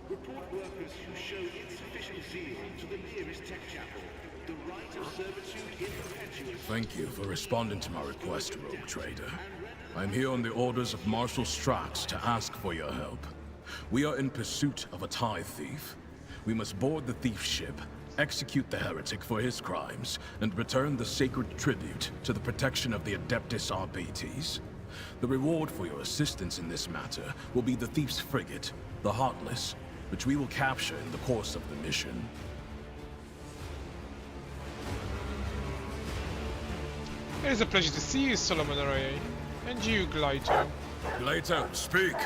Report workers who show insufficient zeal to the nearest tech chapel. The right of servitude in perpetuous...
Thank you for responding to my request, Rogue Trader. I'm here on the orders of Marshal Strax to ask for your help. We are in pursuit of a tithe thief. We must board the thief's ship, execute the heretic for his crimes, and return the sacred tribute to the protection of the Adeptus Arbites. The reward for your assistance in this matter will be the thief's frigate, the Heartless, which we will capture in the course of the mission.
It is a pleasure to see you, Solomon Array. And you, Glyto.
Glyto, speak!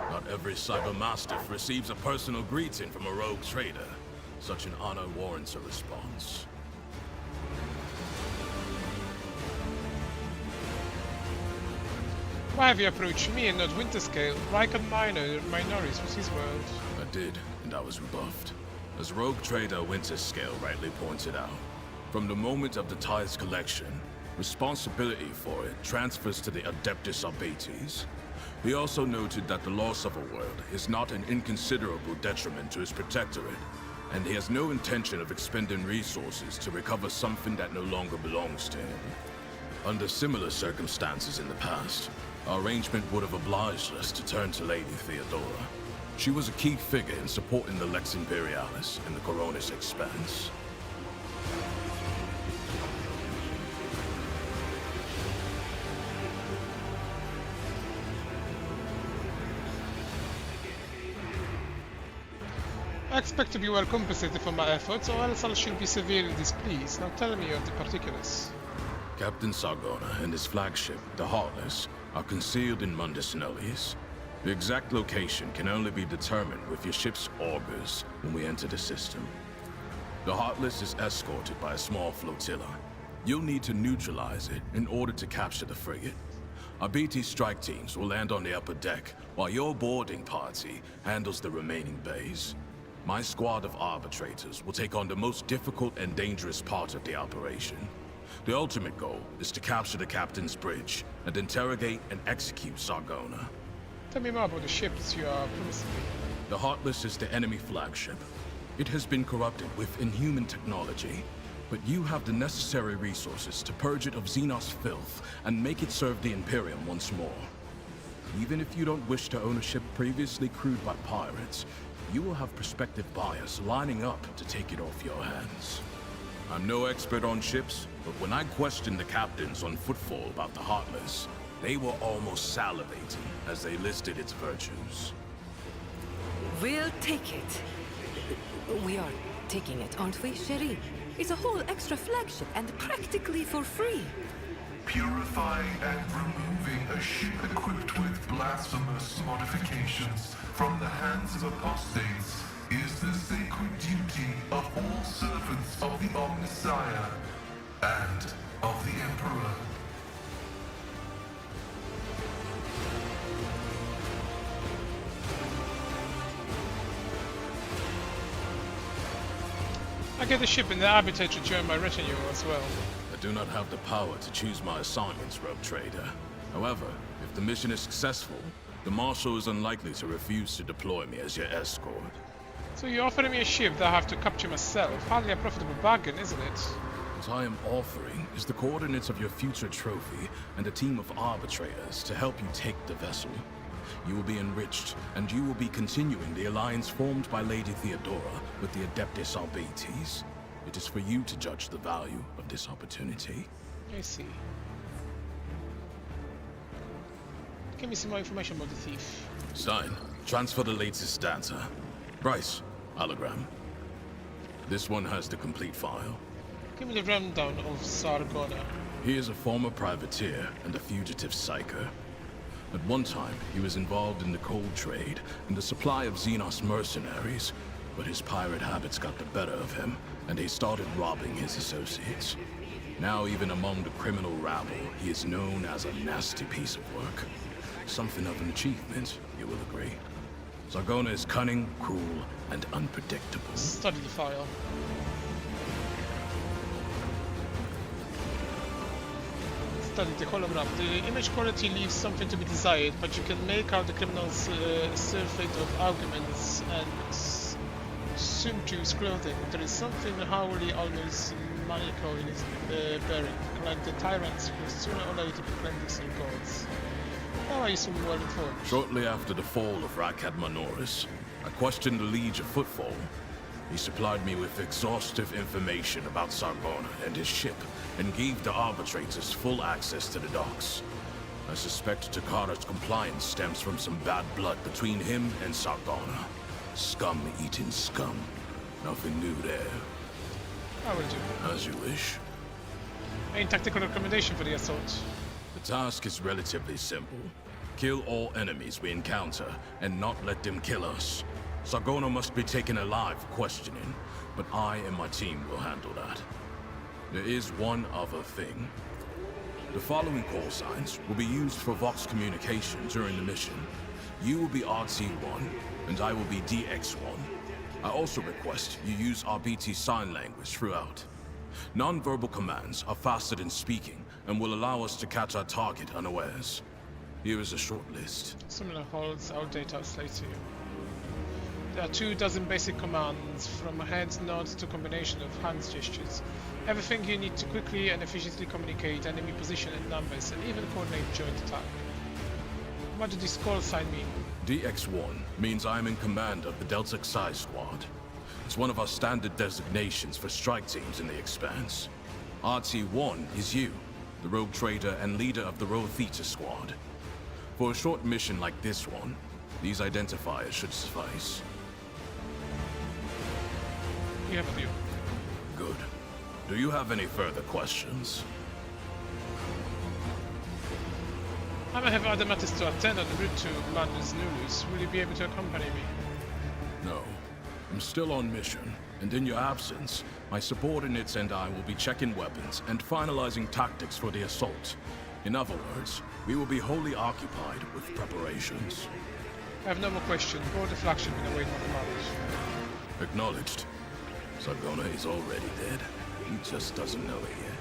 Not every cybermastiff receives a personal greeting from a rogue trader. Such an honor warrants a response.
Why have you approached me and not Winterscale? Rykon Minoris was his word.
I did, and I was rebuffed. As Rogue Trader Winterscale rightly pointed out, from the moment of the tithe's collection, responsibility for it transfers to the Adeptus Arbites. He also noted that the loss of a world is not an inconsiderable detriment to his protectorate, and he has no intention of expending resources to recover something that no longer belongs to him. Under similar circumstances in the past, our arrangement would have obliged us to turn to Lady Theodora. She was a key figure in supporting the Lex Imperialis in the Coronis Expanse.
I expect to be well compensated for my efforts, or else I shall be severely displeased. Now tell me of the particulars.
Captain Sargona and his flagship, the Heartless, are concealed in Mundus Nullius. The exact location can only be determined with your ship's augurs when we enter the system. The Heartless is escorted by a small flotilla. You'll need to neutralize it in order to capture the frigate. Our BT strike teams will land on the upper deck, while your boarding party handles the remaining bays. My squad of arbitrators will take on the most difficult and dangerous part of the operation. The ultimate goal is to capture the captain's bridge and interrogate and execute Sargona.
Tell me more about the ships you are promising me.
The Heartless is the enemy flagship. It has been corrupted with inhuman technology, but you have the necessary resources to purge it of Xenos filth and make it serve the Imperium once more. Even if you don't wish to own a ship previously crewed by pirates, you will have prospective buyers lining up to take it off your hands. I'm no expert on ships, but when I questioned the captains on Footfall about the Heartless, they were almost salivating as they listed its virtues.
We'll take it. We are taking it, aren't we, Sherry? It's a whole extra flagship and practically for free.
Purifying and removing a ship equipped with blasphemous modifications from the hands of apostates is the sacred duty of all servants of the Omnissiah and of the Emperor.
I get the ship and the arbitrator to join my retinue as well.
I do not have the power to choose my assignments, Rogue Trader. However, if the mission is successful, the Marshal is unlikely to refuse to deploy me as your escort.
So you're offering me a ship that I have to capture myself? Hardly a profitable bargain, isn't it?
What I am offering is the coordinates of your future trophy and a team of arbitrators to help you take the vessel. You will be enriched, and you will be continuing the alliance formed by Lady Theodora with the Adeptus Arbites. It is for you to judge the value of this opportunity.
I see. Give me some more information about the thief.
Stein, transfer the latest data. Bryce, hologram. This one has the complete file.
Give me the rundown of Sargona.
He is a former privateer and a fugitive psyker. At one time, he was involved in the coal trade and the supply of Xenos mercenaries, but his pirate habits got the better of him, and he started robbing his associates. Now, even among the criminal rabble, he is known as a nasty piece of work. Something of an achievement, you will agree. Sargona is cunning, cruel, and unpredictable.
Study the file. Study the hologram. The image quality leaves something to be desired, but you can make out the criminal's surfeit of arguments and sumptuous clothing. There is something wholly almost maniacal in his bearing, like the tyrants who sooner or later proclaim themselves gods. How are you so well informed?
Shortly after the fall of Rakad Manoris, I questioned the Liege of Footfall. He supplied me with exhaustive information about Sargona and his ship, and gave the arbitrators full access to the docks. I suspect Takara's compliance stems from some bad blood between him and Sargona. Scum-eating scum. Nothing new there.
I will do.
As you wish.
Any tactical recommendation for the assault?
The task is relatively simple. Kill all enemies we encounter, and not let them kill us. Sargona must be taken alive for questioning, but I and my team will handle that. There is one other thing. The following call signs will be used for Vox communication during the mission. You will be RT1, and I will be DX1. I also request you use RBT sign language throughout. Non-verbal commands are faster than speaking, and will allow us to catch our target unawares. Here is a short list.
Similar holds our data slate to you. There are 24 basic commands, from hand nods to combination of hand gestures. Everything you need to quickly and efficiently communicate enemy position and numbers, and even coordinate joint attack. What do these call sign mean?
DX1 means I am in command of the Delta Xi Squad. It's one of our standard designations for strike teams in the Expanse. RT1 is you, the rogue trader and leader of the Rho Theta Squad. For a short mission like this one, these identifiers should suffice.
You have a view.
Good. Do you have any further questions?
I may have other matters to attend on the route to Mandus Nulus. Will you be able to accompany me?
No. I'm still on mission, and in your absence, my subordinates and I will be checking weapons and finalizing tactics for the assault. In other words, we will be wholly occupied with preparations.
I have no more questions. Board the flagship and await my commanders.
Acknowledged. Sargona is already dead. He just doesn't know it yet.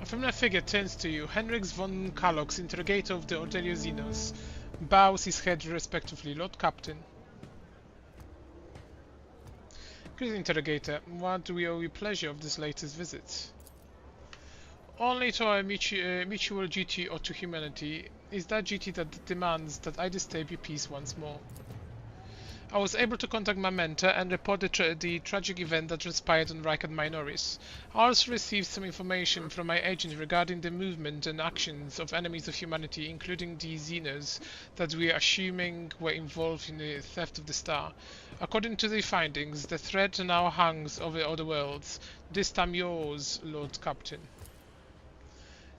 familiar figure turns to you. Henriks von Kalox, interrogator of the Ordelio Xenos, bows his head respectfully. Lord Captain. Great interrogator, what do we owe you pleasure of this latest visit? Only to our mutual duty or to humanity. Is that duty that demands that I disturb your peace once more. I was able to contact my mentor and report the tragic event that transpired on Rikard Minoris. I also received some information from my agent regarding the movement and actions of enemies of humanity, including the Xenos that we are assuming were involved in the theft of the star. According to the findings, the threat now hangs over other worlds, this time yours, Lord Captain.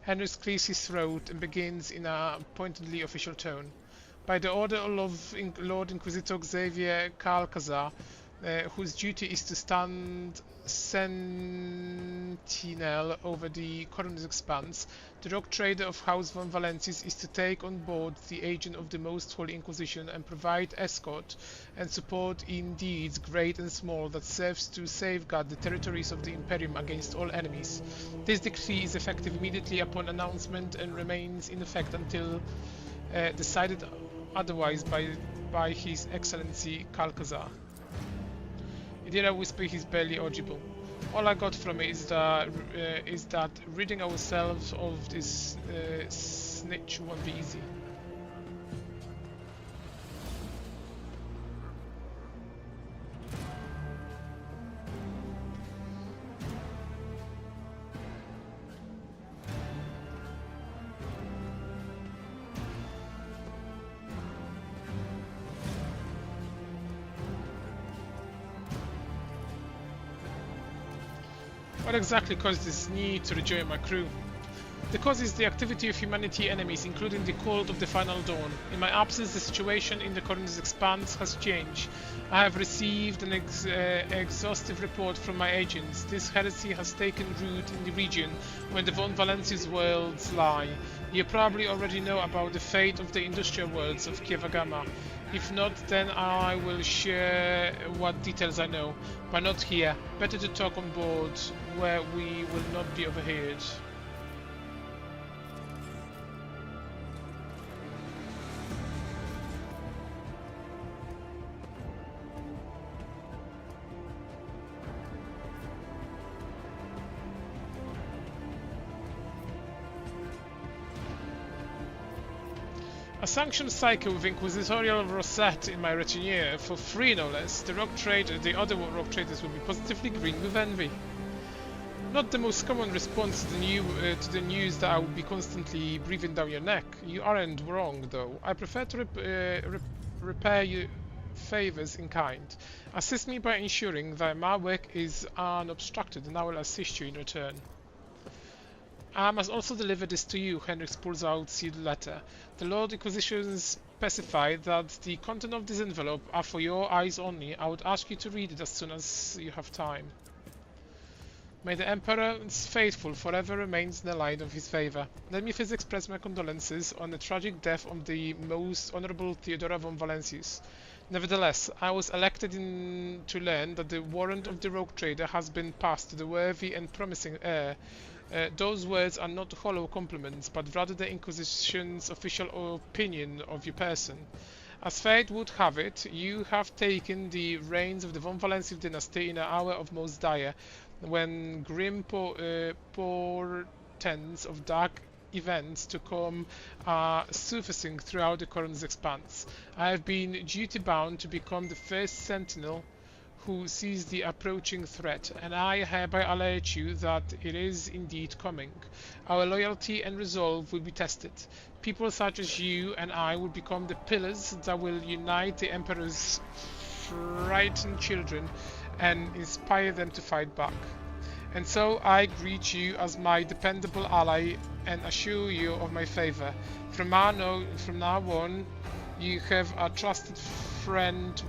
Henry clears his throat and begins in a pointedly official tone. By the order of Lord Inquisitor Xavier Calcazar, whose duty is to stand sentinel over the Coron's expanse, the rogue trader of House von Valensis is to take on board the agent of the Most Holy Inquisition and provide escort and support in deeds great and small that serves to safeguard the territories of the Imperium against all enemies. This decree is effective immediately upon announcement and remains in effect until decided otherwise by His Excellency Calcazar. Idira whispered is barely audible. All I got from it is that ridding ourselves of this snitch won't be easy. What exactly caused this need to rejoin my crew? The cause is the activity of humanity enemies, including the cult of the Final Dawn. In my absence, the situation in the Coron's expanse has changed. I have received an exhaustive report from my agents. This heresy has taken root in the region where the Von Valensis worlds lie. You probably already know about the fate of the industrial worlds of Kievagama. If not, then I will share what details I know, but not here. Better to talk on board, where we will not be overheard. A sanctioned cycle with Inquisitorial Rosette in my retinue, for free no less. The other rogue traders will be positively green with envy. Not the most common response to the news that I will be constantly breathing down your neck. You aren't wrong, though. I prefer to repay you favors in kind. Assist me by ensuring that my work is unobstructed, and I will assist you in return. I must also deliver this to you. Henrik pulls out sealed letter. The Lord Inquisition specified that the content of this envelope are for your eyes only. I would ask you to read it as soon as you have time. May the Emperor's faithful forever remains in the light of his favor. Let me first express my condolences on the tragic death of the most honorable Theodora von Valensius. Nevertheless, I was elected to learn that the warrant of the rogue trader has been passed to the worthy and promising heir. Those words are not hollow compliments, but rather the Inquisition's official opinion of your person. As fate would have it, you have taken the reins of the Von Valensius dynasty in an hour of most dire, when grim portents of dark events to come are surfacing throughout the Coron's expanse. I have been duty-bound to become the first sentinel who sees the approaching threat, and I hereby alert you that it is indeed coming. Our loyalty and resolve will be tested. People such as you and I will become the pillars that will unite the Emperor's frightened children and inspire them to fight back. And so I greet you as my dependable ally and assure you of my favor. From now on, you have a trusted friend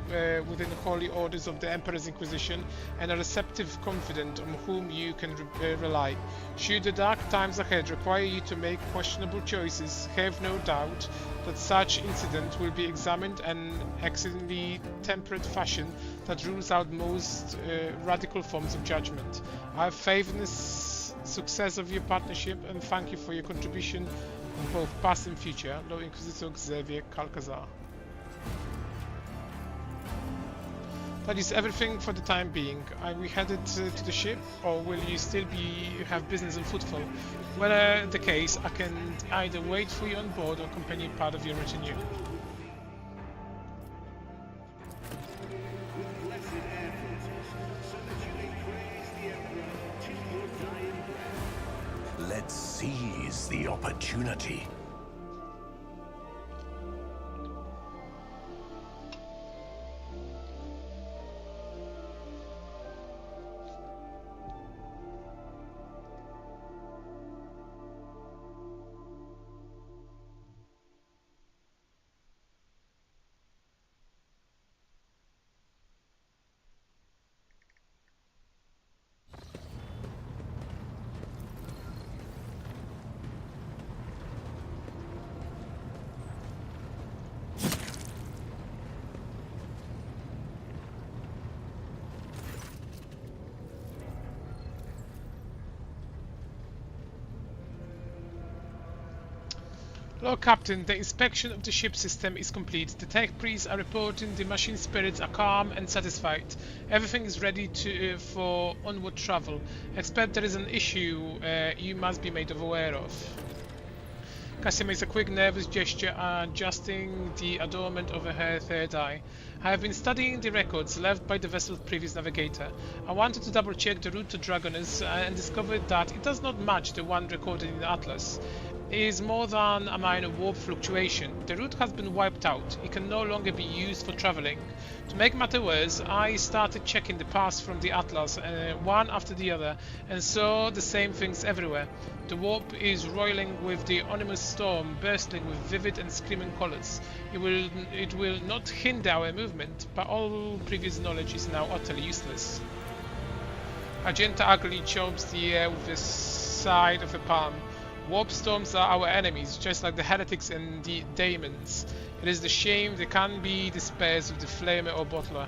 within the holy orders of the Emperor's Inquisition, and a receptive confidant on whom you can rely. Should the dark times ahead require you to make questionable choices, have no doubt that such incident will be examined in exceedingly temperate fashion that rules out most radical forms of judgment. I have faith in the success of your partnership and thank you for your contribution in both past and future. Lord Inquisitor Xavier Calcazar. That is everything for the time being. Are we headed to the ship, or will you still have business on Footfall? Whether the case, I can either wait for you on board or accompany part of your retinue.
Let's seize the opportunity.
Lord Captain, the inspection of the ship system is complete. The tech priests are reporting the machine spirits are calm and satisfied. Everything is ready for onward travel. Except there is an issue you must be made aware of. Cassia makes a quick nervous gesture, adjusting the adornment over her third eye. I have been studying the records left by the vessel's previous navigator. I wanted to double check the route to Dragonus and discovered that it does not match the one recorded in the Atlas. It is more than a minor warp fluctuation. The route has been wiped out. It can no longer be used for traveling. To make matter worse, I started checking the paths from the Atlas, one after the other, and saw the same things everywhere. The warp is roiling with the ominous storm, bursting with vivid and screaming colors. It will not hinder our movement, but all previous knowledge is now utterly useless. Argenta uglily chomps the air with the side of a palm. Warp storms are our enemies, just like the heretics and the daemons. It is the shame they can't be dispersed with the flamer or bottler.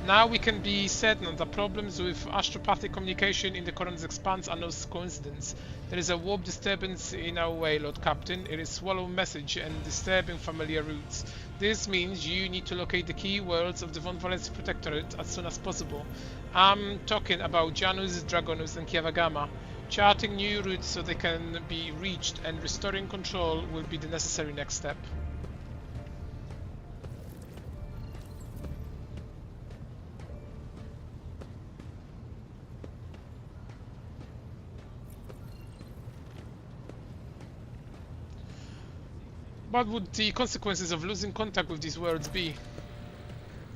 Now we can be certain that problems with astropathic communication in the Coron's expanse are no coincidence. There is a warp disturbance in our way, Lord Captain. It is swallow message and disturbing familiar routes. This means you need to locate the key worlds of the Von Valencia Protectorate as soon as possible. I'm talking about Janus, Dragonus and Kiavagama. Charting new routes so they can be reached and restoring control will be the necessary next step. What would the consequences of losing contact with these worlds be?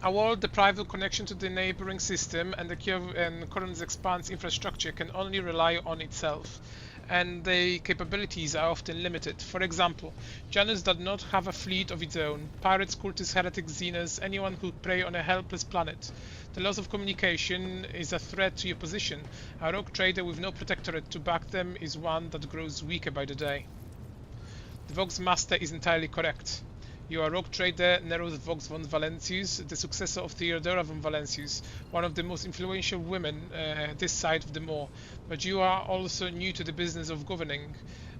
A world deprived of connection to the neighboring system and the Coron's expanse infrastructure can only rely on itself, and the capabilities are often limited. For example, Janus does not have a fleet of its own. Pirates, cultists, heretics, Xenos, anyone who prey on a helpless planet. The loss of communication is a threat to your position. A rogue trader with no protectorate to back them is one that grows weaker by the day. The Vox Master is entirely correct. You are rogue trader Nero's Vox von Valentius, the successor of Theodora von Valentius, one of the most influential women this side of the Moor. But you are also new to the business of governing.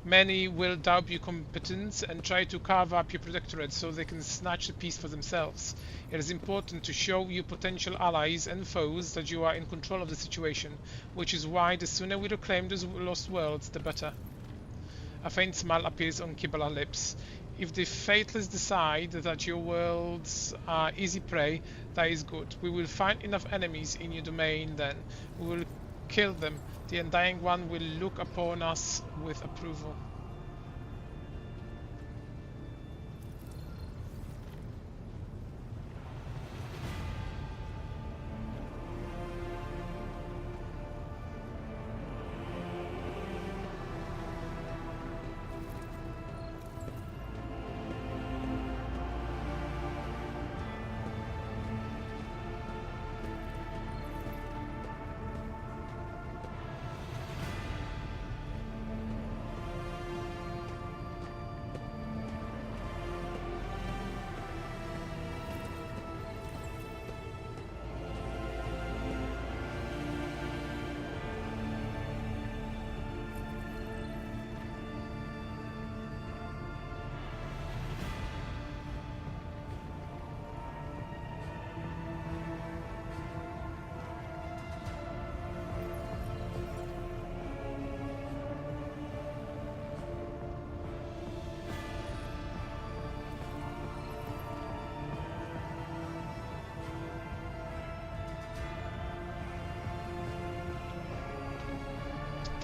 Many will doubt your competence and try to carve up your protectorate so they can snatch the peace for themselves. It is important to show your potential allies and foes that you are in control of the situation, which is why the sooner we reclaim those lost worlds, the better. A faint smile appears on Kibala's lips. If the Faithless decide that your worlds are easy prey, that is good. We will find enough enemies in your domain then. We will kill them. The Undying One will look upon us with approval.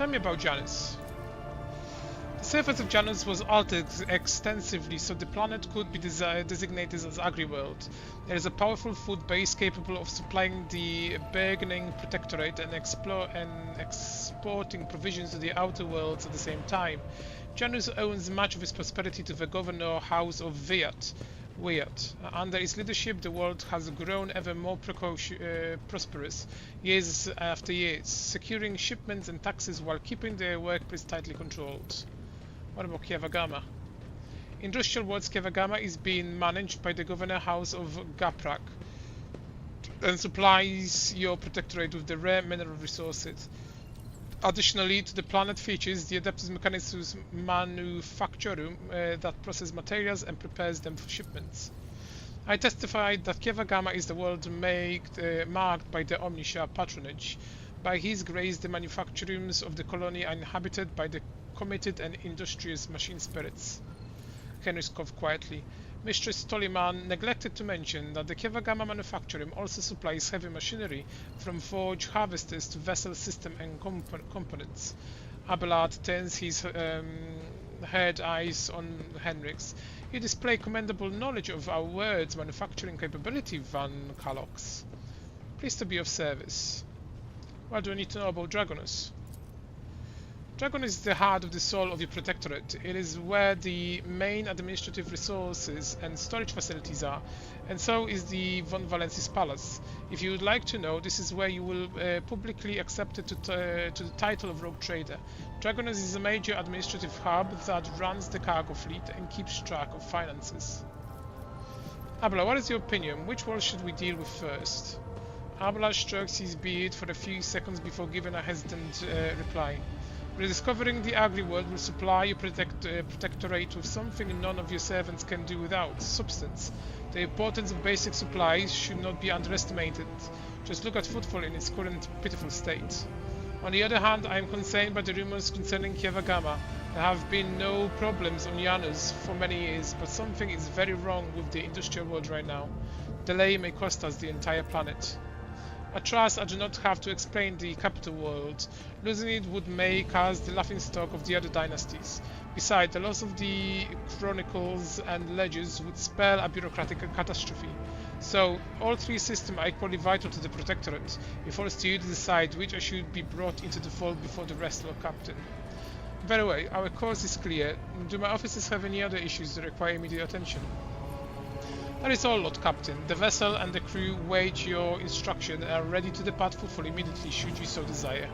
Tell me about Janus. The surface of Janus was altered extensively so the planet could be designated as Agri-World. There is a powerful food base capable of supplying the burgeoning protectorate and exporting provisions to the outer worlds at the same time. Janus owes much of its prosperity to the governor house of Wyatt. Under its leadership, the world has grown ever more prosperous, years after years, securing shipments and taxes while keeping their workplace tightly controlled. What about Kiavagama? Industrial Worlds Kiavagama is being managed by the Governor House of Gaprak and supplies your protectorate with the rare mineral resources. Additionally, to the planet features the Adeptus Mechanicus Manufactorum that processes materials and prepares them for shipments. I testified that Kiavagama is the world marked by the Omnisha patronage. By his grace, the manufacturings of the colony are inhabited by the committed and industrious machine spirits. Henry coughed quietly. Mistress Toliman neglected to mention that the Kiavagama Manufactorum also supplies heavy machinery, from forge harvesters to vessel system and components. Abelard turns his hard eyes on Henrix. You display commendable knowledge of our world's manufacturing capability, Van Kalox. Pleased to be of service. What do I need to know about Dragonus? Dragon is the heart of the soul of your protectorate. It is where the main administrative resources and storage facilities are, and so is the Von Valensis Palace. If you would like to know, this is where you will publicly accepted to the title of Rogue Trader. Dragonus is a major administrative hub that runs the cargo fleet and keeps track of finances. Abla, what is your opinion? Which world should we deal with first? Abla strokes his beard for a few seconds before giving a hesitant reply. Rediscovering the Agri-World will supply your protectorate with something none of your servants can do without: substance. The importance of basic supplies should not be underestimated. Just look at Footfall in its current pitiful state. On the other hand, I am concerned by the rumors concerning Kiavagama. There have been no problems on Janus for many years, but something is very wrong with the industrial world right now. Delay may cost us the entire planet. I trust I do not have to explain the capital world. Losing it would make us the laughingstock of the other dynasties. Besides, the loss of the chronicles and ledgers would spell a bureaucratic catastrophe. So, all three systems are equally vital to the Protectorate. It falls to you to decide which should be brought into the fold before the rest, Lord Captain. By the way, our course is clear. Do my officers have any other issues that require immediate attention? That is all, Lord Captain. The vessel and the crew wait your instruction and are ready to depart Footfall immediately should you so desire.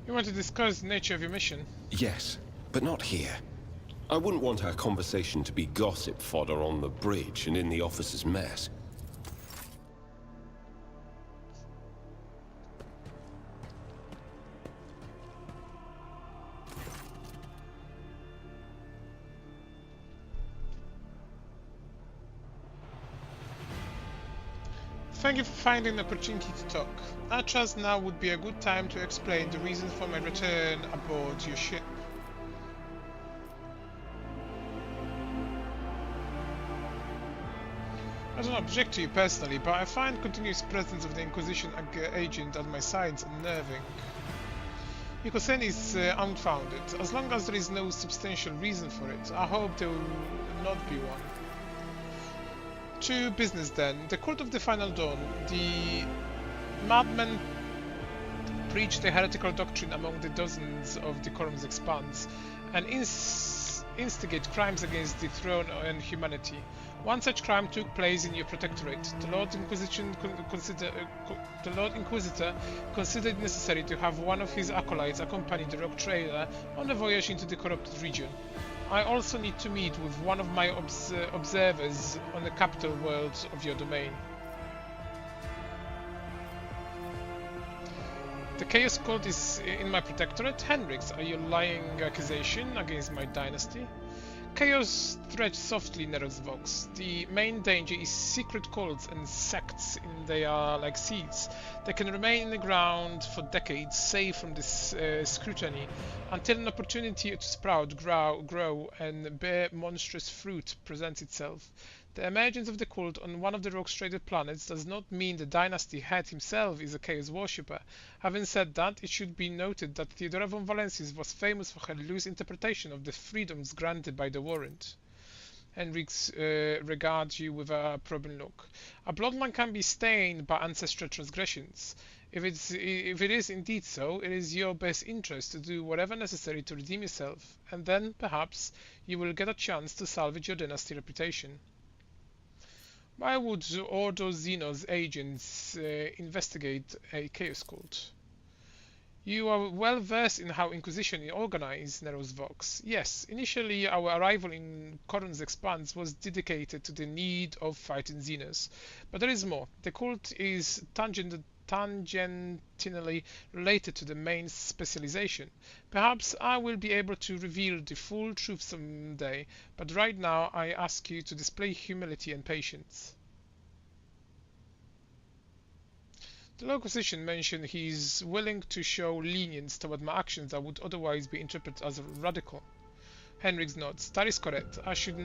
You want to discuss the nature of your mission?
Yes, but not here. I wouldn't want our conversation to be gossip fodder on the bridge and in the officers' mess.
Thank you for finding the opportunity to talk. I trust now would be a good time to explain the reason for my return aboard your ship. I don't object to you personally, but I find continuous presence of the Inquisition agent at my sides unnerving. Your concern is unfounded. As long as there is no substantial reason for it, I hope there will not be one. To business then. The Cult of the Final Dawn. The madmen preach the heretical doctrine among the dozens of the Decorum's expanse, and instigate crimes against the throne and humanity. One such crime took place in your protectorate. The Lord Inquisitor considered necessary to have one of his acolytes accompany the rogue trader on a voyage into the corrupted region. I also need to meet with one of my observers on the capital world of your domain. The Chaos Cult is in my protectorate. Henrix, are you lying accusation against my dynasty? Chaos threads softly narrows Vox. The main danger is secret cults and sects, and they are like seeds. They can remain in the ground for decades, safe from this scrutiny, until an opportunity to sprout, grow, and bear monstrous fruit presents itself. The emergence of the cult on one of the rogue-traded planets does not mean the dynasty head himself is a chaos worshipper. Having said that, it should be noted that Theodora von Valencius was famous for her loose interpretation of the freedoms granted by the warrant. Henrix regards you with a probing look. A bloodline can be stained by ancestral transgressions. If it is indeed so, it is your best interest to do whatever necessary to redeem yourself, and then, perhaps, you will get a chance to salvage your dynasty reputation. Why would Ordo Xenos agents investigate a chaos cult? You are well versed in how Inquisition is organized, narrows Vox. Yes, initially our arrival in Corun's Expanse was dedicated to the need of fighting Xenos. But there is more. The cult is tangentially related to the main specialization. Perhaps I will be able to reveal the full truth someday, but right now I ask you to display humility and patience. The Lord Inquisition mentioned he is willing to show lenience toward my actions that would otherwise be interpreted as radical. Henrix nods. That is correct. I should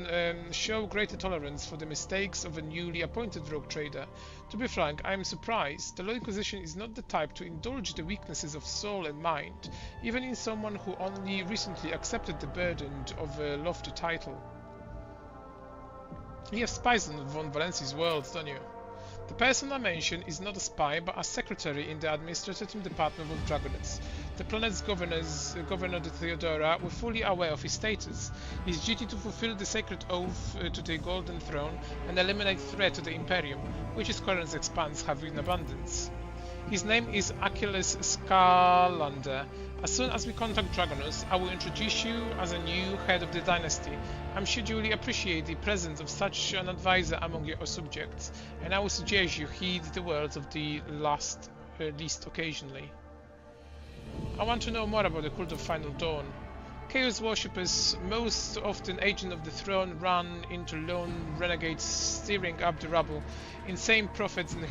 show greater tolerance for the mistakes of a newly appointed rogue trader. To be frank, I am surprised. The Lord Inquisition is not the type to indulge the weaknesses of soul and mind, even in someone who only recently accepted the burden of a lofty title. You have spies on von Valencia's world, don't you? The person I mentioned is not a spy, but a secretary in the administrative department of Dragonets. The planet's governor, the Theodora, were fully aware of his status. His duty to fulfill the sacred oath to the Golden Throne and eliminate threat to the Imperium, which his current expanse have in abundance. His name is Achilles Scarlander. As soon as we contact Dragonos, I will introduce you as a new head of the dynasty. I'm sure you will appreciate the presence of such an advisor among your subjects, and I would suggest you heed the words of the least occasionally. I want to know more about the Cult of Final Dawn. Chaos worshippers, most often agents of the throne, run into lone renegades stirring up the rubble, insane prophets and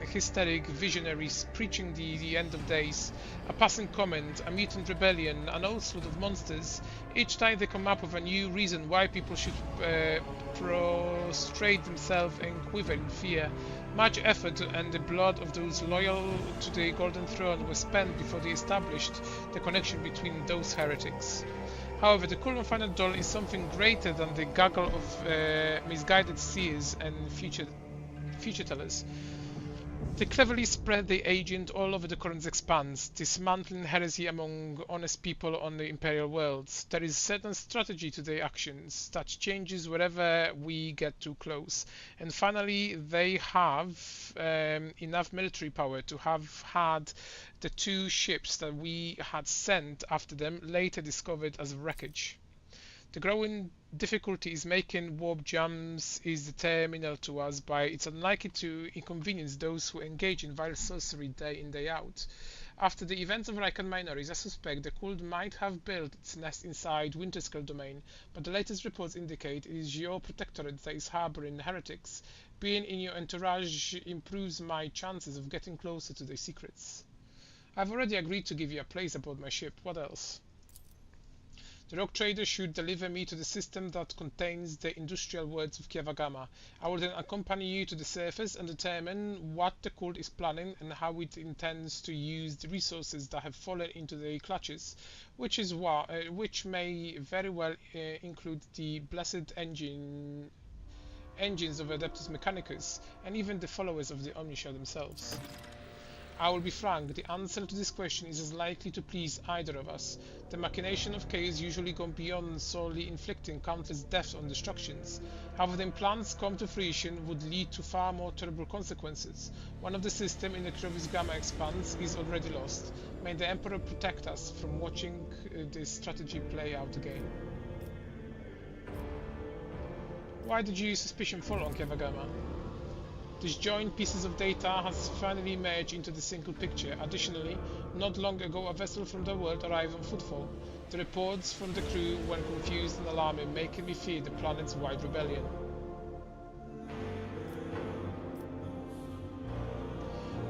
hysteric visionaries preaching the end of days, a passing comment, a mutant rebellion, an onslaught of monsters. Each time they come up with a new reason why people should prostrate themselves and quiver in fear. Much effort and the blood of those loyal to the Golden Throne was spent before they established the connection between those heretics. However, the Cult of Final Dawn is something greater than the gaggle of misguided seers and future tellers. They cleverly spread the agent all over the current expanse, dismantling heresy among honest people on the Imperial worlds. There is certain strategy to their actions that changes wherever we get too close. And finally, they have enough military power to have had the two ships that we had sent after them later discovered as wreckage. The growing difficulty is making warp jumps is terminal to us, but it's unlikely to inconvenience those who engage in vile sorcery day in day out. After the events of Rykon Minories, I suspect the cult might have built its nest inside Winterskull domain, but the latest reports indicate it is your protectorate that is harboring heretics. Being in your entourage improves my chances of getting closer to their secrets. I've already agreed to give you a place aboard my ship. What else? The rogue trader should deliver me to the system that contains the industrial words of Kiavagama. I will then accompany you to the surface and determine what the cult is planning and how it intends to use the resources that have fallen into their clutches, which may very well include the blessed engines of Adeptus Mechanicus and even the followers of the Omniscia themselves. I will be frank, the answer to this question is as likely to please either of us. The machination of chaos usually go beyond solely inflicting countless deaths or destructions. However, the implants come to fruition would lead to far more terrible consequences. One of the system in the Clovis Gamma expanse is already lost. May the Emperor protect us from watching this strategy play out again. Why did your suspicion fall on Kiavagama? Disjoint pieces of data has finally merged into the single picture. Additionally, not long ago a vessel from the world arrived on footfall. The reports from the crew were confused and alarming, making me fear the planet's wide rebellion.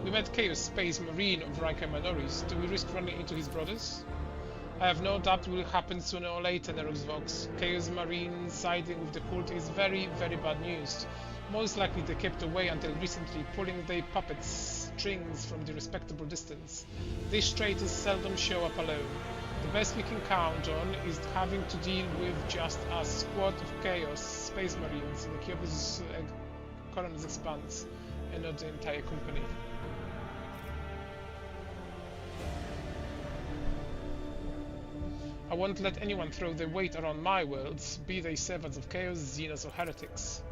We met Chaos Space Marine of Ranka Minoris. Do we risk running into his brothers? I have no doubt it will happen sooner or later, Nerox Vox. Chaos Marine siding with the cult is very, very bad news. Most likely they kept away until recently, pulling their puppets' strings from the respectable distance. These traitors seldom show up alone. The best we can count on is having to deal with just a squad of Chaos Space Marines in the Cubus Coroner's Expanse, and not the entire company. I won't let anyone throw their weight around my worlds, be they servants of Chaos, Xenos or heretics.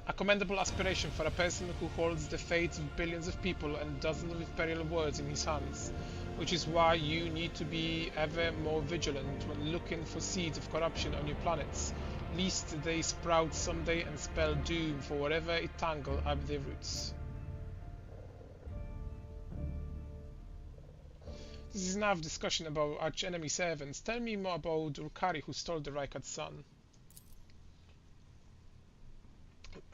A commendable aspiration for a person who holds the fates of billions of people and dozens of imperial words in his hands, which is why you need to be ever more vigilant when looking for seeds of corruption on your planets, lest they sprout someday and spell doom for whatever it tangle up their roots. This is enough discussion about arch-enemy servants. Tell me more about Urkari who stole the Rykard's son.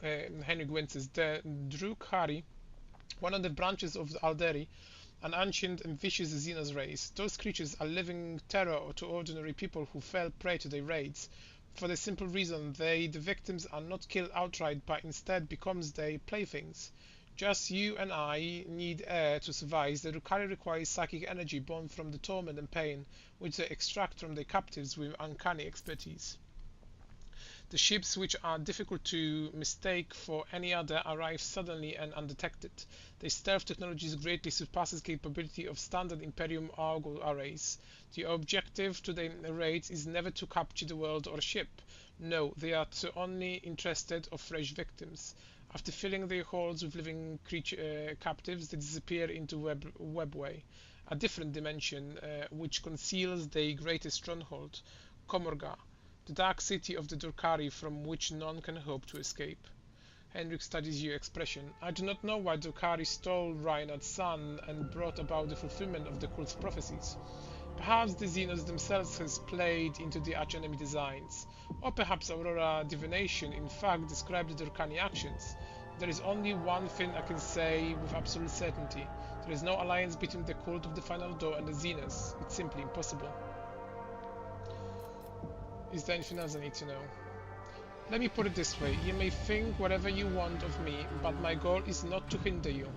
Henrik winces. The Drukari, one of the branches of the Alderi, an ancient and vicious Xenos race. Those creatures are living terror to ordinary people who fell prey to their raids, for the simple reason the victims are not killed outright but instead becomes their playthings. Just you and I need air to survive. The Drukari requires psychic energy born from the torment and pain, which they extract from their captives with uncanny expertise. The ships, which are difficult to mistake for any other, arrive suddenly and undetected. Their stealth technology greatly surpasses capability of standard Imperium Argo arrays. The objective to their raids is never to capture the world or a ship. No, they are only interested of fresh victims. After filling their holds with living captives, they disappear into Webway, a different dimension which conceals their greatest stronghold, Komorga, the dark city of the Drukari from which none can hope to escape. Henrik studies your expression. I do not know why Drukari stole Reinhard's son and brought about the fulfillment of the cult's prophecies. Perhaps the Xenos themselves has played into the arch-enemy designs, or perhaps Aurora Divination in fact described the Drukani actions. There is only one thing I can say with absolute certainty. There is no alliance between the cult of the Final Door and the Xenos. It's simply impossible. Is there anything else I need to know? Let me put it this way, you may think whatever you want of me, but my goal is not to hinder you.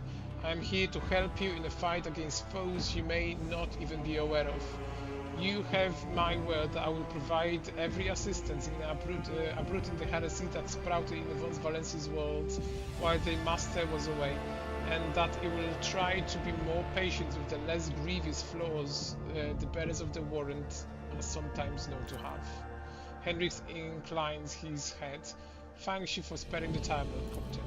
I am here to help you in a fight against foes you may not even be aware of. You have my word that I will provide every assistance in uprooting the heresy that sprouted in Von Valencia's world while their master was away, and that it will try to be more patient with the less grievous flaws the bearers of the warrant are sometimes known to have. Henrik inclines his head. Thanks you for sparing the time, Lord Captain.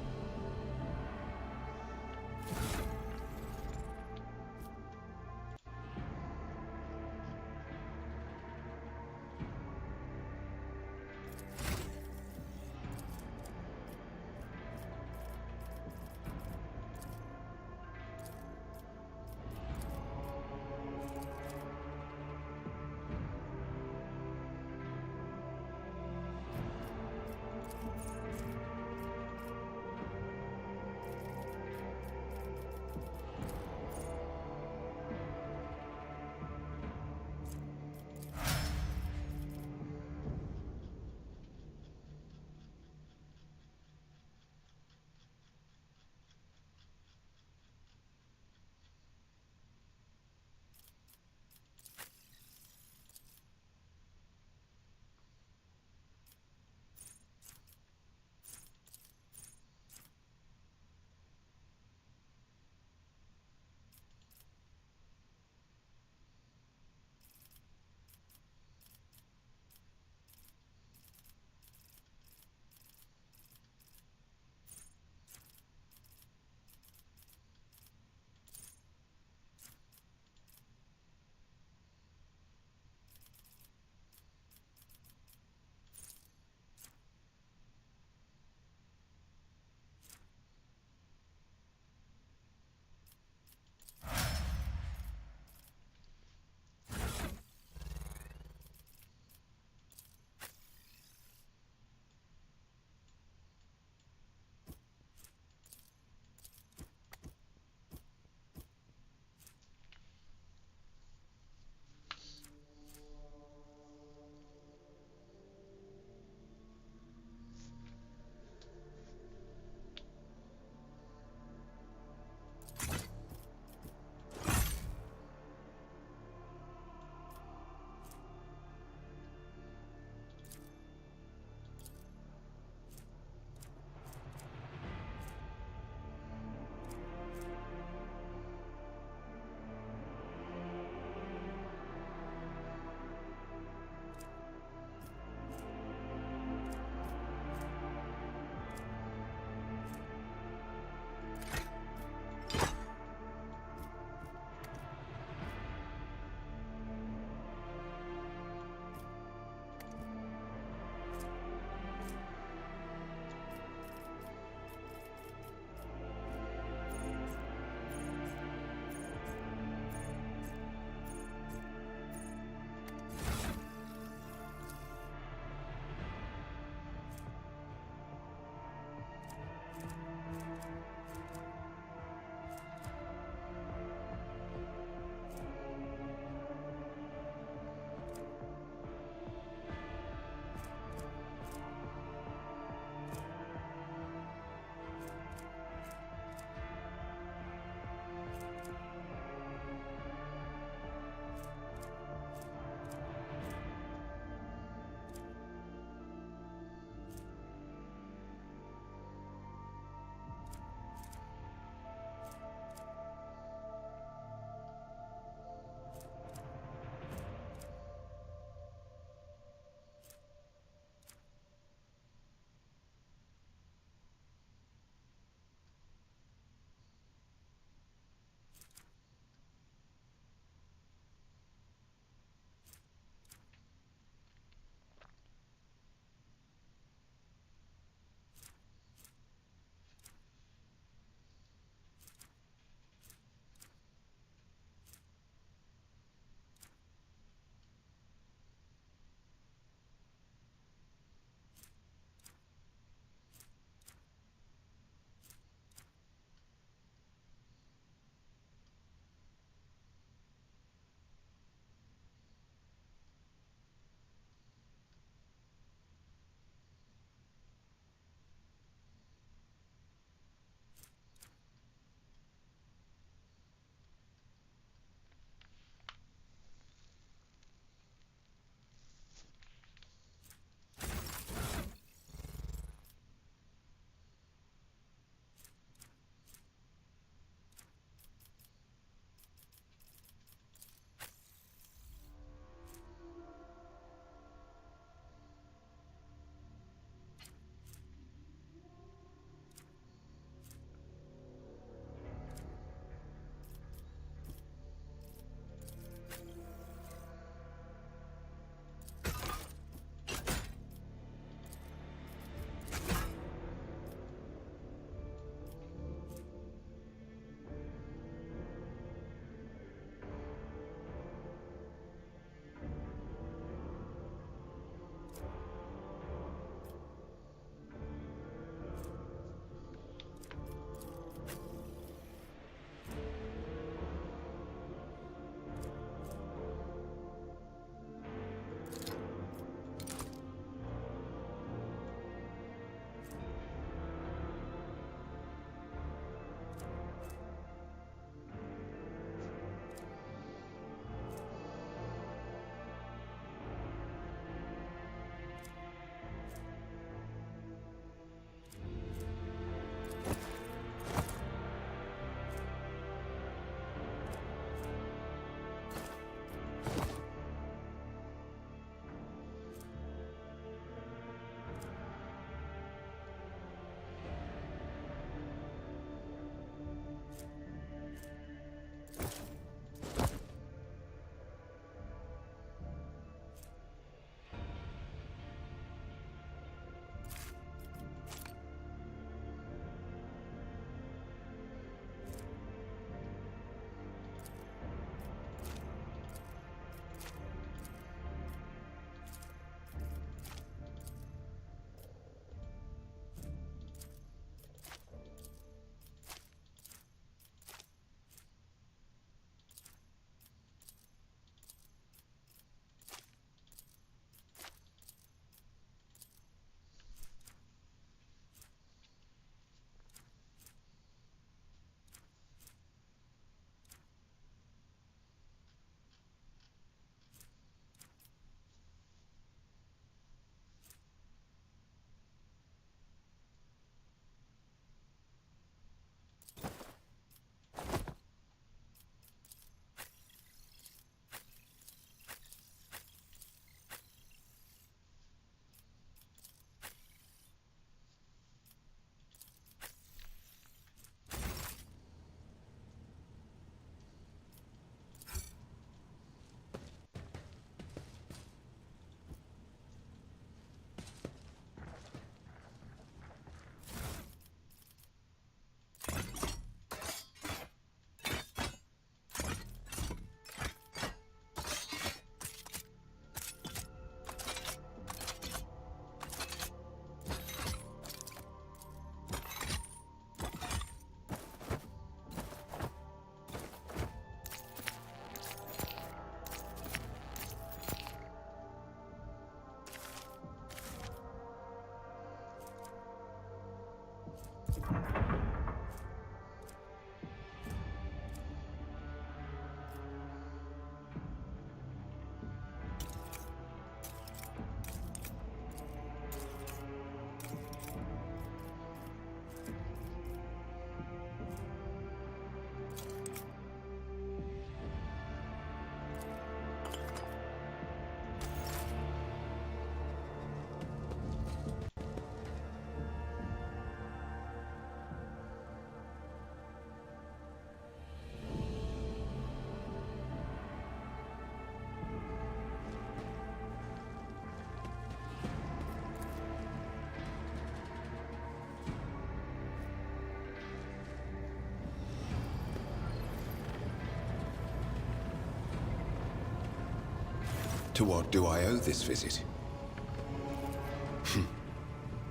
To what do I owe this visit?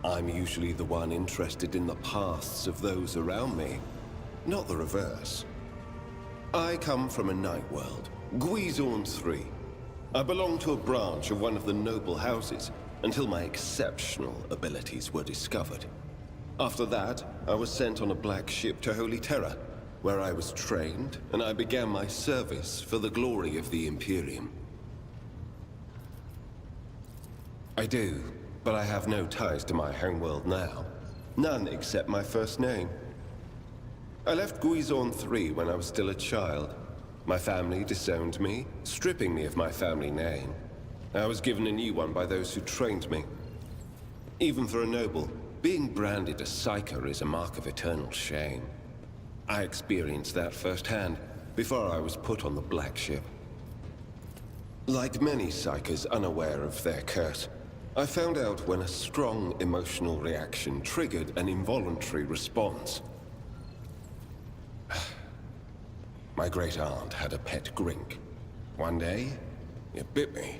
I'm usually the one interested in the pasts of those around me, not the reverse. I come from a night world, Guizorn III. I belong to a branch of one of the noble houses until my exceptional abilities were discovered. After that, I was sent on a black ship to Holy Terra, where I was trained and I began my service for the glory of the Imperium. I do, but I have no ties to my homeworld now. None except my first name. I left Guizorn III when I was still a child. My family disowned me, stripping me of my family name. I was given a new one by those who trained me. Even for a noble, being branded a psyker is a mark of eternal shame. I experienced that firsthand before I was put on the Black Ship. Like many psykers unaware of their curse, I found out when a strong emotional reaction triggered an involuntary response. My great-aunt had a pet grink. One day, it bit me,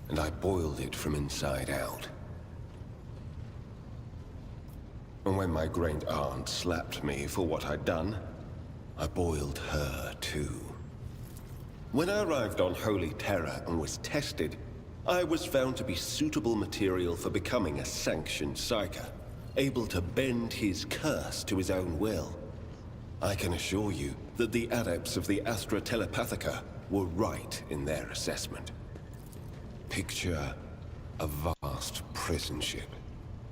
and I boiled it from inside out. And when my great-aunt slapped me for what I'd done, I boiled her too. When I arrived on Holy Terra and was tested, I was found to be suitable material for becoming a sanctioned psyker, able to bend his curse to his own will. I can assure you that the adepts of the Astra Telepathica were right in their assessment. Picture a vast prison ship,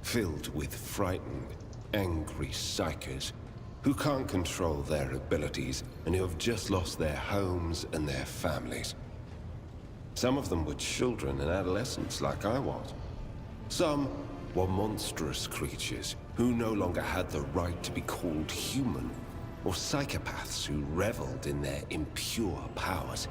filled with frightened, angry psykers who can't control their abilities and who have just lost their homes and their families. Some of them were children and adolescents like I was. Some were monstrous creatures who no longer had the right to be called human, or psychopaths who reveled in their impure powers.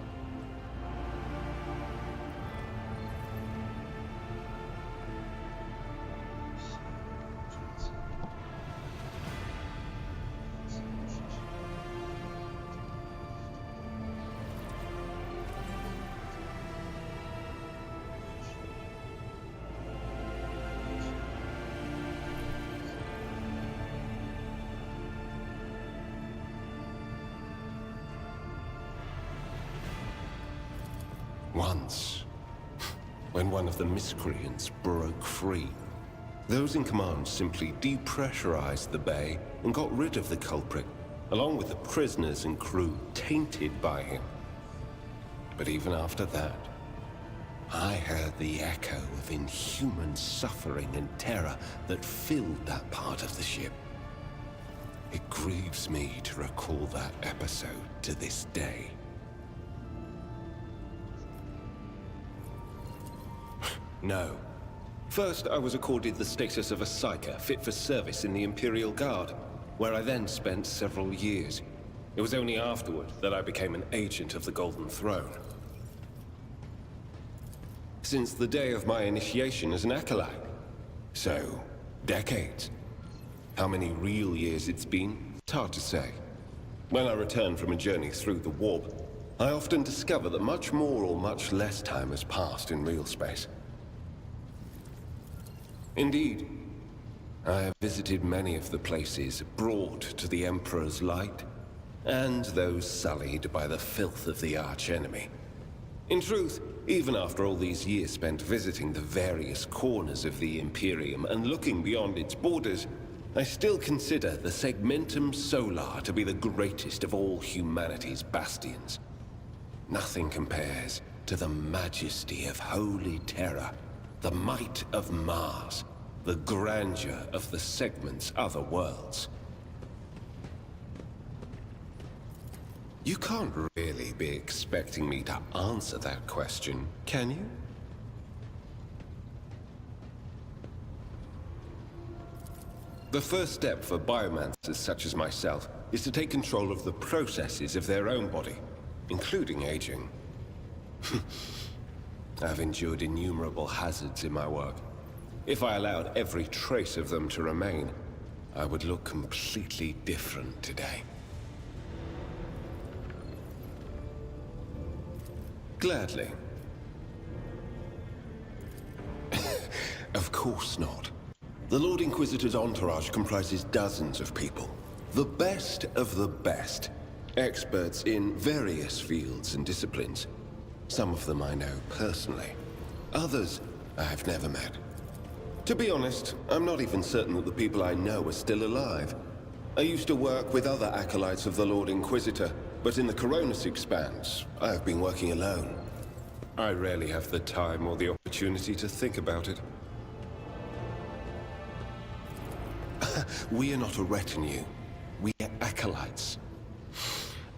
Once, when one of the miscreants broke free, those in command simply depressurized the bay and got rid of the culprit, along with the prisoners and crew tainted by him. But even after that, I heard the echo of inhuman suffering and terror that filled that part of the ship. It grieves me to recall that episode to this day. No. First, I was accorded the status of a psyker fit for service in the Imperial Guard, where I then spent several years. It was only afterward that I became an agent of the Golden Throne. Since the day of my initiation as an acolyte. So, decades. How many real years it's been, it's hard to say. When I return from a journey through the warp, I often discover that much more or much less time has passed in real space. Indeed, I have visited many of the places brought to the Emperor's light, and those sullied by the filth of the archenemy. In truth, even after all these years spent visiting the various corners of the Imperium and looking beyond its borders, I still consider the Segmentum Solar to be the greatest of all humanity's bastions. Nothing compares to the majesty of Holy Terra, the might of Mars, the grandeur of the Segment's other worlds. You can't really be expecting me to answer that question, can you? The first step for biomancers such as myself is to take control of the processes of their own body, including aging. I've endured innumerable hazards in my work. If I allowed every trace of them to remain, I would look completely different today. Gladly. course not. The Lord Inquisitor's entourage comprises dozens of people. The best of the best. Experts in various fields and disciplines. Some of them I know personally. Others I've never met. To be honest, I'm not even certain that the people I know are still alive. I used to work with other acolytes of the Lord Inquisitor, but in the Coronis Expanse, I've been working alone. I rarely have the time or the opportunity to think about it. We are not a retinue. We are acolytes.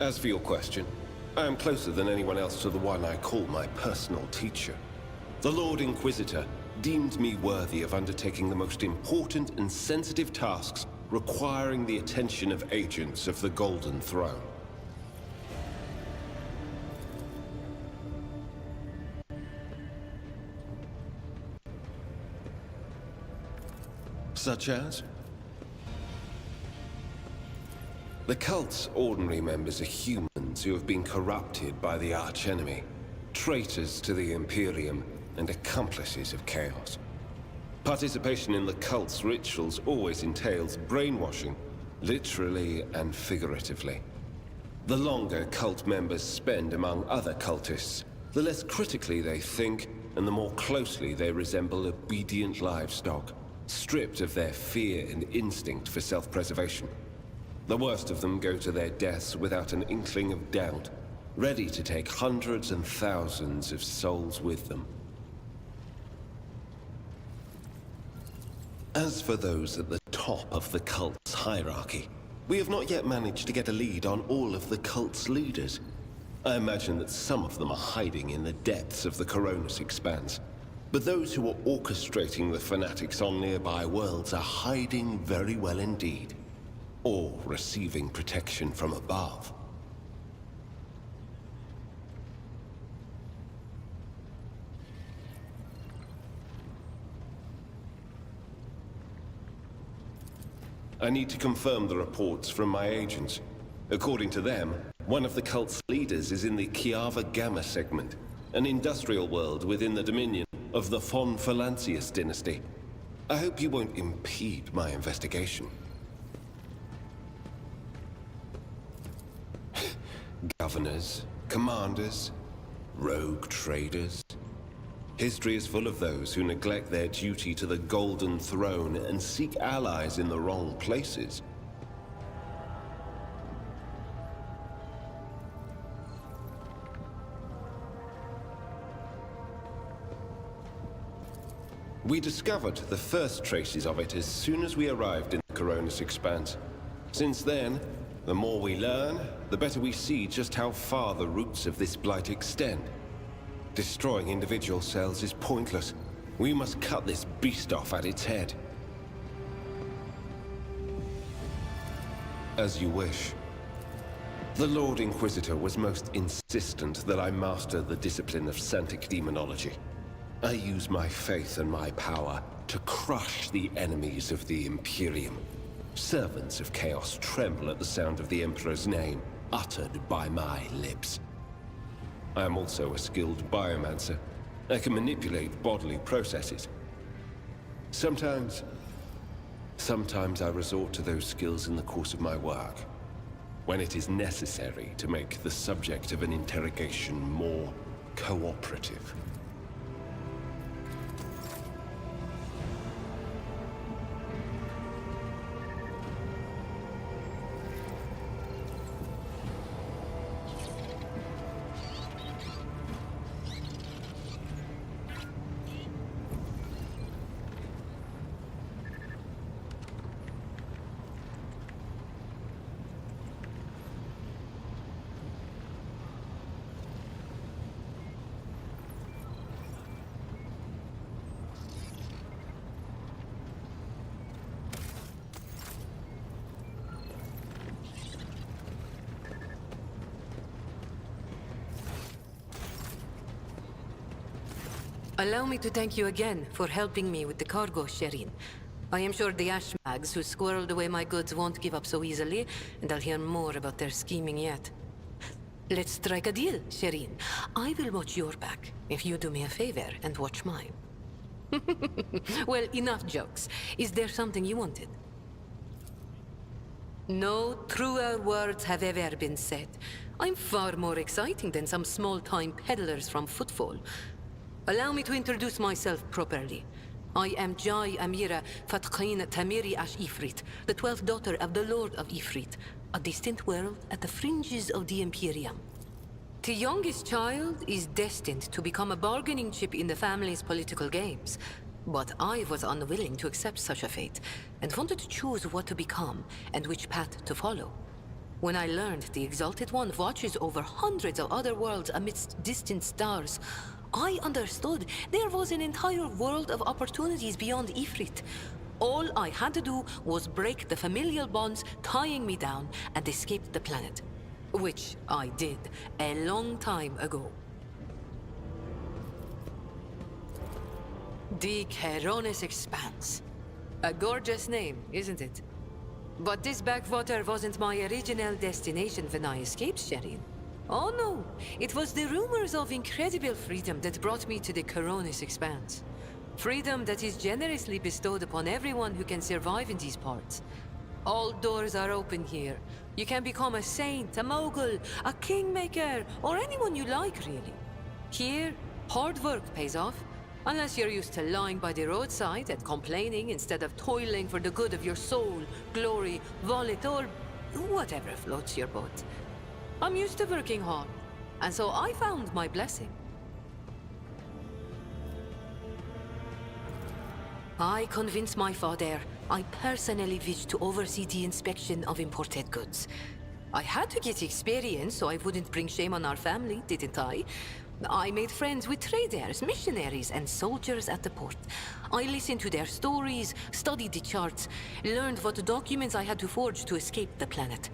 As for your question, I am closer than anyone else to the one I call my personal teacher. The Lord Inquisitor deemed me worthy of undertaking the most important and sensitive tasks requiring the attention of agents of the Golden Throne. Such as? The cult's ordinary members are humans who have been corrupted by the archenemy, traitors to the Imperium, and accomplices of chaos. Participation in the cult's rituals always entails brainwashing, literally and figuratively. The longer cult members spend among other cultists, the less critically they think, and the more closely they resemble obedient livestock, stripped of their fear and instinct for self-preservation. The worst of them go to their deaths without an inkling of doubt, ready to take hundreds and thousands of souls with them. As for those at the top of the cult's hierarchy, we have not yet managed to get a lead on all of the cult's leaders. I imagine that some of them are hiding in the depths of the Coronis Expanse. But those who are orchestrating the fanatics on nearby worlds are hiding very well indeed. Or receiving protection from above. I need to confirm the reports from my agents. According to them, one of the cult's leaders is in the Kiava Gamma segment, an industrial world within the dominion of the Von Phalantius dynasty. I hope you won't impede my investigation. Governors, commanders, rogue traders. History is full of those who neglect their duty to the Golden Throne and seek allies in the wrong places. We discovered the first traces of it as soon as we arrived in the Coronis Expanse. Since then, the more we learn, the better we see just how far the roots of this blight extend. Destroying individual cells is pointless. We must cut this beast off at its head. As you wish. The Lord Inquisitor was most insistent that I master the discipline of Santic Demonology. I use my faith and my power to crush the enemies of the Imperium. Servants of Chaos tremble at the sound of the Emperor's name, uttered by my lips. I am also a skilled biomancer. I can manipulate bodily processes. Sometimes I resort to those skills in the course of my work, when it is necessary to make the subject of an interrogation more cooperative.
Allow me to thank you again for helping me with the cargo, Sherin. I am sure the Ashmags who squirreled away my goods won't give up so easily, and I'll hear more about their scheming yet. Let's strike a deal, Sherin. I will watch your back, if you do me a favor and watch mine. Well, enough jokes. Is there something you wanted? No truer words have ever been said. I'm far more exciting than some small-time peddlers from Footfall. Allow me to introduce myself properly. I am Jai Amira Fatqin Tamiri Ash Ifrit, the 12th daughter of the Lord of Ifrit, a distant world at the fringes of the Imperium. The youngest child is destined to become a bargaining chip in the family's political games. But I was unwilling to accept such a fate, and wanted to choose what to become and which path to follow. When I learned the Exalted One watches over hundreds of other worlds amidst distant stars, I understood there was an entire world of opportunities beyond Ifrit. All I had to do was break the familial bonds tying me down and escape the planet. Which I did a long time ago. The Keronis Expanse. A gorgeous name, isn't it? But this backwater wasn't my original destination when I escaped, Sherin. Oh no, it was the rumors of incredible freedom that brought me to the Keronis Expanse. Freedom that is generously bestowed upon everyone who can survive in these parts. All doors are open here. You can become a saint, a mogul, a kingmaker, or anyone you like, really. Here, hard work pays off. Unless you're used to lying by the roadside and complaining instead of toiling for the good of your soul, glory, wallet, or whatever floats your boat. I'm used to working hard, and so I found my blessing. I convinced my father I personally wished to oversee the inspection of imported goods. I had to get experience so I wouldn't bring shame on our family, didn't I? I made friends with traders, missionaries, and soldiers at the port. I listened to their stories, studied the charts, learned what documents I had to forge to escape the planet.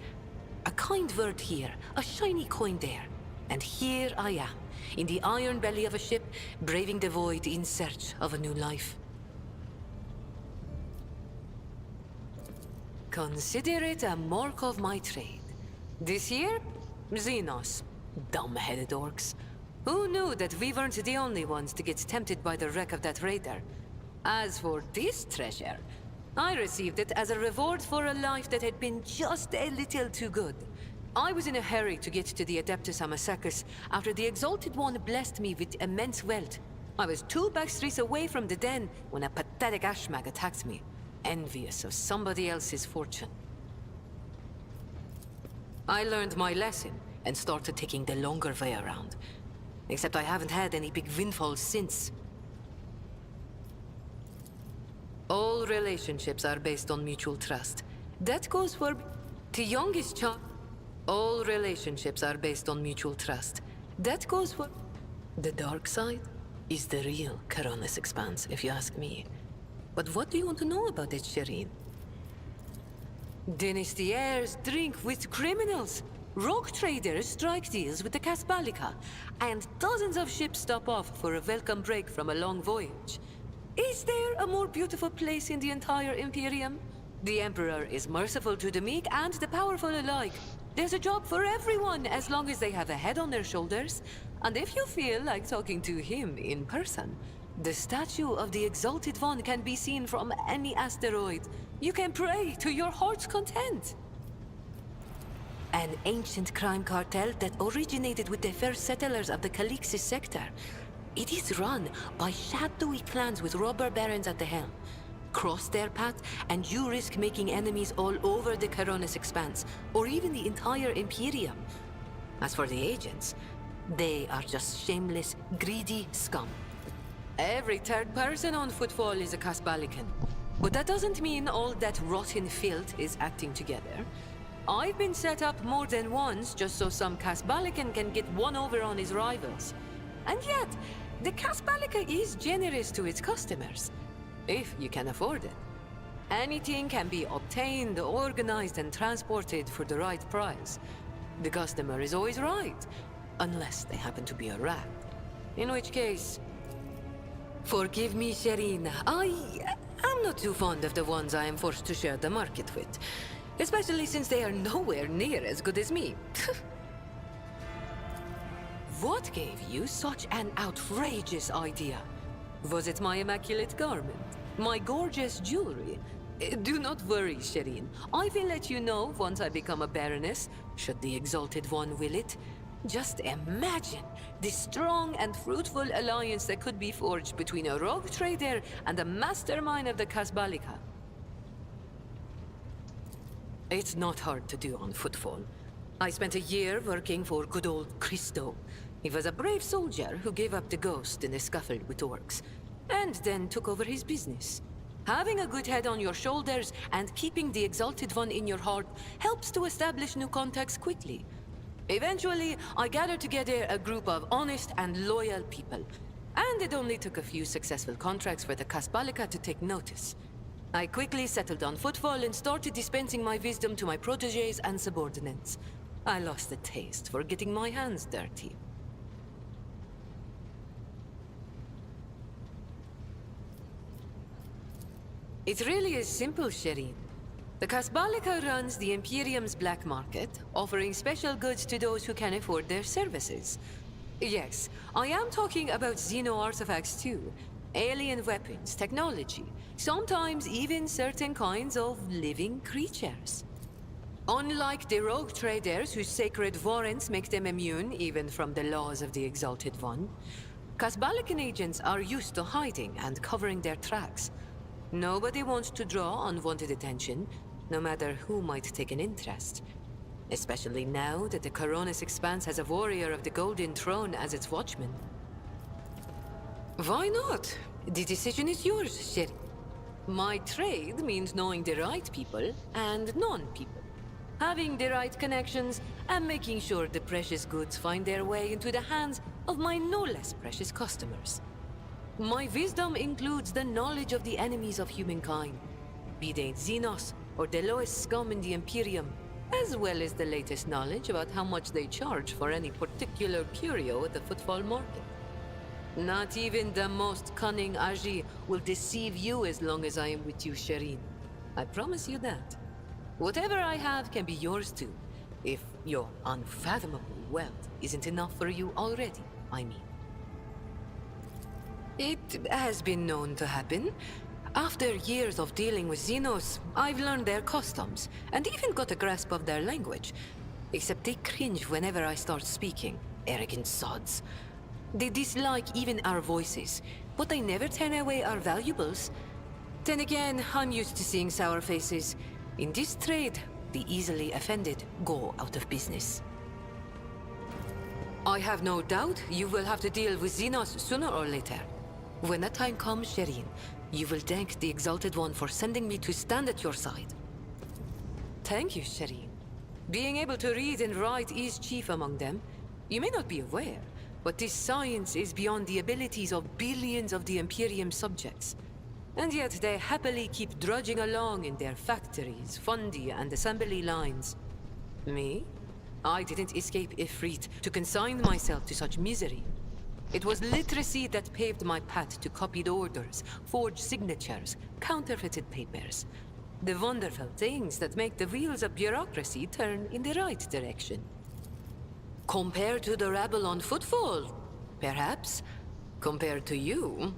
A kind word here, a shiny coin there. And here I am, in the iron belly of a ship, braving the void in search of a new life. Consider it a mark of my trade. This year, Xenos. Dumb-headed orcs. Who knew that we weren't the only ones to get tempted by the wreck of that raider? As for this treasure, I received it as a reward for a life that had been just a little too good. I was in a hurry to get to the Adeptus Amasacus after the Exalted One blessed me with immense wealth. I was 2 backstreets away from the den when a pathetic ashmag attacked me, envious of somebody else's fortune. I learned my lesson and started taking the longer way around. Except I haven't had any big windfalls since. All relationships are based on mutual trust. That goes for the youngest child. All relationships are based on mutual trust. That goes for... The dark side is the real Keronis Expanse, if you ask me. But what do you want to know about it, Sherin? Dynasty drink with criminals. Rogue traders strike deals with the Casbalica, and dozens of ships stop off for a welcome break from a long voyage. Is there a more beautiful place in the entire Imperium? The Emperor is merciful to the meek and the powerful alike. There's a job for everyone as long as they have a head on their shoulders. And if you feel like talking to him in person, the statue of the Exalted One can be seen from any asteroid. You can pray to your heart's content. An ancient crime cartel that originated with the first settlers of the Calixis sector. It is run by shadowy clans with robber barons at the helm. Cross their path, and you risk making enemies all over the Keronis Expanse, or even the entire Imperium. As for the agents, they are just shameless, greedy scum. Every third person on Footfall is a Casbalican. But that doesn't mean all that rotten filth is acting together. I've been set up more than once just so some Casbalican can get one over on his rivals. And yet, the Casbalica is generous to its customers, if you can afford it. Anything can be obtained, organized, and transported for the right price. The customer is always right, unless they happen to be a rat. In which case... Forgive me, Sherin. I'm not too fond of the ones I am forced to share the market with. Especially since they are nowhere near as good as me. What gave you such an outrageous idea? Was it my immaculate garment? My gorgeous jewelry? Do not worry, Shireen. I will let you know once I become a baroness, should the Exalted One will it. Just imagine the strong and fruitful alliance that could be forged between a rogue trader and the mastermind of the Kasbalika. It's not hard to do on footfall. I spent a year working for good old Christo. He was a brave soldier who gave up the ghost in a scuffle with orcs, and then took over his business. Having a good head on your shoulders and keeping the Exalted One in your heart helps to establish new contacts quickly. Eventually, I gathered together a group of honest and loyal people, and it only took a few successful contracts for the Kasbalika to take notice. I quickly settled on footfall and started dispensing my wisdom to my protégés and subordinates. I lost the taste for getting my hands dirty. It really is simple, Shireen. The Kasbalika runs the Imperium's black market, offering special goods to those who can afford their services. Yes, I am talking about Xeno artifacts too. Alien weapons, technology, sometimes even certain kinds of living creatures. Unlike the rogue traders whose sacred warrants make them immune even from the laws of the Exalted One, Kasbalikan agents are used to hiding and covering their tracks. Nobody wants to draw unwanted attention, no matter who might take an interest. Especially now that the Coronis Expanse has a warrior of the Golden Throne as its watchman. Why not? The decision is yours, Sherry. My trade means knowing the right people and non-people. Having the right connections and making sure the precious goods find their way into the hands of my no less precious customers. My wisdom includes the knowledge of the enemies of humankind, be they Xenos or the lowest scum in the Imperium, as well as the latest knowledge about how much they charge for any particular curio at the footfall market. Not even the most cunning Aji will deceive you as long as I am with you, Shireen. I promise you that. Whatever I have can be yours too, if your unfathomable wealth isn't enough for you already, I mean. It has been known to happen. After years of dealing with Xenos, I've learned their customs, and even got a grasp of their language. Except they cringe whenever I start speaking. Arrogant sods. They dislike even our voices, but they never turn away our valuables. Then again, I'm used to seeing sour faces. In this trade, the easily offended go out of business. I have no doubt you will have to deal with Xenos sooner or later. When that time comes, Shireen, you will thank the Exalted One for sending me to stand at your side. Thank you, Shireen. Being able to read and write is chief among them. You may not be aware, but this science is beyond the abilities of billions of the Imperium subjects. And yet they happily keep drudging along in their factories, fundi, and assembly lines. Me? I didn't escape Ifrit to consign myself to such misery. It was literacy that paved my path to copied orders, forged signatures, counterfeited papers. The wonderful things that make the wheels of bureaucracy turn in the right direction. Compared to the rabble on footfall, perhaps. Compared to you.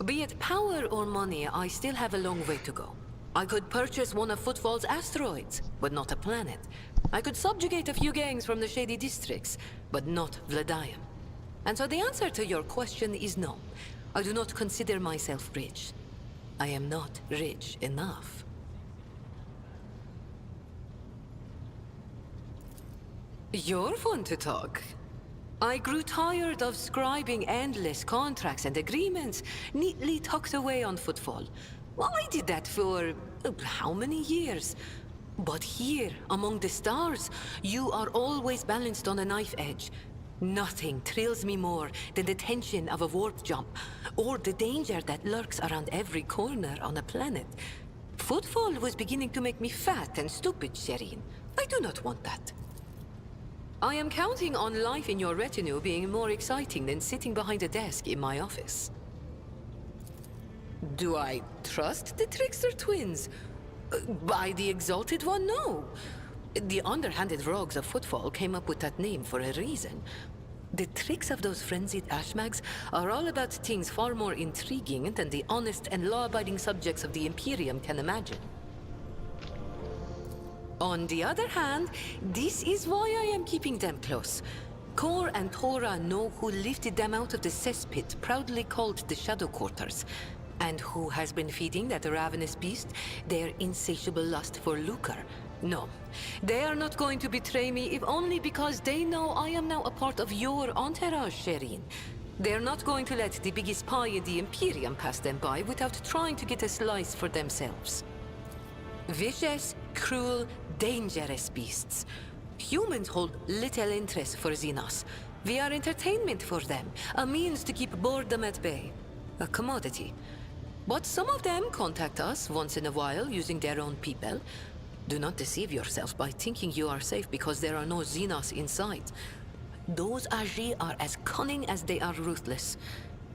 Be it power or money, I still have a long way to go. I could purchase one of Footfall's asteroids, but not a planet. I could subjugate a few gangs from the shady districts, but not Vladium. And so the answer to your question is no. I do not consider myself rich. I am not rich enough. You're fun to talk. I grew tired of scribing endless contracts and agreements neatly tucked away on footfall. Well, I did that for how many years? But here, among the stars, you are always balanced on a knife edge. Nothing thrills me more than the tension of a warp jump, or the danger that lurks around every corner on a planet. Footfall was beginning to make me fat and stupid, Shireen. I do not want that. I am counting on life in your retinue being more exciting than sitting behind a desk in my office. Do I trust the Trickster twins? By the Exalted One, no. The underhanded rogues of Footfall came up with that name for a reason. The tricks of those frenzied ashmags are all about things far more intriguing than the honest and law-abiding subjects of the Imperium can imagine. On the other hand, this is why I am keeping them close. Kor and Tora know who lifted them out of the cesspit proudly called the Shadow Quarters, and who has been feeding that ravenous beast their insatiable lust for lucre. No, they are not going to betray me if only because they know I am now a part of your entourage, Shireen. They're not going to let the biggest pie in the Imperium pass them by without trying to get a slice for themselves. Vicious, cruel, dangerous beasts. Humans hold little interest for Xenos. We are entertainment for them, a means to keep boredom at bay. A commodity. But some of them contact us once in a while using their own people. Do not deceive yourself by thinking you are safe because there are no Xenos inside. Those Agi are as cunning as they are ruthless.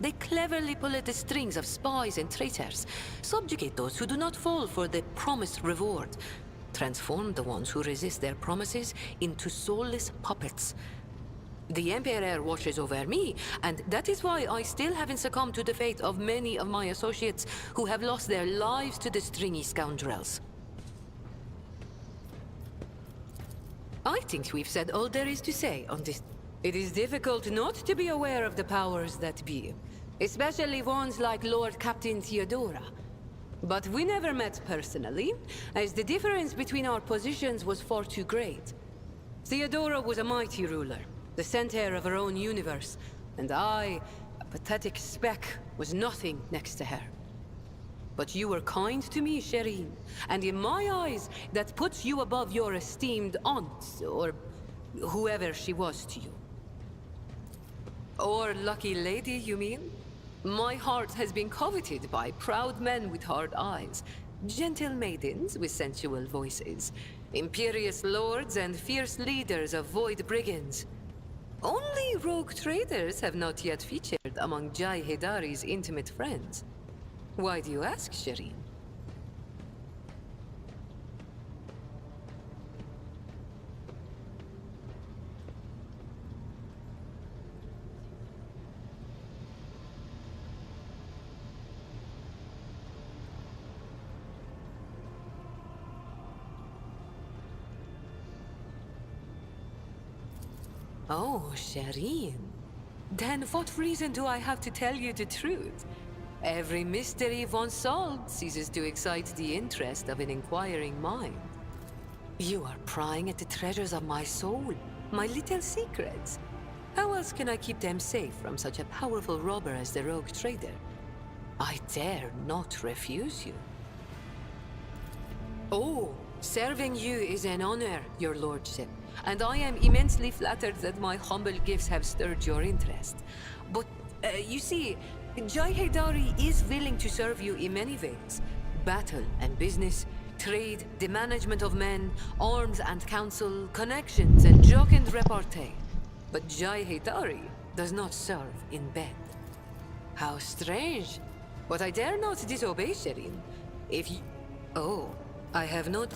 They cleverly pull at the strings of spies and traitors, subjugate those who do not fall for the promised reward, transform the ones who resist their promises into soulless puppets. The Emperor watches over me, and that is why I still haven't succumbed to the fate of many of my associates who have lost their lives to the stringy scoundrels. I think we've said all there is to say on this. It is difficult not to be aware of the powers that be, especially ones like Lord Captain Theodora. But we never met personally, as the difference between our positions was far too great. Theodora was a mighty ruler, the center of her own universe, and I, a pathetic speck, was nothing next to her. But you were kind to me, Shireen, and in my eyes, that puts you above your esteemed aunt, or whoever she was to you. Or lucky lady, you mean? My heart has been coveted by proud men with hard eyes, gentle maidens with sensual voices, imperious lords and fierce leaders of void brigands. Only rogue traders have not yet featured among Jai Hedari's intimate friends. Why do you ask, Shireen? Oh, Shireen. Then what reason do I have to tell you the truth? Every mystery once solved ceases to excite the interest of an inquiring mind. You are prying at the treasures of my soul, my little secrets. How else can I keep them safe from such a powerful robber as the rogue trader? I dare not refuse you. Oh, serving you is an honor, your lordship, and I am immensely flattered that my humble gifts have stirred your interest. But, you see, Jai Hedari is willing to serve you in many ways. Battle and business, trade, the management of men, arms and counsel, connections and jocund repartee. But Jai Hedari does not serve in bed. How strange. But I dare not disobey, Shireen. If you... Oh, I have not...